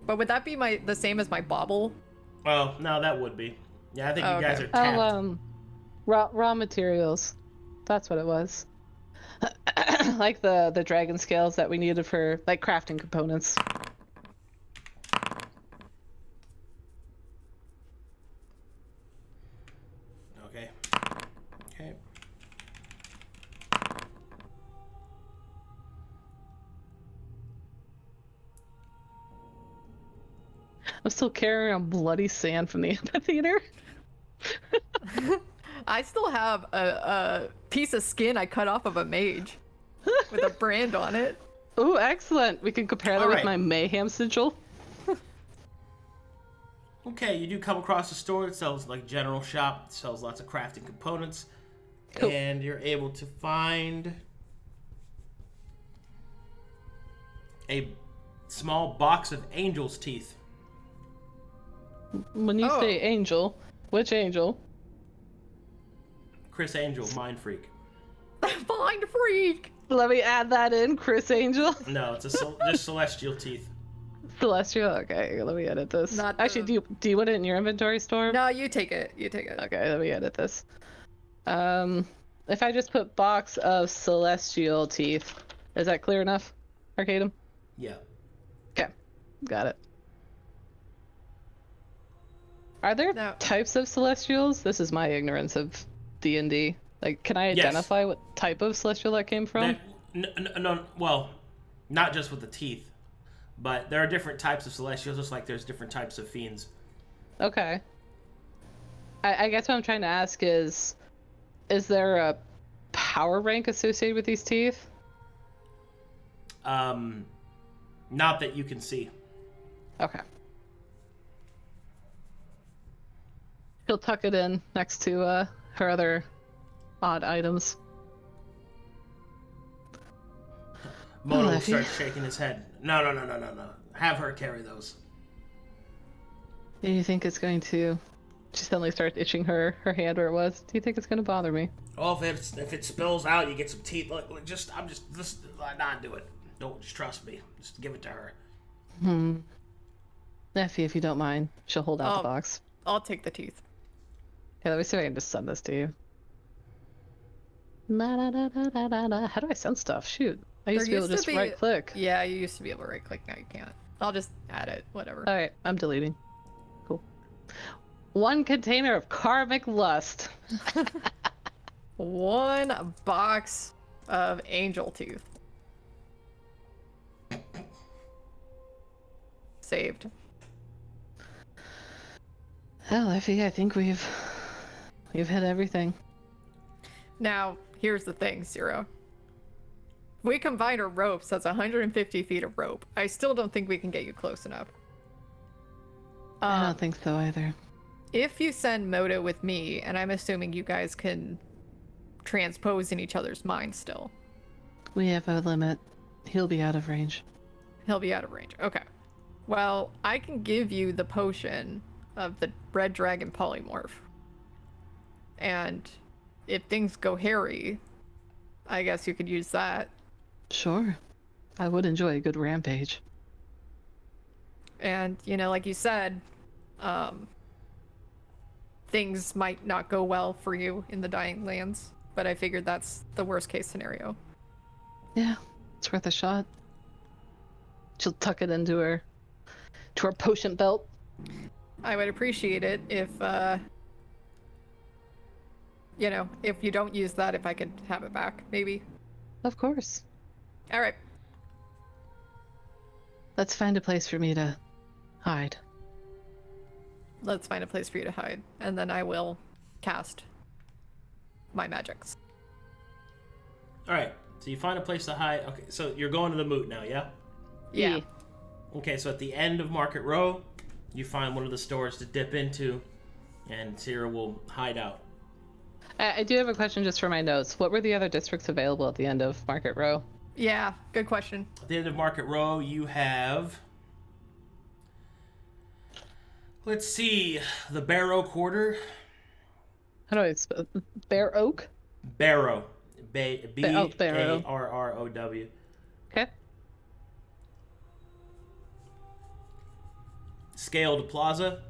But would that be the same as my bauble? Oh, no, that would be. Yeah, I think you guys Okay. are tapped. Raw materials. That's what it was. Like the dragon scales that we needed for like crafting components. Okay. Okay. I'm still carrying around bloody sand from the amphitheater. I still have a piece of skin I cut off of a mage with a brand on it. Ooh, excellent. We can compare that All with right. my mayhem sigil. Okay, you do come across a store that sells like general shop, sells lots of crafting components, Cool. and you're able to find a small box of angel's teeth. When you Oh. say angel, which angel? Chris Angel, mind freak. Find freak! Let me add that in, Chris Angel. No, it's just celestial teeth. Celestial. Okay, let me edit this. Not Actually, the- do you want it in your inventory, Storm? No, you take it. You take it. Okay, let me edit this. If I just put box of celestial teeth, is that clear enough, Arcadum? Yeah. Okay, got it. Are there No. types of celestials? This is my ignorance of D&D. Like, can I Yes. identify what type of celestial that came from? No, well, not just with the teeth, but there are different types of celestials, just like there's different types of fiends. Okay. I guess what I'm trying to ask is there a power rank associated with these teeth? Not that you can see. Okay. She'll tuck it in next to her other odd items. Mono Effie. starts shaking his head. No. Have her carry those. Do you think it's going to... She suddenly starts itching her hand where it was. Do you think it's going to bother me? Well, if it spills out, you get some teeth. Look, I'm just not do it. Don't just trust me. Just give it to her. Effie, if you don't mind, she'll hold out the box. I'll take the teeth. Okay, let me see if I can just send this to you. How do I send stuff? Shoot. I used to be able to just right click. Yeah, you used to be able to right click. Now you can't. I'll just add it. Whatever. Alright, I'm deleting. Cool. 1 container of karmic lust. 1 box of angel tooth. Saved. Hell, Effie, I think we've hit everything. Now, here's the thing, Sera. We combine our ropes, that's 150 feet of rope. I still don't think we can get you close enough. I don't think so either. If you send Moto with me, and I'm assuming you guys can transpose in each other's minds still. We have a limit. He'll be out of range. He'll be out of range. Okay. Well, I can give you the potion of the red dragon polymorph. And if things go hairy, I guess you could use that. Sure. I would enjoy a good rampage. And, you know, like you said, things might not go well for you in the Dying Lands, but I figured that's the worst case scenario. Yeah, it's worth a shot. She'll tuck it into her potion belt. I would appreciate it if, you know, if you don't use that, if I could have it back, maybe. Of course. All right. Let's find a place for me to hide. Let's find a place for you to hide, and then I will cast my magics. All right. So you find a place to hide. Okay. So you're going to the moot now, yeah? Yeah. Okay. So at the end of Market Row, you find one of the stores to dip into, and Sera will hide out. I do have a question just for my notes. What were the other districts available at the end of Market Row? Yeah, good question. At the end of Market Row, you have... Let's see. The Barrow Quarter. How do I spell Bear Oak? Barrow. Barrow. B-A-R-R-O-W. Okay. Scaled Plaza.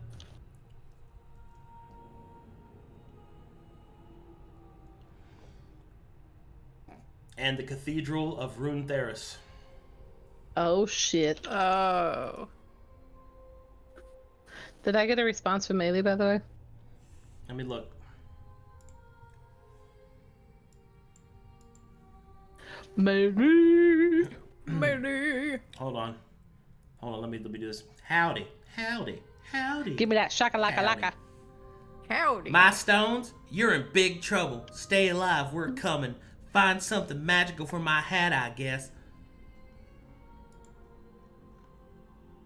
And the Cathedral of Runetheris. Oh, shit. Oh. Did I get a response from Maelie, by the way? Let me look. Maelie! Maelie! Hold on. Let me do this. Howdy. Give me that shaka-laka-laka. Howdy. My stones, you're in big trouble. Stay alive, we're coming. Find something magical for my hat, I guess.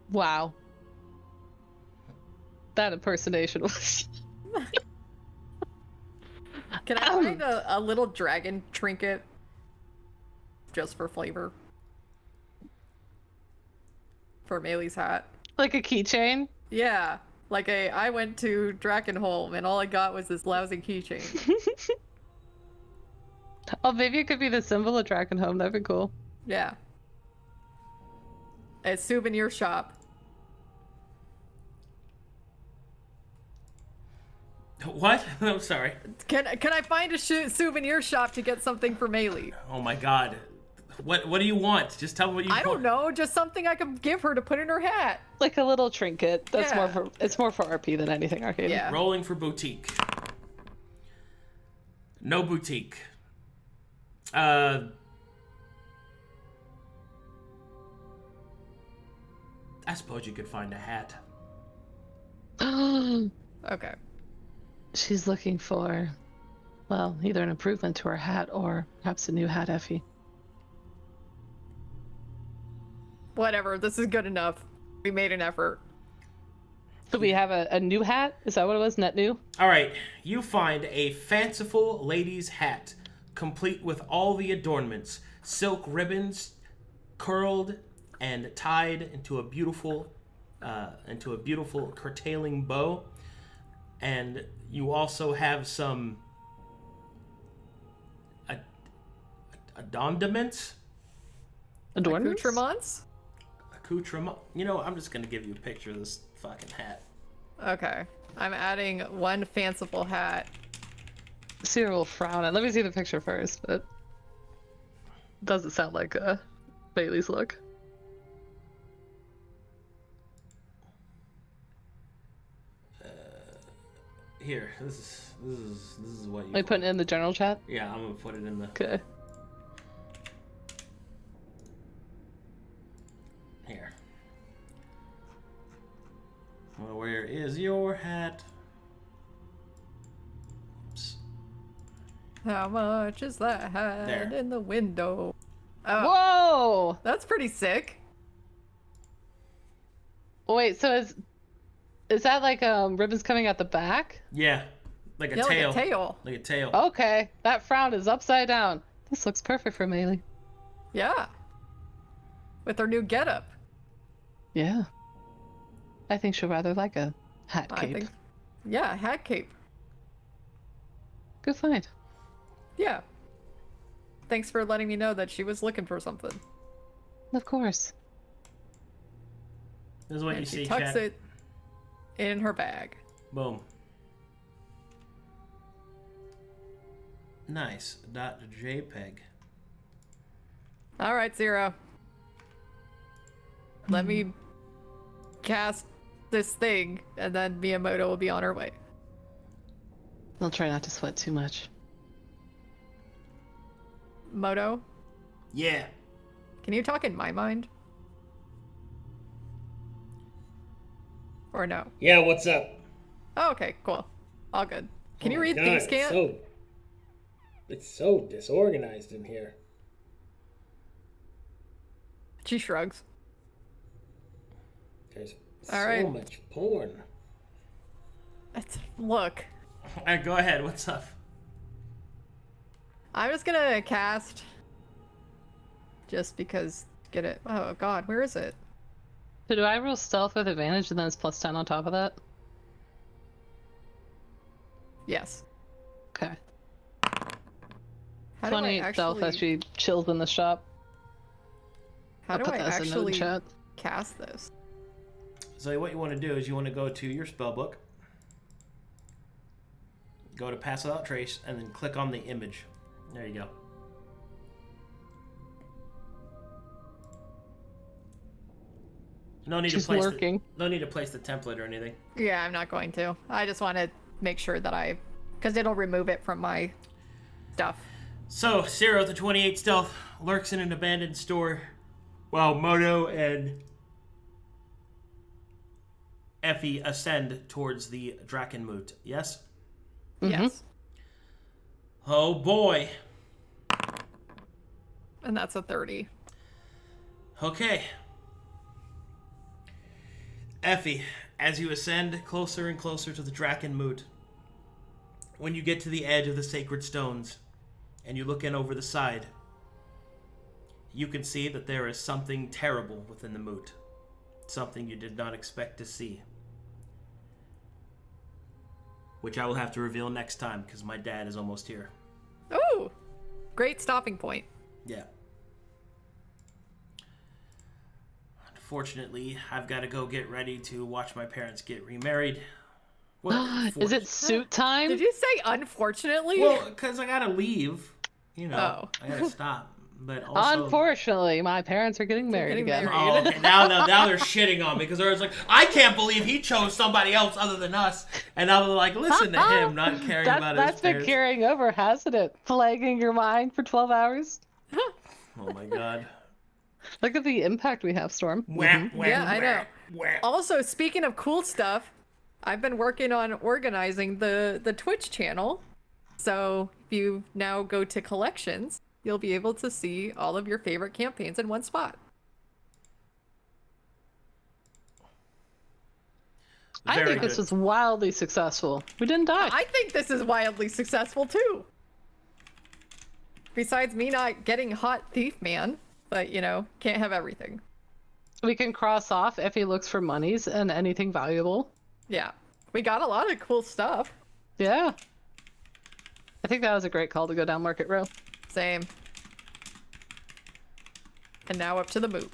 Wow. That impersonation was... Can I find a little dragon trinket? Just for flavor. For Maelie's hat. Like a keychain? Yeah. Like I went to Drakenholm and all I got was this lousy keychain. Oh, maybe it could be the symbol of Drakenholm. That'd be cool. Yeah. A souvenir shop. What? I'm sorry. Can I find a souvenir shop to get something for Maelie? Oh my god. What do you want? Just tell me what you want. I don't know, just something I could give her to put in her hat. Like a little trinket. That's Yeah. it's more for RP than anything arcade. Yeah. Rolling for boutique. No boutique. I suppose you could find a hat. Okay. She's looking for, well, either an improvement to her hat or perhaps a new hat, Effie. Whatever, this is good enough. We made an effort. Do we have a new hat? Is that what it was? Net new? All right, you find a fanciful lady's hat, complete with all the adornments, silk ribbons, curled and tied into a beautiful curtailing bow, and you also have some adornments. Accoutrements? Accoutrement. You know, I'm just gonna give you a picture of this fucking hat. Okay. I'm adding one fanciful hat. Sera will frown at. Let me see the picture first, but doesn't sound like Bailey's look. Here, this is what you. Are you putting it in the general chat? Yeah, I'm gonna put it in the. Okay. Here. Well, where is your hat? Oops. How much is that hat There. in the window? Oh, Whoa! that's pretty sick. Wait, so is that like ribbons coming out the back? Yeah, like a Yeah, tail. like a tail. Like a tail. Okay, that frown is upside down. This looks perfect for Maelie. Yeah. With her new getup. Yeah. I think she'll rather like a hat I cape. think. Yeah, hat cape. Good find. Yeah. Thanks for letting me know that she was looking for something. Of course. This is what And you she see, tucks chat. it in her bag. Boom. Nice. .jpg. Alright, Sera. Let me cast this thing, and then Miyamoto will be on her way. I'll try not to sweat too much. Moto, Yeah. can you talk in my mind? Or no? Yeah, what's up? Oh, okay, cool. All good. Can you Oh my read God, Thieves' Cant? It's so disorganized in here. She shrugs. There's All so right. much porn. Look, All right, go ahead. What's up? I'm just gonna cast. Just because. Get it. Oh god, where is it? So do I roll stealth with advantage and then it's plus 10 on top of that? Yes. Okay. How do I 28 stealth as she chills in the shop. How I'll do put I that as a note in actually chat. cast this? So what you want to do is you want to go to your spellbook, go to Pass Without Trace, and then click on the image. There you go. No need She's to place lurking. no need to place the template or anything. Yeah, I'm not going to. I just want to make sure that because it'll remove it from my stuff. So, Sera with the 28 stealth lurks in an abandoned store while Moto and Effie ascend towards the Draken moot. Yes? Yes. Oh boy. And that's a 30. Okay. Effie, as you ascend closer and closer to the Draken moot, when you get to the edge of the sacred stones and you look in over the side, you can see that there is something terrible within the moot. Something you did not expect to see. Which I will have to reveal next time because my dad is almost here. Ooh! Great stopping point. Yeah. Unfortunately, I've got to go get ready to watch my parents get remarried. Well, Is it suit time? Did you say unfortunately? Well, because I got to leave. You know, Oh. I got to stop. But also... Unfortunately, my parents are getting married getting again. married. Oh, okay. Now they're shitting on me because they're like, I can't believe he chose somebody else other than us. And now they're like, listen to him not caring about his That's been parents. carrying over, hasn't it? Plaguing your mind for 12 hours. Oh my god. Look at the impact we have, Storm. Yeah, I know. Also, speaking of cool stuff, I've been working on organizing the Twitch channel. So if you now go to collections, you'll be able to see all of your favorite campaigns in one spot. I think this was wildly successful. We didn't die. I think this is wildly successful too. Besides me not getting hot thief man, but you know, can't have everything. We can cross off if he looks for monies and anything valuable. Yeah. We got a lot of cool stuff. Yeah. I think that was a great call to go down Market Row. Same. And now up to the moot.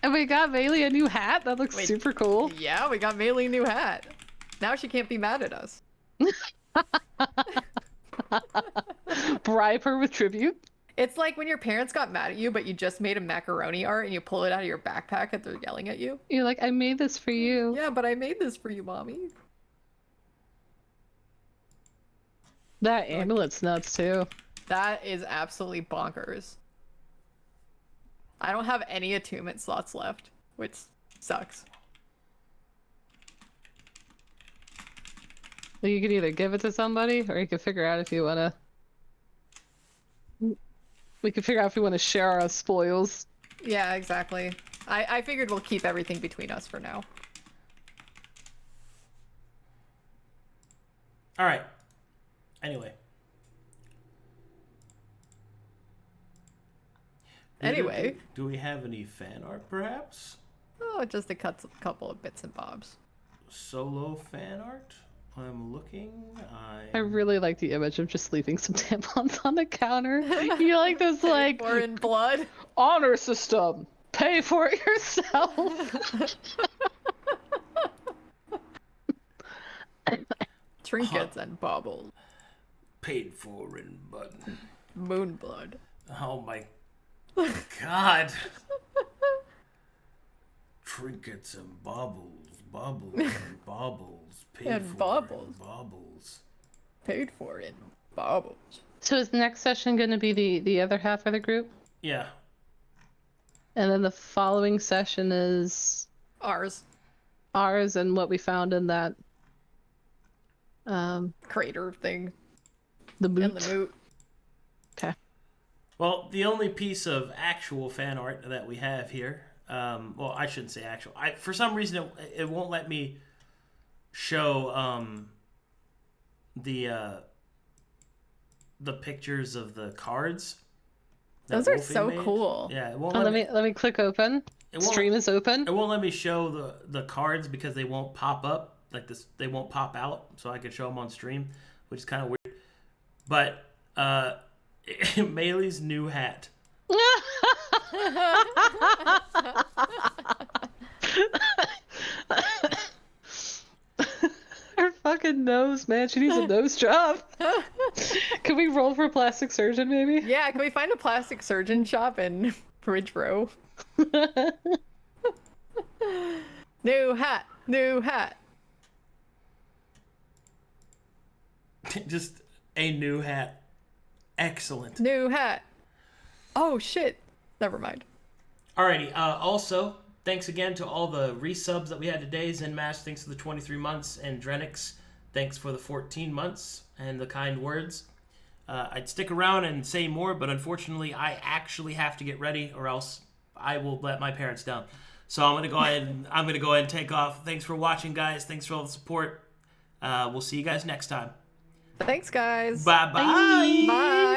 And we got Maelie a new hat. That looks super cool. Yeah, we got Maelie a new hat. Now she can't be mad at us. Bribe her with tribute. It's like when your parents got mad at you, but you just made a macaroni art and you pull it out of your backpack and they're yelling at you. You're like, I made this for you. Yeah, but I made this for you, mommy. That amulet's nuts too. That is absolutely bonkers. I don't have any attunement slots left, which sucks. Well, you could either give it to somebody or you could figure out if you want to... We could figure out if we want to share our spoils. Yeah, exactly. I figured we'll keep everything between us for now. All right. Anyway. Anyway. Do we have any fan art, perhaps? Oh, just a couple of bits and bobs. Solo fan art? I'm looking. I really like the image of just leaving some tampons on the counter. You like this, like... Or in blood. Honor system. Pay for it yourself. Trinkets and baubles. Paid for in blood. Moonblood. Oh my god. trinkets and baubles and baubles. Paid And for baubles. in baubles. Paid for in baubles. So is next session going to be the other half of the group? Yeah. And then the following session is Ours. and what we found in that Crater thing. the And the boot. moot. Okay. Well, the only piece of actual fan art that we have here, well, I shouldn't say actual. For some reason, it won't let me show the pictures of the cards. that Those are Wolfie so made. cool. Yeah, it won't Oh, let me click open. Stream is open. It won't let me show the cards because they won't pop up like this. They won't pop out, so I can show them on stream, which is kind of weird. But Maelie's new hat. Her fucking nose, man. She needs a nose job. Can we roll for plastic surgeon, maybe? Yeah, can we find a plastic surgeon shop in Bridge Row? New hat. New hat. Just a new hat. Excellent. New hat. Oh, shit. Never mind. Alrighty. Also, thanks again to all the resubs that we had today. Zenmash, thanks for the 23 months. And Drenix, thanks for the 14 months and the kind words. I'd stick around and say more, but unfortunately, I actually have to get ready, or else I will let my parents down. So I'm gonna go ahead and take off. Thanks for watching, guys. Thanks for all the support. We'll see you guys next time. Thanks, guys. Bye-bye. Bye.